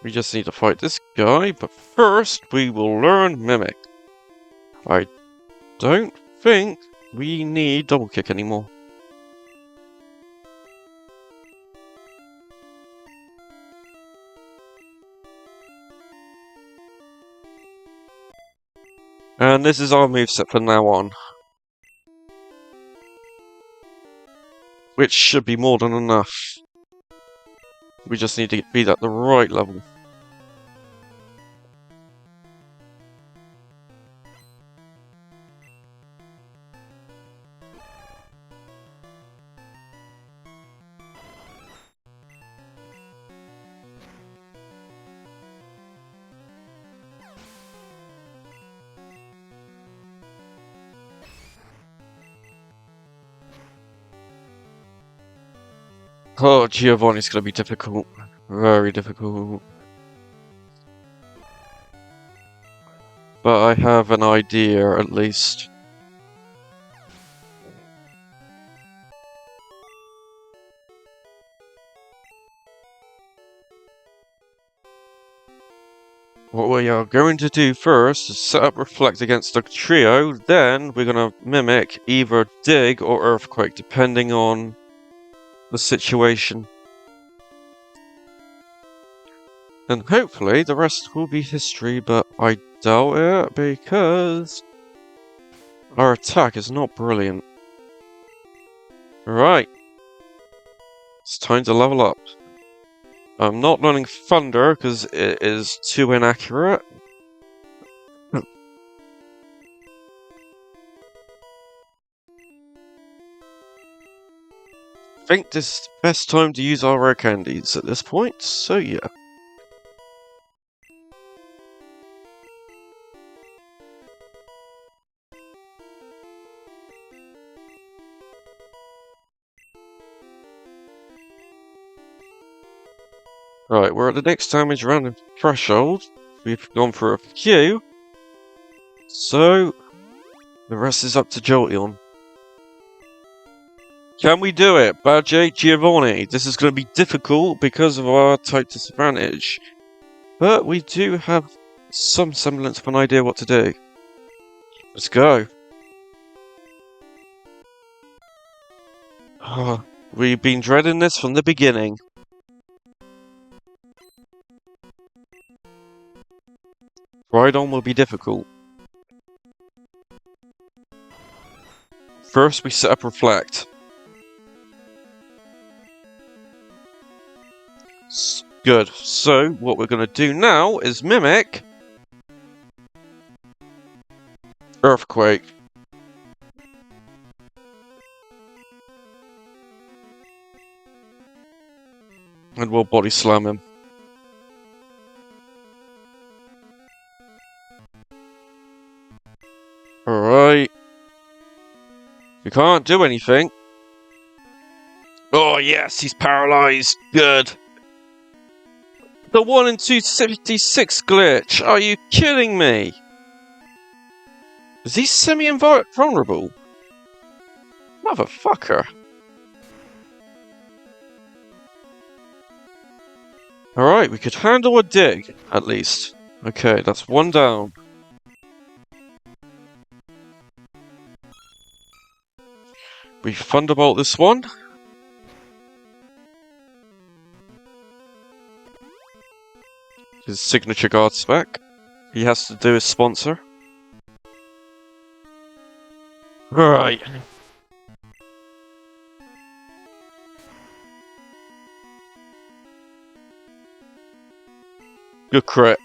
We just need to fight this guy, but first we will learn Mimic. I don't think we need double kick anymore. And this is our moveset from now on. Which should be more than enough. We just need to be at the right level. Oh, Giovanni's gonna be difficult. Very difficult. But I have an idea, at least. What we are going to do first is set up Reflect against the trio, then we're going to mimic either Dig or Earthquake, depending on the situation. And hopefully the rest will be history, but I doubt it because our attack is not brilliant. Right. It's time to level up. I'm not learning Thunder because it is too inaccurate. I think this is the best time to use our rare candies at this point, so yeah. Right, we're at the next damage random threshold. We've gone for a few. So, the rest is up to Jolteon. Can we do it? Badge Giovanni. This is going to be difficult because of our type disadvantage. But we do have some semblance of an idea what to do. Let's go. Oh, we've been dreading this from the beginning. Rhydon will be difficult. First, we set up Reflect. Good. So, what we're going to do now is Mimic Earthquake. And we'll Body Slam him. Alright. We can't do anything. Oh yes, he's paralyzed. Good. The 1 in 256 glitch. Are you kidding me? Is he semi-invulnerable? Motherfucker. Alright, we could handle a dig, at least. Okay, that's 1 down. We Thunderbolt this one. His signature guard spec. He has to do his sponsor. Right. Good crit.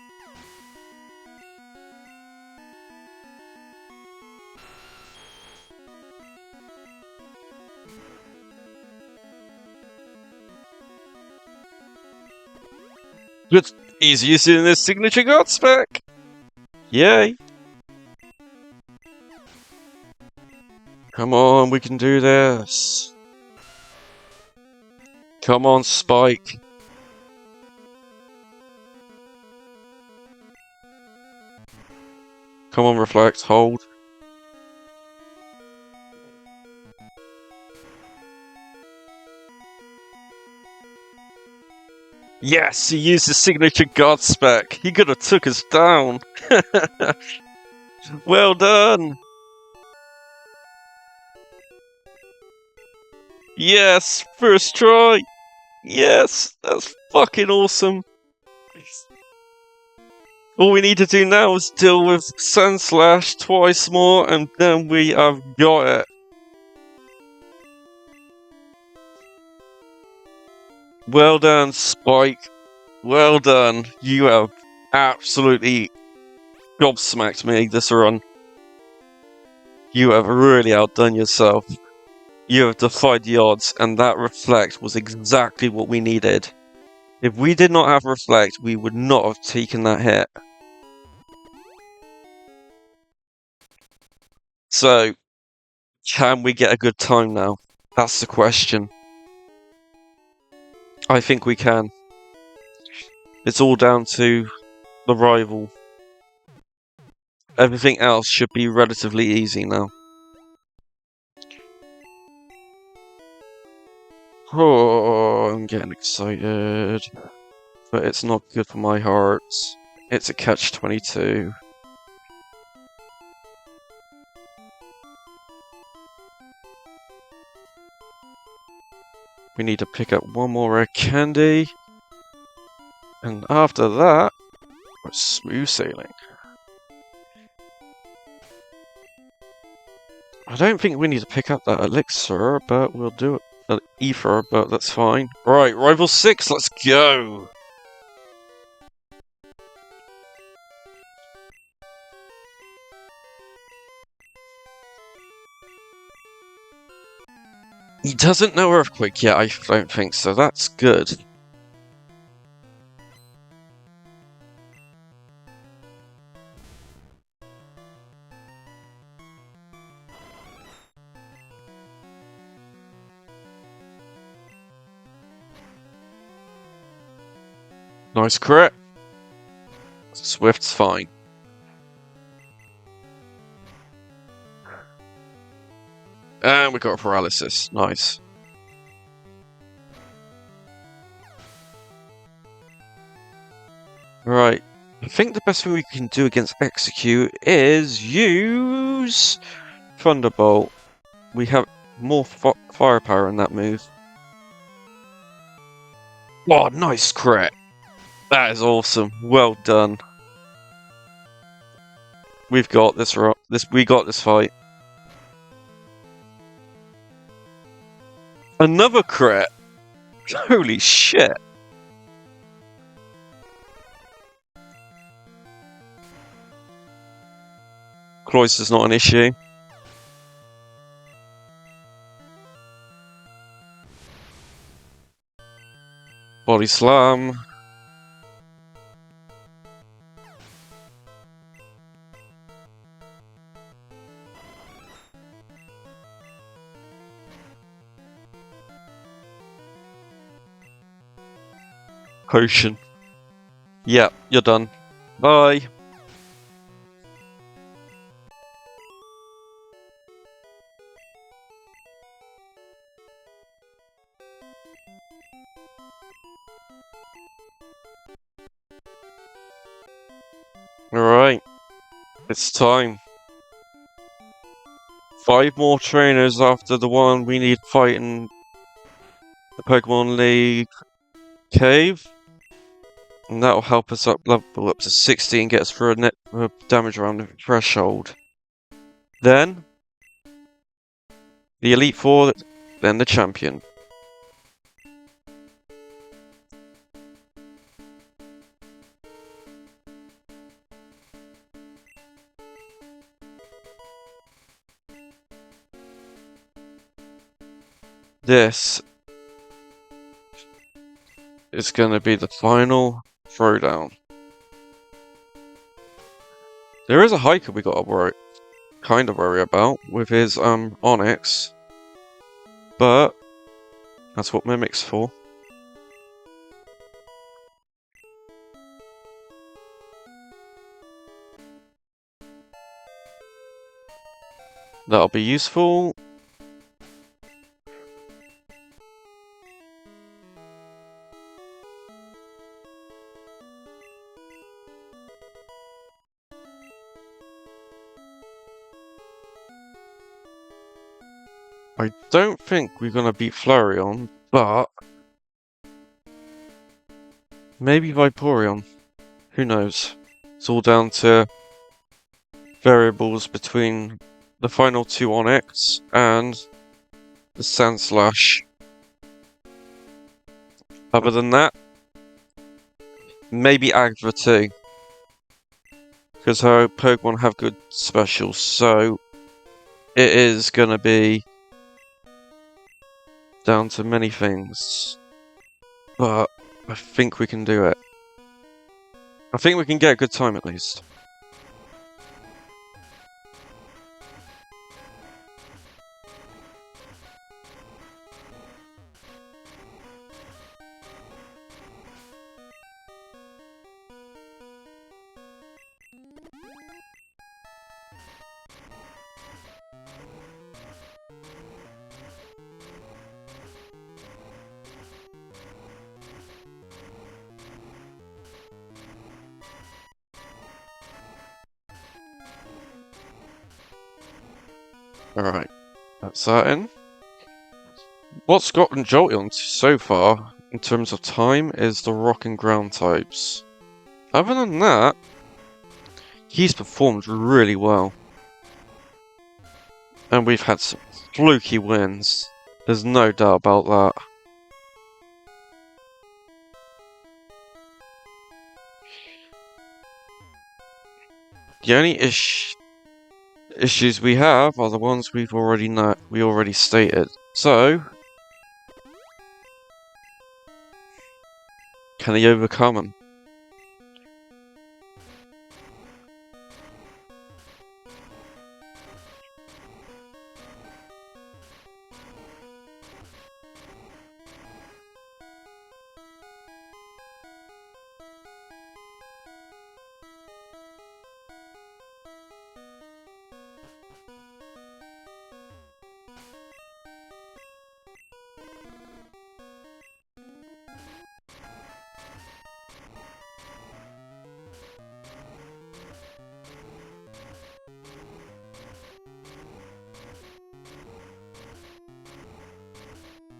Good. He's using this signature guard spec. Yay. Come on, we can do this. Come on, Spike. Come on, Reflect, hold. Yes, he used his signature guard spec. He could have took us down. Well done. Yes, first try. Yes, that's fucking awesome. All we need to do now is deal with Sandslash twice more, and then we have got it. Well done, Spike. Well done. You have absolutely gobsmacked me this run. You have really outdone yourself. You have defied the odds, and that Reflect was exactly what we needed. If we did not have Reflect, we would not have taken that hit. So, can we get a good time now? That's the question. I think we can. It's all down to the rival. Everything else should be relatively easy now. Oh, I'm getting excited. But it's not good for my heart. It's a catch-22. We need to pick up one more rare candy. And after that, we're smooth sailing. I don't think we need to pick up that elixir, but we'll do it. Ether, but that's fine. Right, Rival 6, let's go! He doesn't know Earthquake yet, I don't think, so that's good. Nice crit. Swift's fine. And we got a paralysis. Nice. I think the best thing we can do against Execute is use Thunderbolt. We have more firepower in that move. Oh, nice crit! That is awesome. Well done. We've got this. We got this fight. Another crit. Holy shit! Cloyster's not an issue. Body slam. Potion. Yeah, you're done. Bye. Alright. It's time. 5 more trainers after the one we need fighting the Pokemon League cave. And that'll help us level up to 60 and get us through a net damage around the threshold. Then, the Elite Four, then the champion. This is going to be the final throwdown. There is a hiker we got to kind of worry about with his Onyx, but that's what Mimic's for. That'll be useful. I don't think we're gonna beat Flareon, but maybe Vaporeon. Who knows? It's all down to variables between the final 2 Onyx and the Sandslash. Other than that, maybe Agva too. Because her Pokemon have good specials, so it is gonna be down to many things. But I think we can do it. I think we can get a good time at least. Alright, that's that in. What's gotten Jolteon so far, in terms of time, is the rock and ground types. Other than that, he's performed really well. And we've had some fluky wins. There's no doubt about that. The only issues we have are the ones we already stated. So, can he overcome them?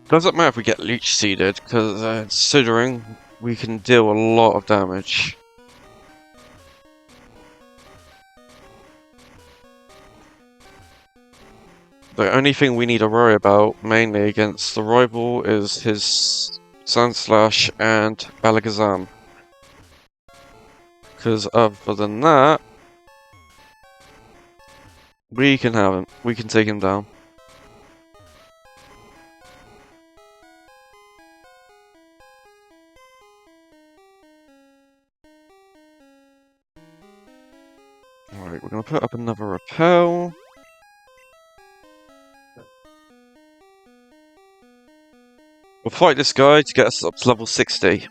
Doesn't matter if we get leech seeded, because considering we can deal a lot of damage. The only thing we need to worry about, mainly against the rival, is his Sandslash and Alakazam. Because other than that, we can have him. We can take him down. Alright, we're going to put up another repel. We'll fight this guy to get us up to level 60.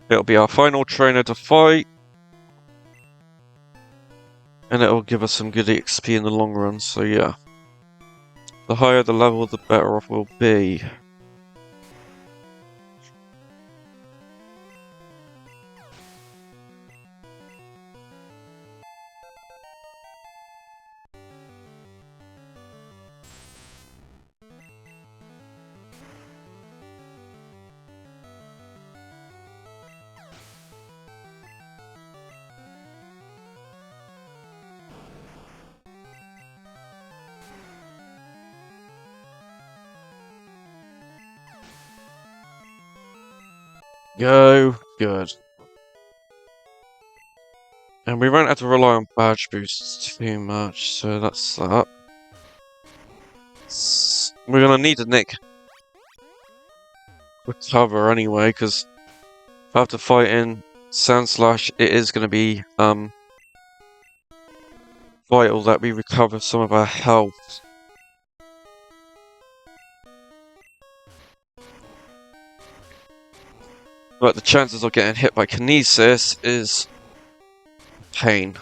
It'll be our final trainer to fight. And it'll give us some good XP in the long run, so yeah. The higher the level, the better off we'll be. Go. Good. And we won't have to rely on badge boosts too much, so that's that. We're gonna need to nick recover anyway, because after fighting Sandslash, it is gonna be vital that we recover some of our health. But the chances of getting hit by Kinesis is pain.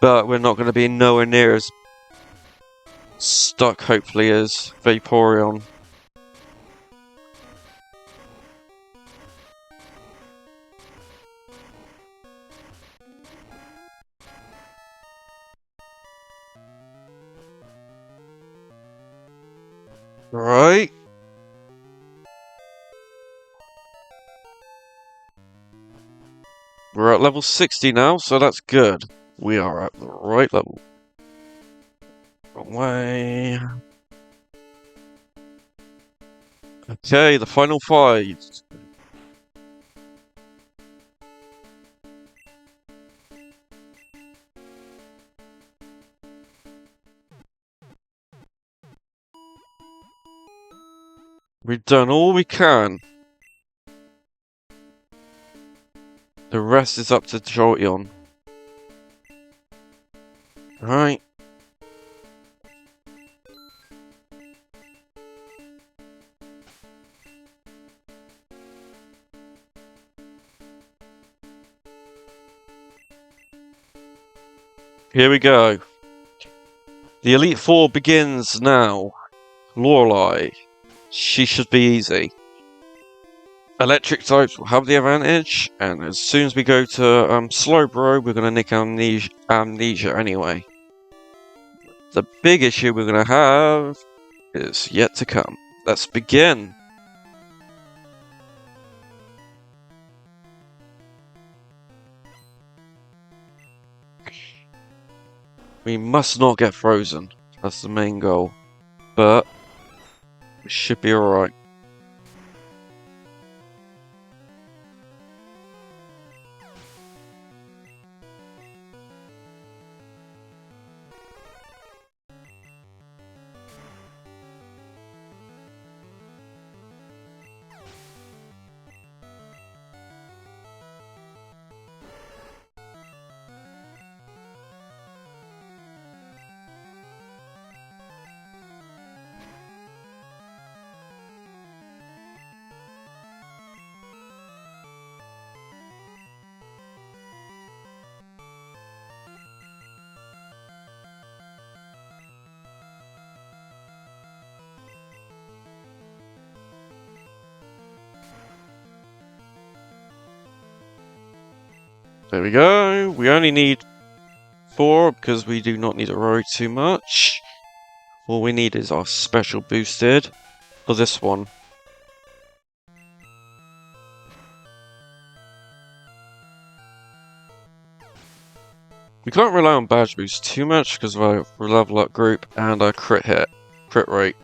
But we're not going to be nowhere near as stuck, hopefully, as Vaporeon. Right. We're at level 60 now, so that's good. We are at the right level. Wrong way. Okay, the final fight. We've done all we can. The rest is up to Jolteon. Right. Here we go. The Elite Four begins now. Lorelei. She should be easy. Electric types will have the advantage, and as soon as we go to Slowbro, we're going to nick Amnesia anyway. The big issue we're going to have is yet to come. Let's begin. We must not get frozen. That's the main goal. But we should be alright. There we go. We only need 4 because we do not need to worry too much. All we need is our special boosted for this one. We can't rely on badge boost too much because of our level up group and our crit rate.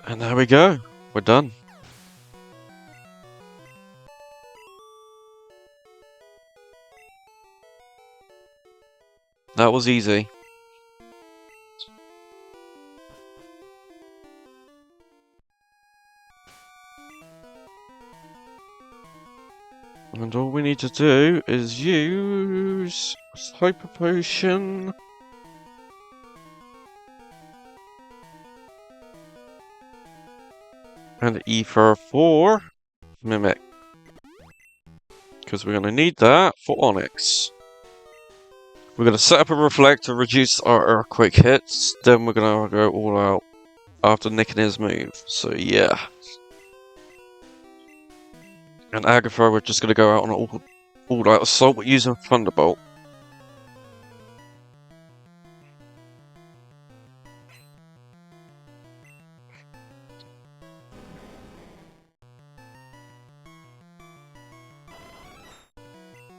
And there we go. We're done. That was easy. And all we need to do is use Hyper Potion. And Ether for Mimic. Because we're going to need that for Onyx. We're going to set up a Reflect to reduce our Earthquake hits. Then we're going to go all out after nicking his move. So yeah. And Agatha, we're just going to go out on all out assault using Thunderbolt.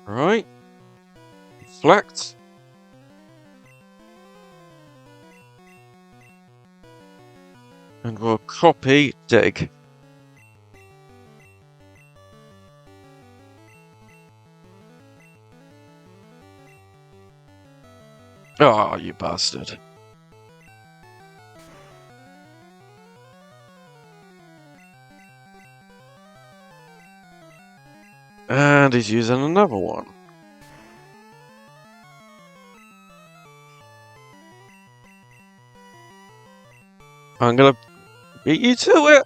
Alright. Reflect. And we'll copy Dig. Oh, you bastard. And he's using another one. I'm gonna beat you to it!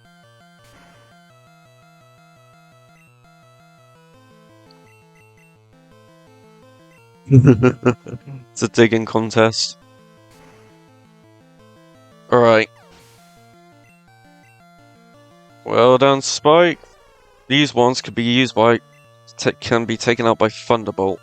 It's a digging contest. Alright. Well done, Spike. These ones could be used by... can be taken out by Thunderbolt.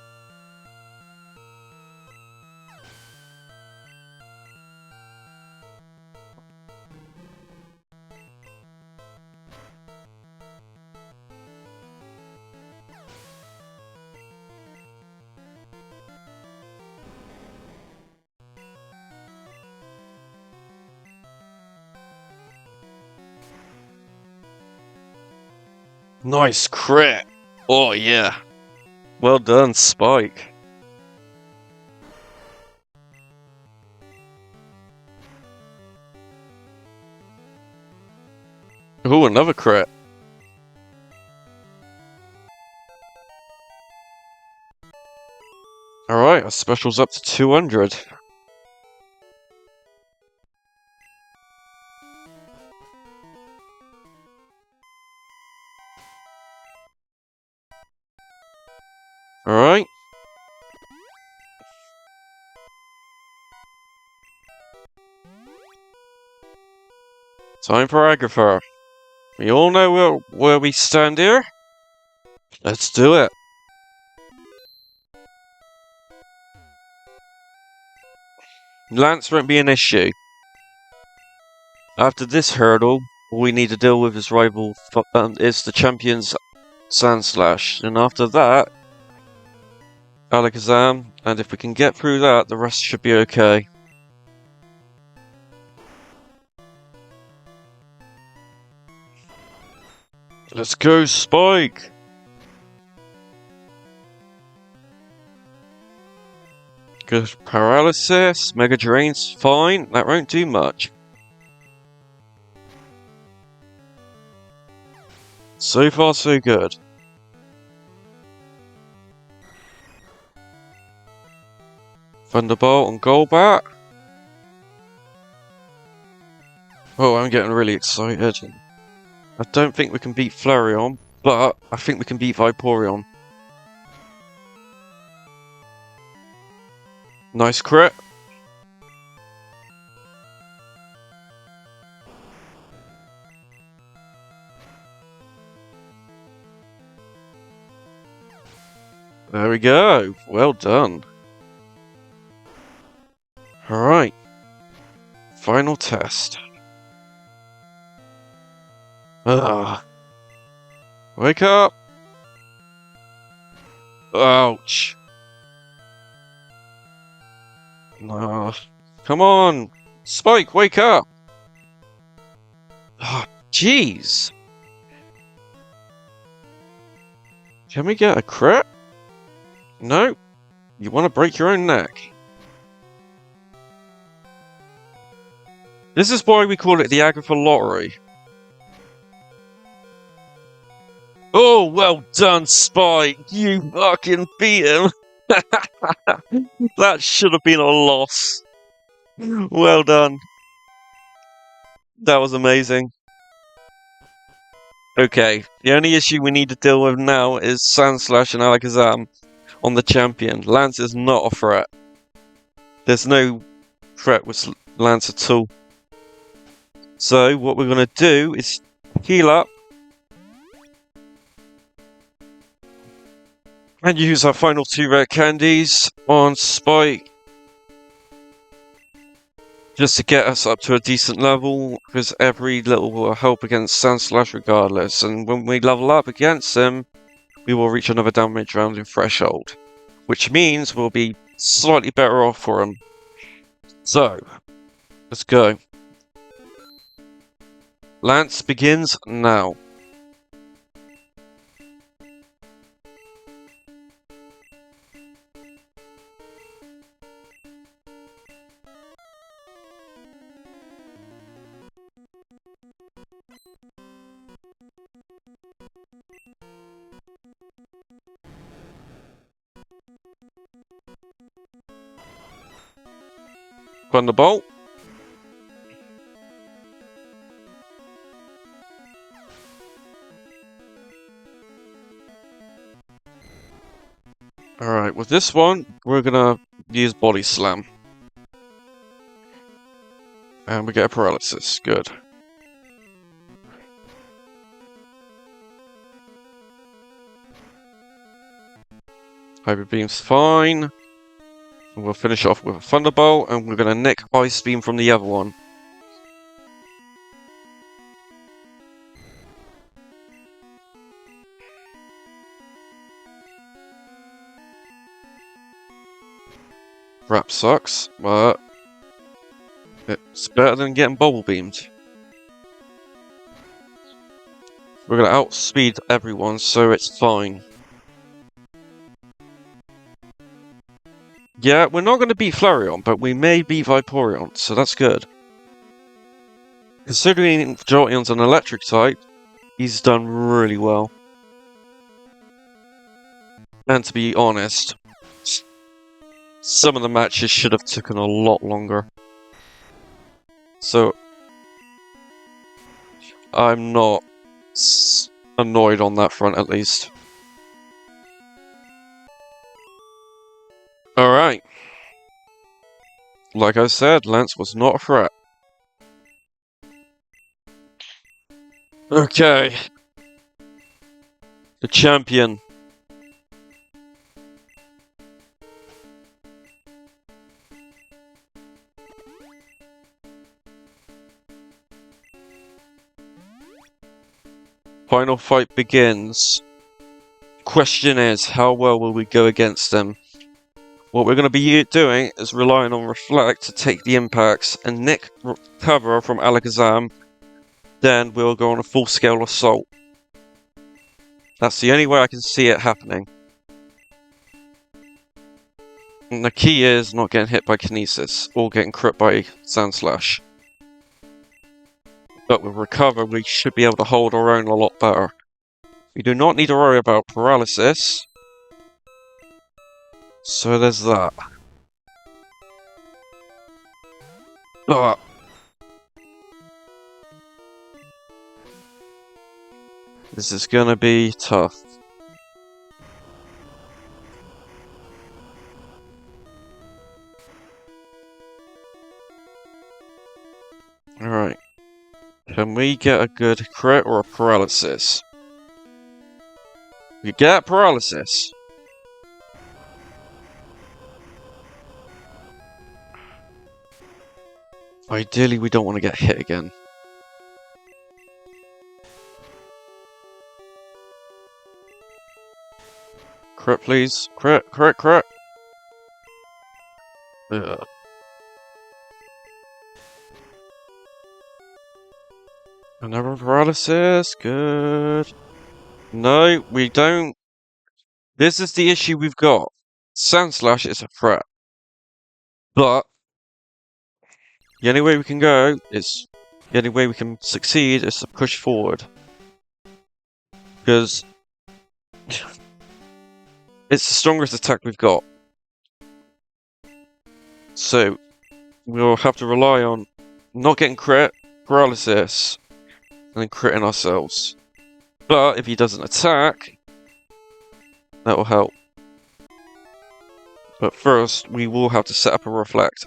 Nice crit! Oh yeah. Well done, Spike. Ooh, another crit. Alright, our special's up to 200. Alright. Time for Agatha. We all know where we stand here. Let's do it. Lance won't be an issue. After this hurdle, all we need to deal with is is the champion's Sandslash. And after that, Alakazam. And if we can get through that, the rest should be okay. Let's go, Spike! Good paralysis, Mega Drain's fine, that won't do much. So far, so good. Thunderbolt and Golbat. Oh, I'm getting really excited. I don't think we can beat Flareon, but I think we can beat Vaporeon. Nice crit. There we go. Well done. Alright. Final test. Ah. Wake up! Ouch. No. Come on! Spike, wake up! Ah, jeez. Can we get a crit? No. You want to break your own neck. This is why we call it the Agatha Lottery. Oh, well done, Spike! You fucking beat him! That should have been a loss. Well done. That was amazing. Okay, the only issue we need to deal with now is Sandslash and Alakazam on the champion. Lance is not a threat. There's no threat with Lance at all. So what we're going to do is heal up and use our final 2 rare candies on Spike just to get us up to a decent level, because every little will help against Sandslash regardless, and when we level up against him, we will reach another damage rounding threshold, which means we'll be slightly better off for him. So, let's go. Lance begins now. Thunderbolt. Alright, with this one, we're gonna use Body Slam. And we get a paralysis. Good. Hyper Beam's fine. And we'll finish off with a Thunderbolt, and we're gonna nick Ice Beam from the other one. Crap sucks, but it's better than getting Bubble Beamed. We're gonna outspeed everyone, so it's fine. Yeah, we're not gonna beat Flareon, but we may beat Vaporeon, so that's good. Considering Jolteon's an electric type, he's done really well. And to be honest, some of the matches should have taken a lot longer. So, I'm not annoyed on that front, at least. Alright. Like I said, Lance was not a threat. Okay. The champion. Final fight begins. Question is, how well will we go against them? What we're going to be doing is relying on Reflect to take the impacts and nick cover from Alakazam. Then we'll go on a full-scale assault. That's the only way I can see it happening. And the key is not getting hit by Kinesis or getting crit by Sandslash. But with Recover, we should be able to hold our own a lot better. We do not need to worry about Paralysis. So there's that. Ah. This is gonna be tough. Alright. Can we get a good crit or a paralysis? We get paralysis. Ideally, we don't want to get hit again. Crit, please. Crit, crit, crit. Ugh. Another paralysis. Good. No, we don't. This is the issue we've got. Sand Slash is a threat. But the only way we can go is... The only way we can succeed is to push forward. Because... it's the strongest attack we've got. So, we'll have to rely on not getting crit, paralysis, and then critting ourselves. But if he doesn't attack, that will help. But first, we will have to set up a reflect.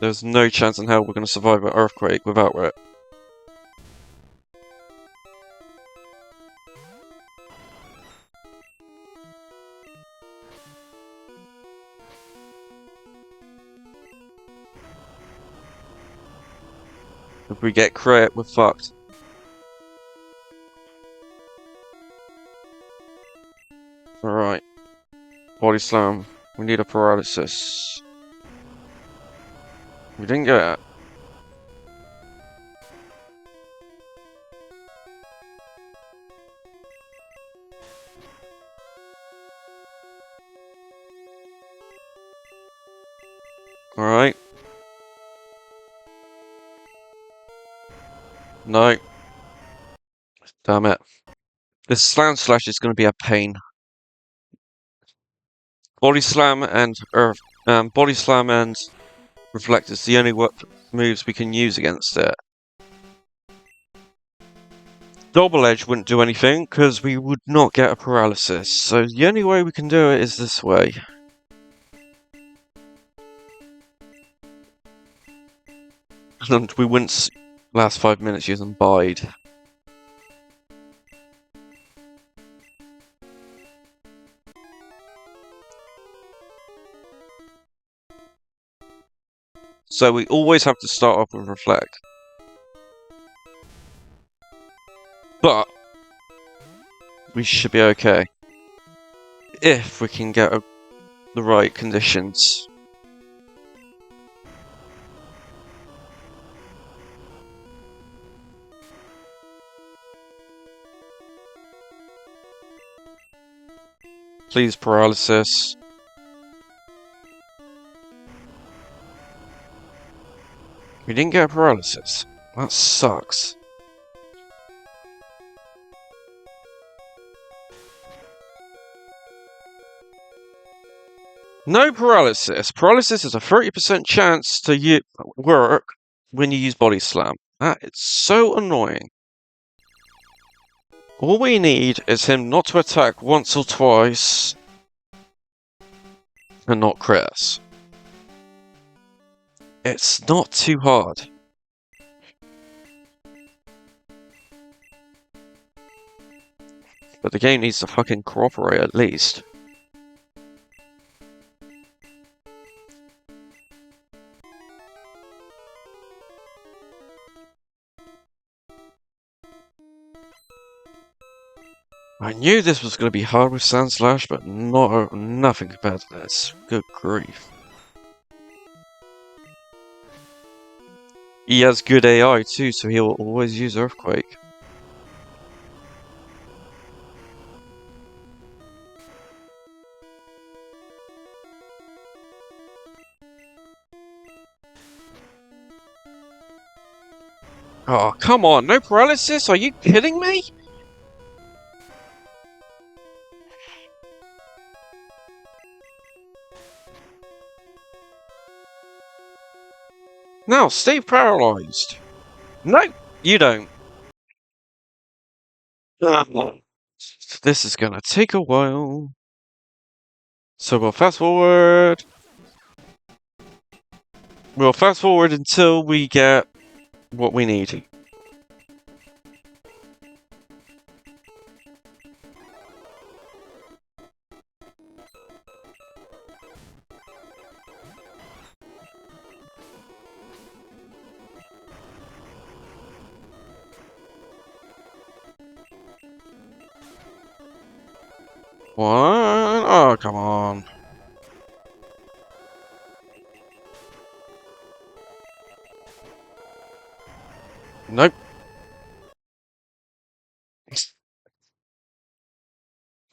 There's no chance in hell we're going to survive an earthquake without it. If we get crit, we're fucked. Alright. Body slam. We need a paralysis. We didn't get it. Alright. No. Damn it. This slam slash is going to be a pain. Body slam and body slam and reflect is the only moves we can use against it. Double edge wouldn't do anything because we would not get a paralysis. So the only way we can do it is this way. And we wouldn't last 5 minutes using Bide. So we always have to start off with Reflect. But we should be okay. If we can get the right conditions. Please, paralysis. We didn't get a paralysis. That sucks. No paralysis. Paralysis is a 30% chance to work when you use Body Slam. That is so annoying. All we need is him not to attack once or twice and not crit us. It's not too hard. But the game needs to fucking cooperate at least. I knew this was going to be hard with Sand Slash, but nothing compared to this. Good grief. He has good AI too, so he'll always use Earthquake. Oh, come on, no paralysis? Are you kidding me? Now, stay paralyzed. No, you don't. This is gonna take a while. So we'll fast forward. We'll fast forward until we get what we need. What? Oh, come on. Nope.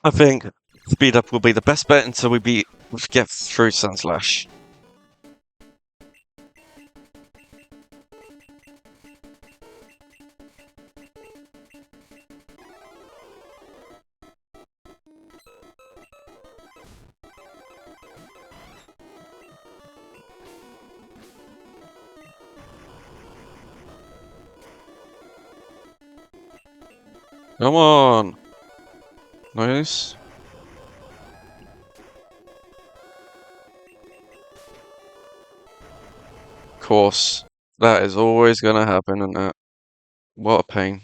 I think speed up will be the best bet until we get through Sunslash. Come on. Nice. Of course. That is always gonna happen, isn't it? What a pain.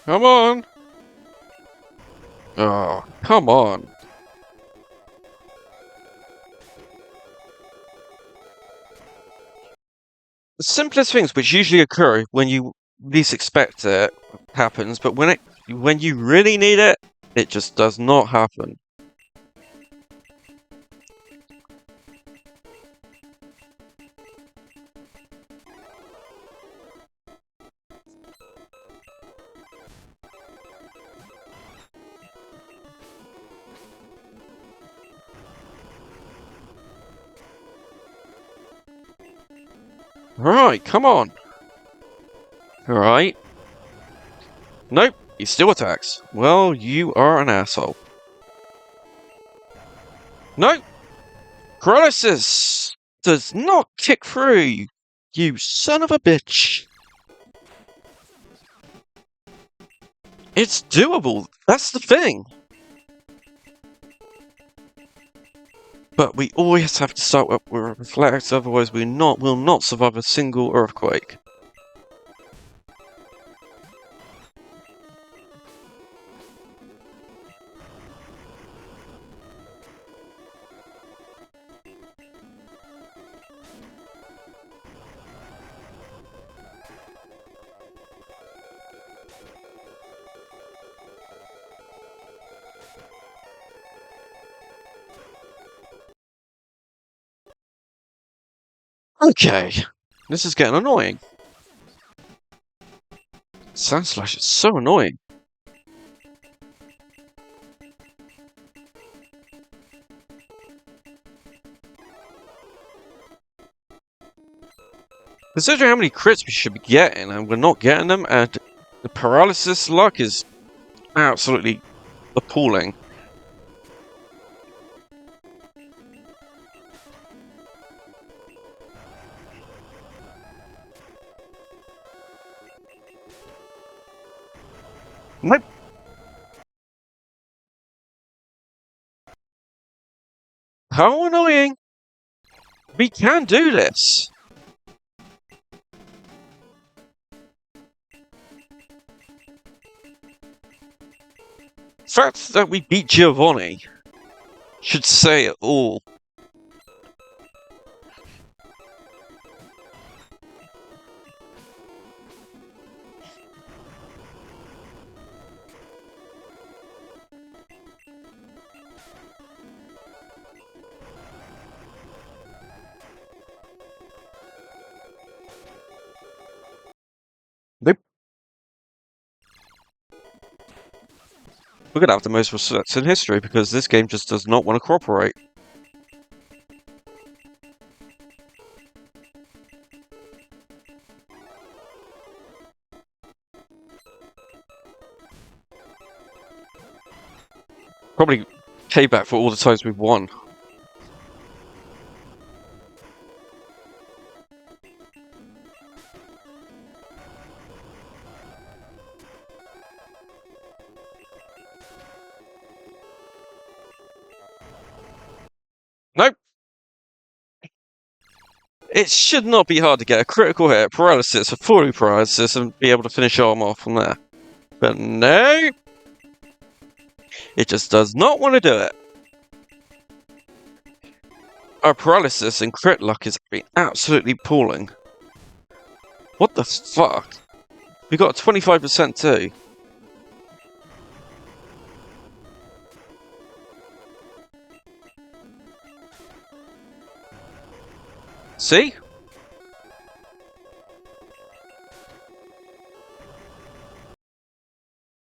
Come on. Oh, come on. The simplest things which usually occur when you least expect it happens, but when you really need it, it just does not happen. Alright, come on. Alright. Nope, he still attacks. Well, you are an asshole. Nope! Paralysis does not kick through, you son of a bitch. It's doable, that's the thing. But we always have to start up with Reflect, otherwise will not survive a single earthquake. Okay, this is getting annoying. Sandslash is so annoying. Considering how many crits we should be getting, and we're not getting them, and the paralysis luck is absolutely appalling. Nope. How annoying! We can do this! The fact that we beat Giovanni should say it all. Nope. We're gonna have the most resets in history because this game just does not want to cooperate. Probably payback for all the times we've won. Nope. It should not be hard to get a critical hit, paralysis, or fully paralysis, and be able to finish arm off from there. But no! It just does not want to do it. Our paralysis and crit luck has been absolutely appalling. What the fuck? We got 25% too. See?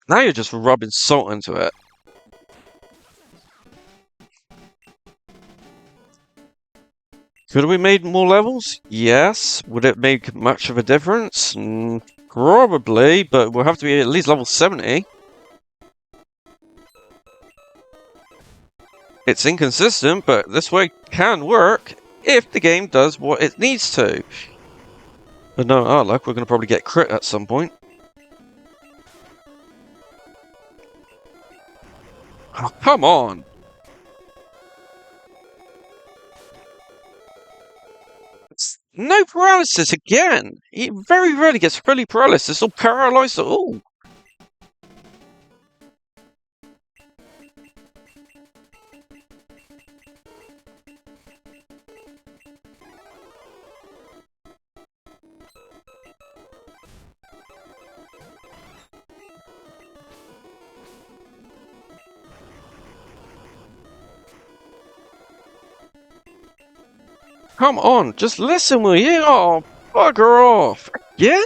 Now you're just rubbing salt into it. Could we made more levels? Yes. Would it make much of a difference? Probably, but we'll have to be at least level 70. It's inconsistent, but this way can work if the game does what it needs to. But no, our luck, we're going to probably get crit at some point. Oh, come on! No paralysis again! He very rarely gets fully paralysis or paralyzed at all. Come on, just listen, will you? Oh, bugger off! Again?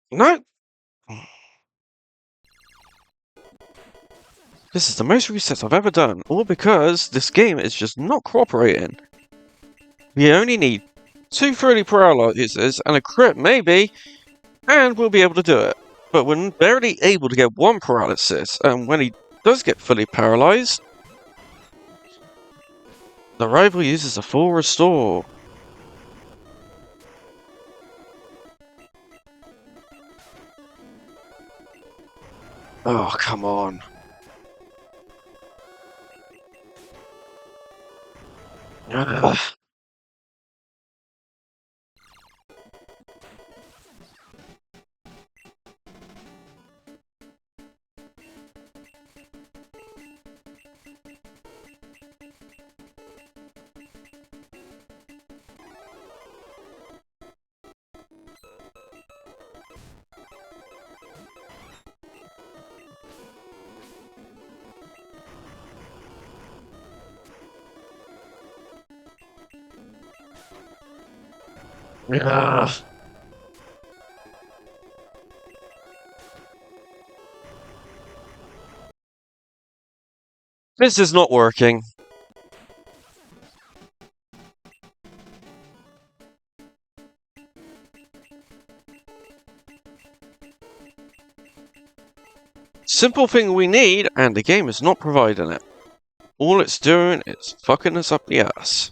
No. This is the most resets I've ever done, all because this game is just not cooperating. We only need 2 fully paralyzers and a crit maybe, and we'll be able to do it. But we're barely able to get 1 paralysis, and when he does get fully paralyzed, the rival uses a full restore. Oh, come on. Ugh. Ugh. This is not working. Simple thing we need, and the game is not providing it. All it's doing is fucking us up the ass.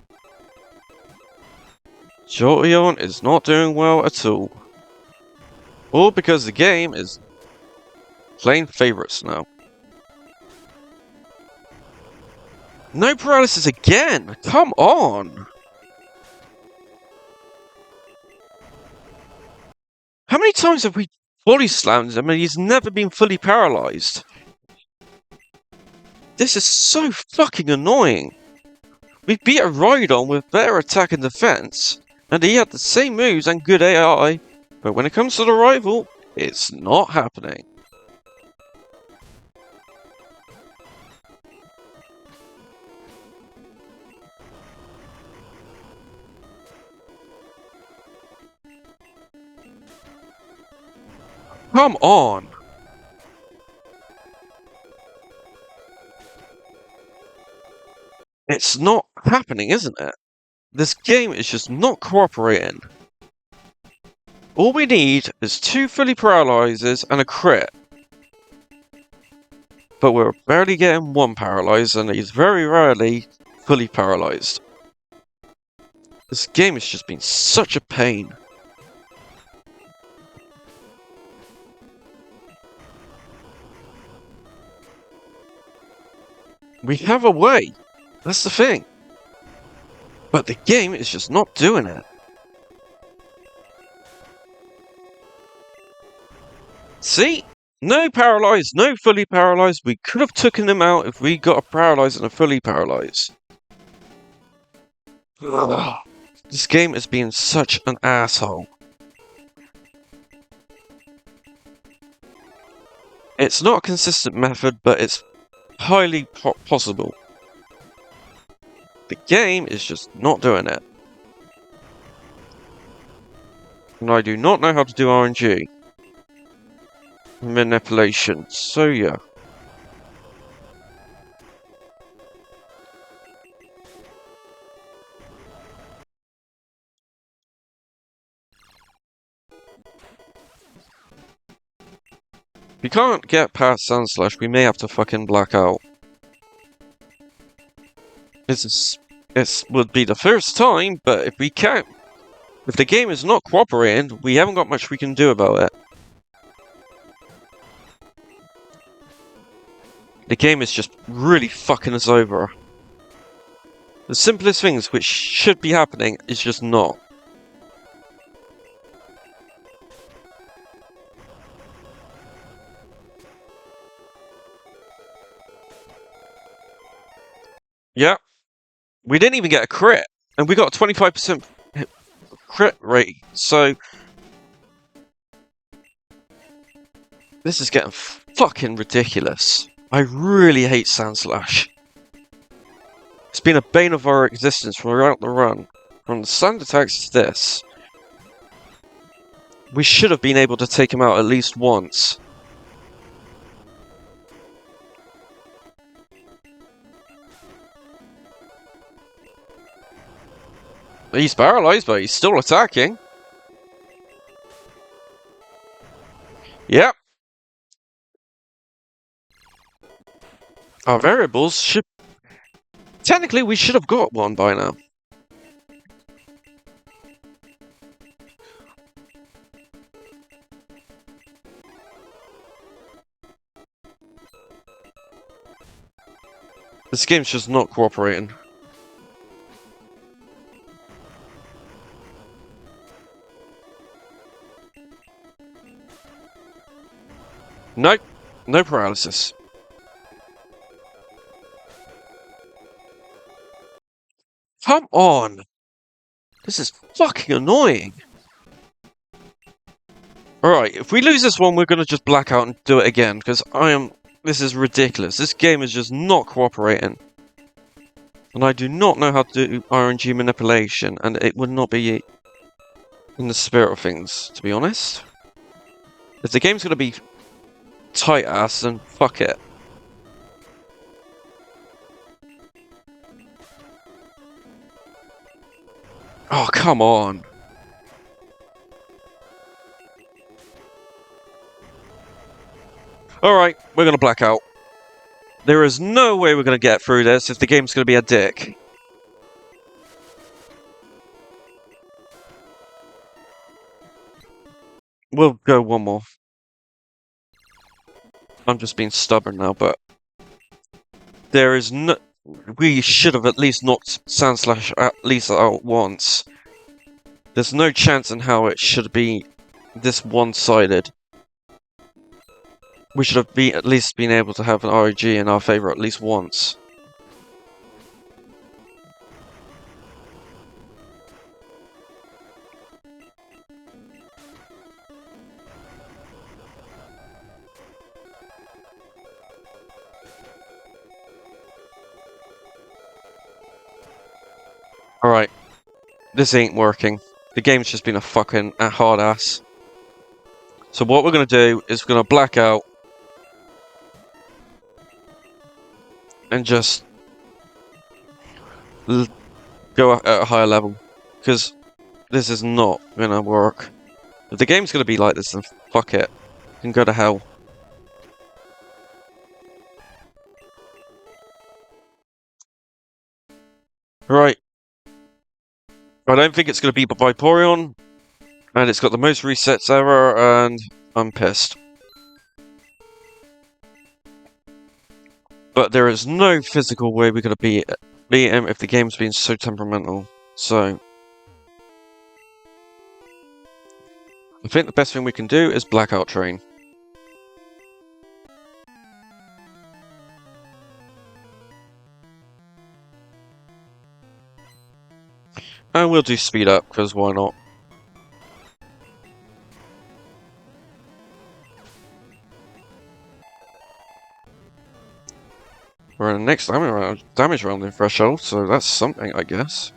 Jolteon is not doing well at all. All because the game is playing favorites now. No paralysis again! Come on! How many times have we body slammed him and he's never been fully paralyzed? This is so fucking annoying. We beat a Rhydon with better attack and defense, and he had the same moves and good AI, but when it comes to the rival, it's not happening. Come on! It's not happening, isn't it? This game is just not cooperating. All we need is 2 fully paralyzers and a crit. But we're barely getting 1 paralyzed, and he's very rarely fully paralyzed. This game has just been such a pain. We have a way. That's the thing. But the game is just not doing it. See? No paralyzed, no fully paralyzed. We could have taken him out if we got a paralyzed and a fully paralyzed. Ugh. This game is being such an asshole. It's not a consistent method, but it's highly possible. The game is just not doing it. And I do not know how to do RNG. Manipulation, so yeah. If we can't get past Sandslash, we may have to fucking black out. This would be the first time, but if we can't, if the game is not cooperating, we haven't got much we can do about it. The game is just really fucking us over. The simplest things which should be happening is just not. Yeah. We didn't even get a crit, and we got a 25% crit rate, so this is getting fucking ridiculous. I really hate Sandslash. It's been a bane of our existence throughout the run. From the sand attacks to this. We should have been able to take him out at least once. He's paralyzed, but he's still attacking. Yep. Our variables should... Technically, we should have got one by now. This game's just not cooperating. Nope. No paralysis. Come on! This is fucking annoying! Alright, if we lose this one, we're gonna just black out and do it again, because this is ridiculous. This game is just not cooperating. And I do not know how to do RNG manipulation, and it would not be in the spirit of things, to be honest. If the game's gonna be tight ass, then fuck it. Oh, come on. Alright, we're gonna black out. There is no way we're gonna get through this if the game's gonna be a dick. We'll go one more. I'm just being stubborn now, but... There is no... We should have at least knocked Sandslash at least out once. There's no chance in how it should be this one-sided. We should have at least been able to have an ROG in our favour at least once. Alright. This ain't working. The game's just been a fucking hard ass. So what we're gonna do is we're gonna black out. And just go at a higher level. Because this is not gonna work. If the game's gonna be like this, then fuck it. You can go to hell. Right. I don't think it's going to be Vaporeon, and it's got the most resets ever, and I'm pissed. But there is no physical way we're going to beat him if the game's been so temperamental. So, I think the best thing we can do is Blackout Train. And we'll do Speed Up, because why not? We're in the next damage rounding threshold, so that's something, I guess.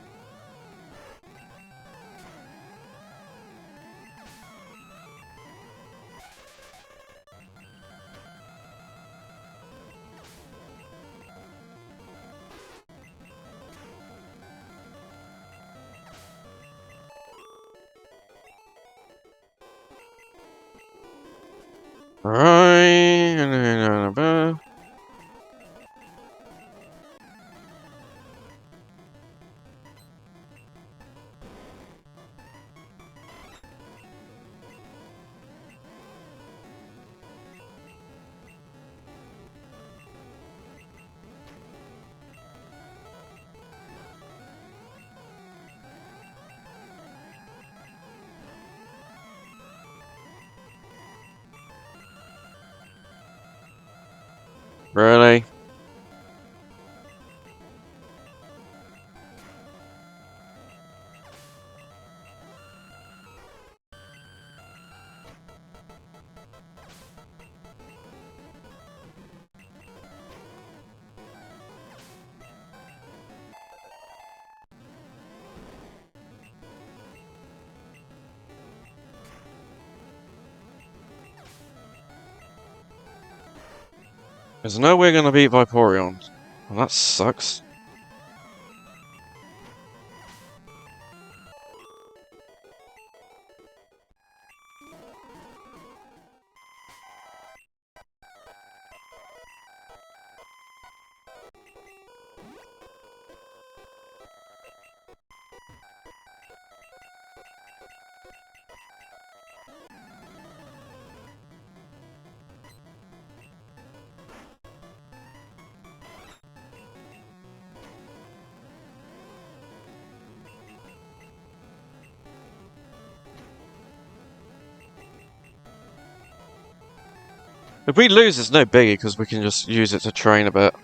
Right. Really? There's no way gonna beat Vaporeon. Well, that sucks. If we lose, it's no biggie, because we can just use it to train a bit.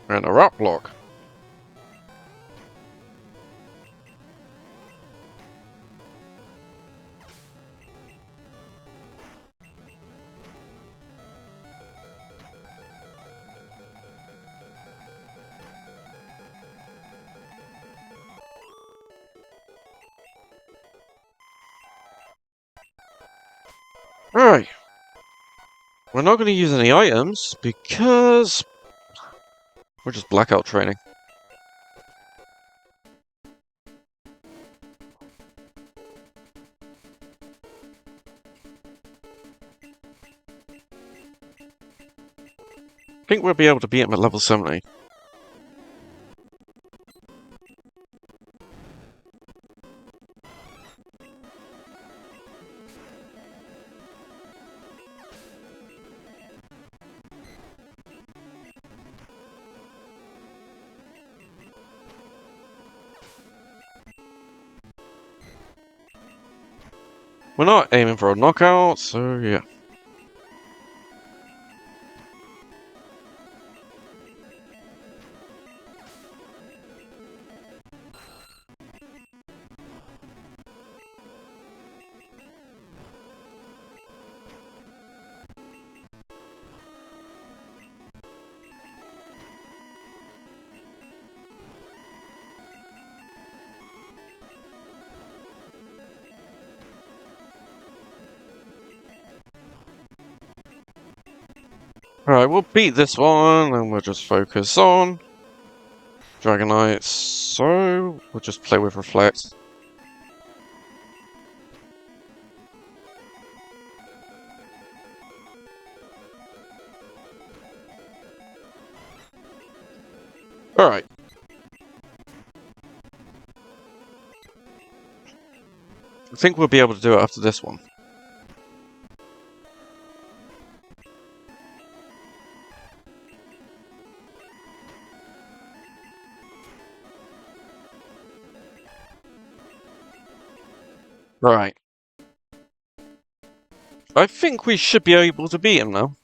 And a Rock Block. Alright. We're not going to use any items, because we're just Blackout training. I think we'll be able to beat him at level 70. We're not aiming for a knockout, so yeah. Alright, we'll beat this one, and we'll just focus on Dragonite, so we'll just play with Reflect. Alright. I think we'll be able to do it after this one. Right. I think we should be able to beat him now.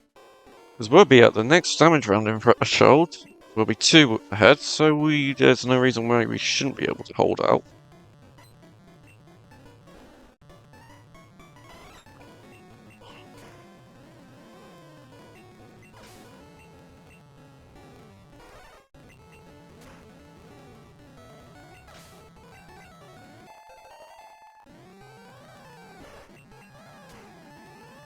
Because we'll be at the next damage round in threshold. We'll be 2 ahead, so there's no reason why we shouldn't be able to hold out.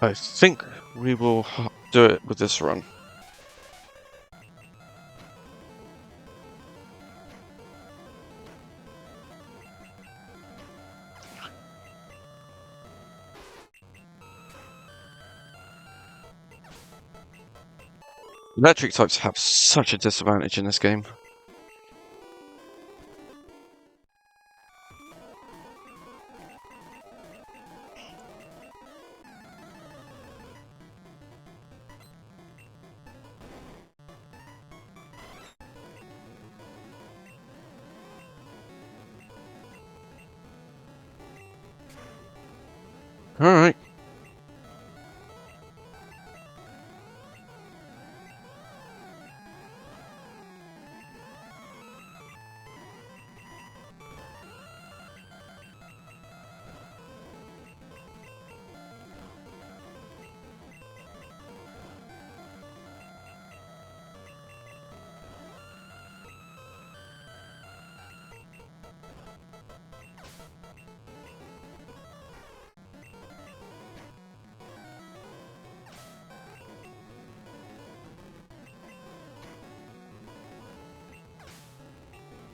I think we will do it with this run. Electric types have such a disadvantage in this game. Alright.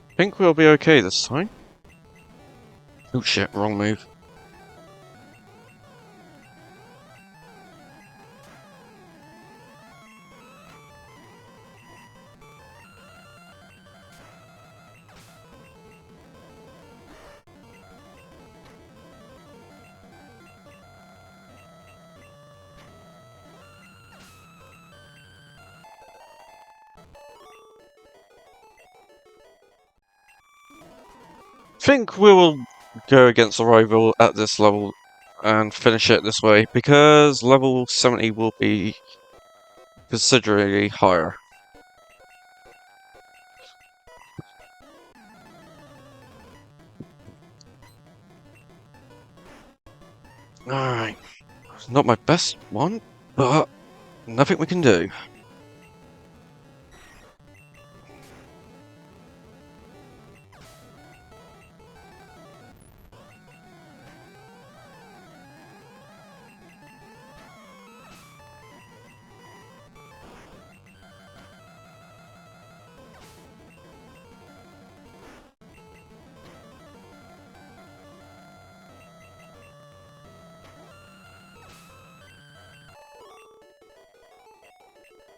I think we'll be okay this time. Oh shit, wrong move. Think we will go against a rival at this level and finish it this way, because level 70 will be considerably higher. Alright. Not my best one, but nothing we can do.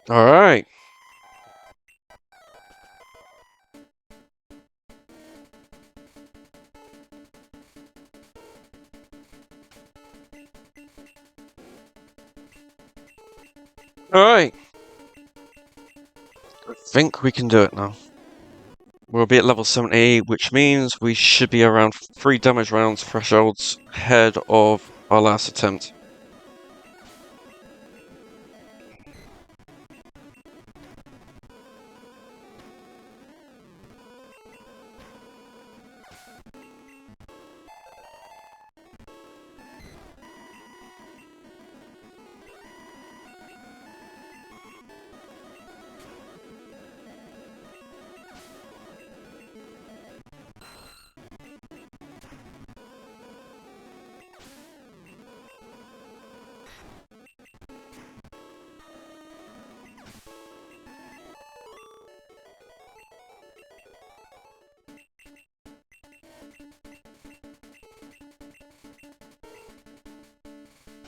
Alright. Alright. I think we can do it now. We'll be at level 70, which means we should be around 3 damage rounds thresholds ahead of our last attempt.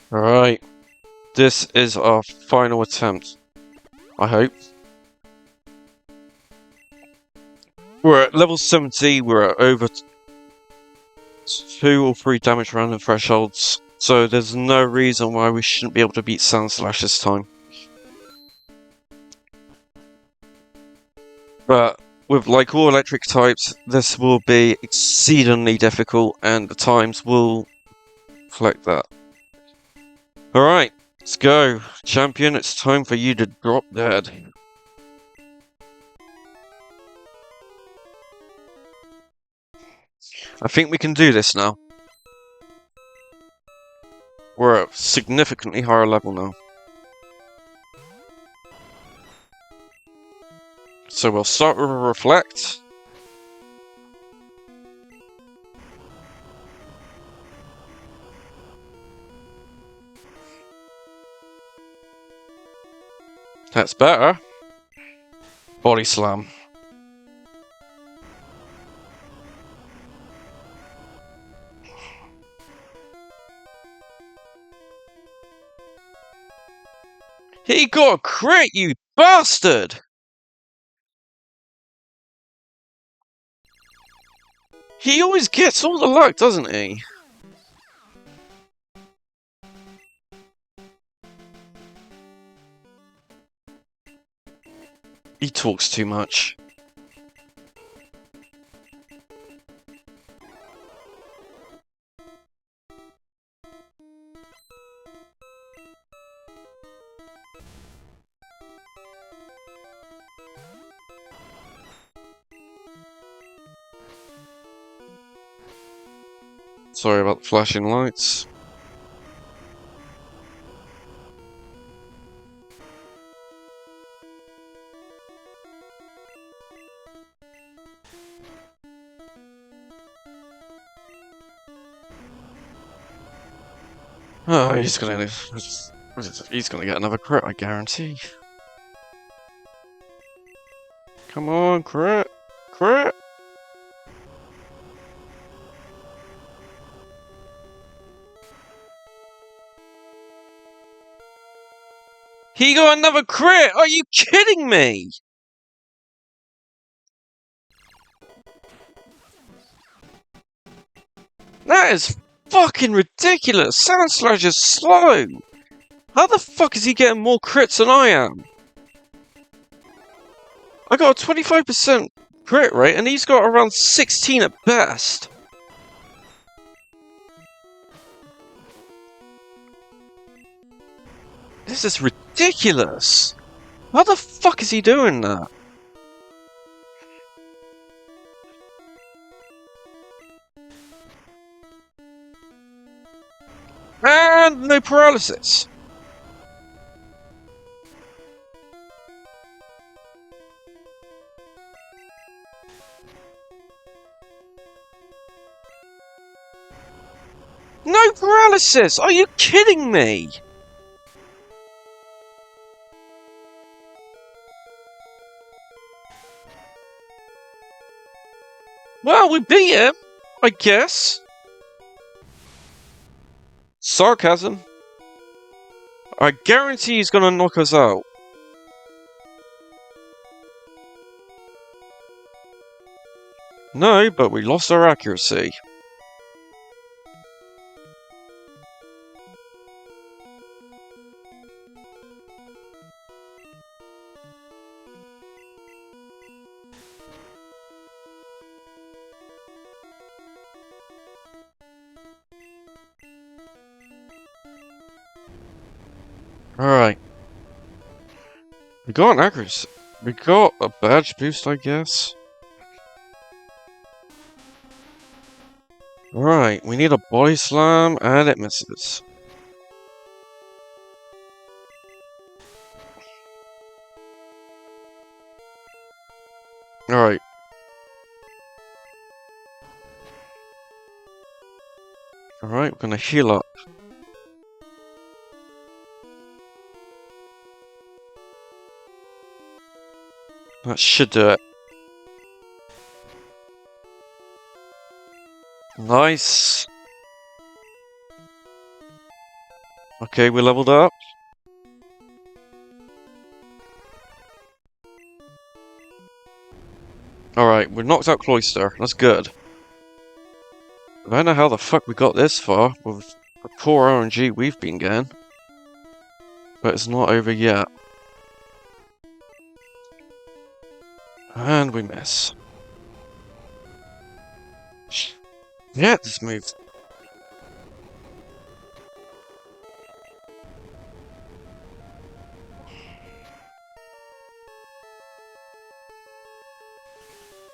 Alright. This is our final attempt. I hope. We're at level 70, we're at over 2 or 3 damage random thresholds, so there's no reason why we shouldn't be able to beat Sandslash this time. But with like all electric types, this will be exceedingly difficult, and the times will reflect that. Alright, let's go. Champion, it's time for you to drop dead. I think we can do this now. We're at a significantly higher level now. So we'll start with a Reflect. That's better. Body Slam. He got a crit, you bastard! He always gets all the luck, doesn't he? He talks too much. Sorry about the flashing lights. Oh, he's gonna get another crit, I guarantee. Come on, crit! Crit! He got another crit! Are you kidding me? That is fucking ridiculous! Sandslash is slow! How the fuck is he getting more crits than I am? I got a 25% crit rate and he's got around 16 at best. This is ridiculous! How the fuck is he doing that? And no paralysis! No paralysis! Are you kidding me? Well, we beat him, I guess. Sarcasm. I guarantee he's gonna knock us out. No, but we lost our accuracy. Alright. We got an accuracy. We got a badge boost, I guess. Alright, we need a body slam, and it misses. Alright. Alright, we're gonna heal up. That should do it. Nice. Okay, we leveled up. Alright, we knocked out Cloyster. That's good. I don't know how the fuck we got this far with the poor RNG we've been getting. But it's not over yet. And we miss. Yeah, this move.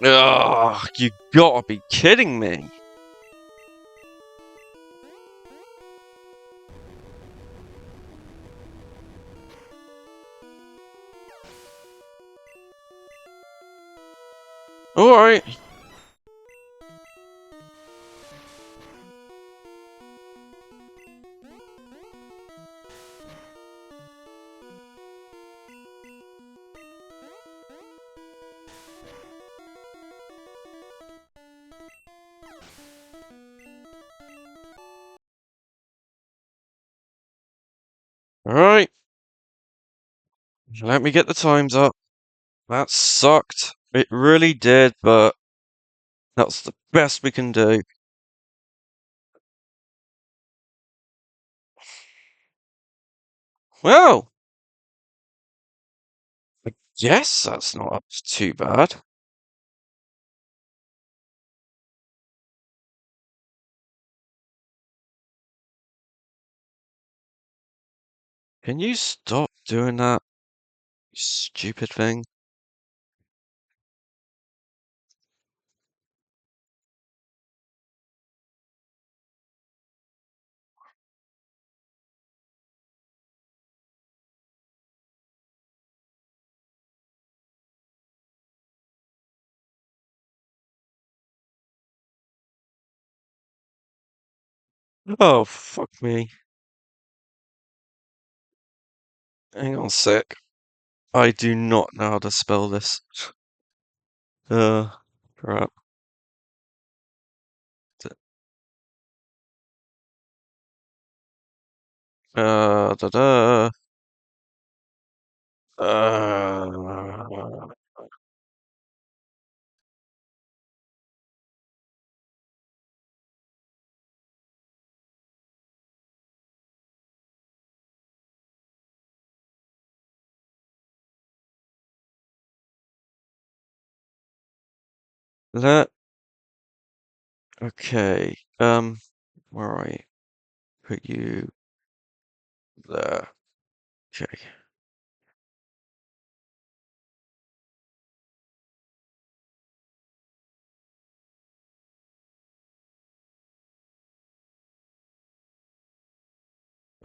Ugh, you gotta be kidding me. Alright. Alright. Let me get the times up. That sucked. It really did, but that's the best we can do. Well, I guess that's not up to too bad. Can you stop doing that, you stupid thing? Oh, fuck me. Hang on a sec. I do not know how to spell this. Uh, crap. Da da. Uh, let. Okay. Where are you? Put you there. Okay.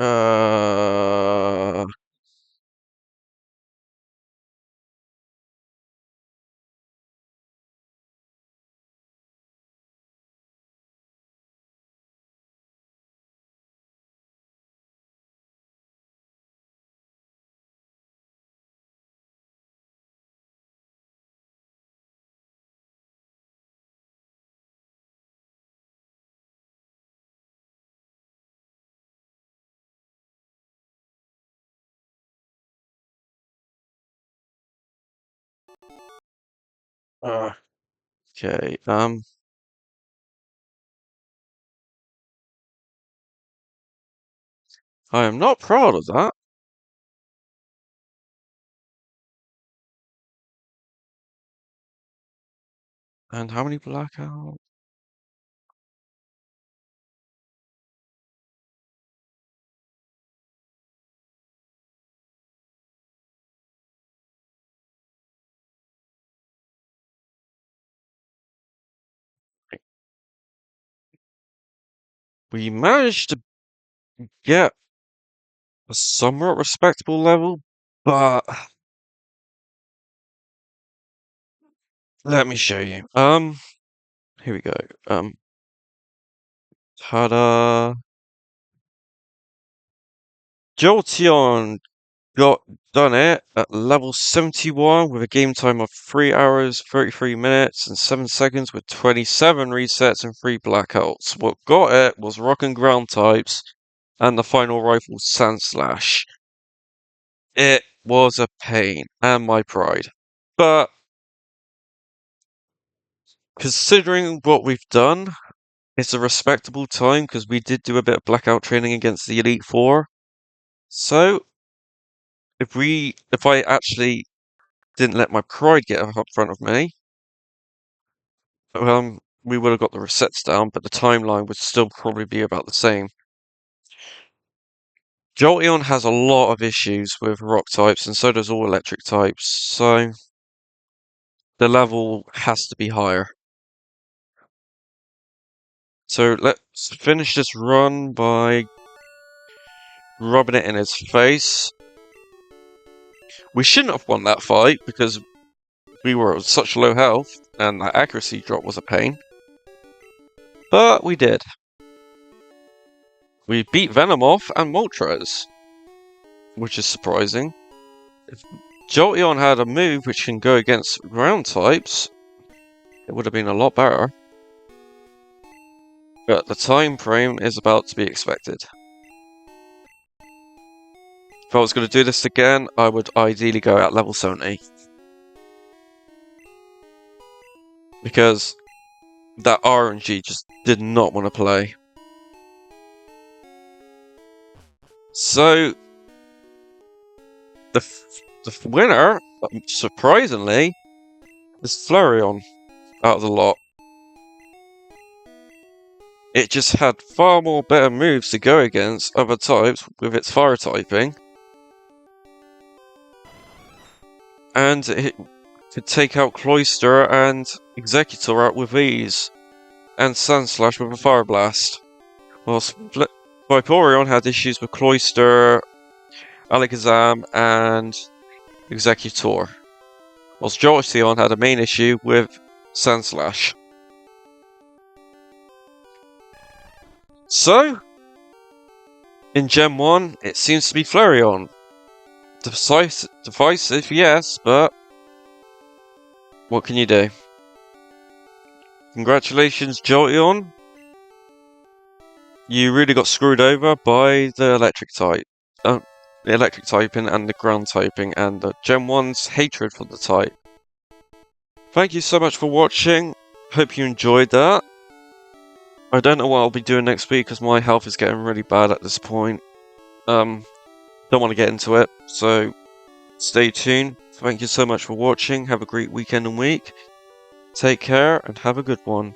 Uh, uh, okay. I am not proud of that. And how many blackout? We managed to get a somewhat respectable level, but let me show you. Here we go. Ta-da! Jolteon got done it at level 71 with a game time of 3 hours, 33 minutes, and 7 seconds with 27 resets and 3 blackouts. What got it was rock and ground types and the final rifle Sand Slash. It was a pain and my pride. But Considering what we've done, it's a respectable time because we did do a bit of blackout training against the Elite Four. So if I actually didn't let my pride get up front of me, we would have got the resets down, but the timeline would still probably be about the same. Jolteon has a lot of issues with rock types, and so does all electric types, so the level has to be higher. So let's finish this run by rubbing it in his face. We shouldn't have won that fight because we were at such low health, and that accuracy drop was a pain. But we did. We beat Venomoth and Moltres, which is surprising. If Jolteon had a move which can go against ground types, it would have been a lot better. But the time frame is about to be expected. If I was going to do this again, I would ideally go at level 70. Because that RNG just did not want to play. So, the winner, surprisingly, is Flareon out of the lot. It just had far more better moves to go against other types with its fire typing. And it could take out Cloyster and Executor out with ease. And Sandslash with a Fire Blast. Whilst Vaporeon had issues with Cloyster, Alakazam, and Executor. Whilst Jolteon had a main issue with Sandslash. So, in Gen 1, it seems to be Flareon. Divisive, yes, but what can you do? Congratulations, Jolteon. You really got screwed over by the electric type. The electric typing and the ground typing and the Gen 1's hatred for the type. Thank you so much for watching. Hope you enjoyed that. I don't know what I'll be doing next week because my health is getting really bad at this point. Don't want to get into it, so stay tuned. Thank you so much for watching. Have a great weekend and week. Take care and have a good one.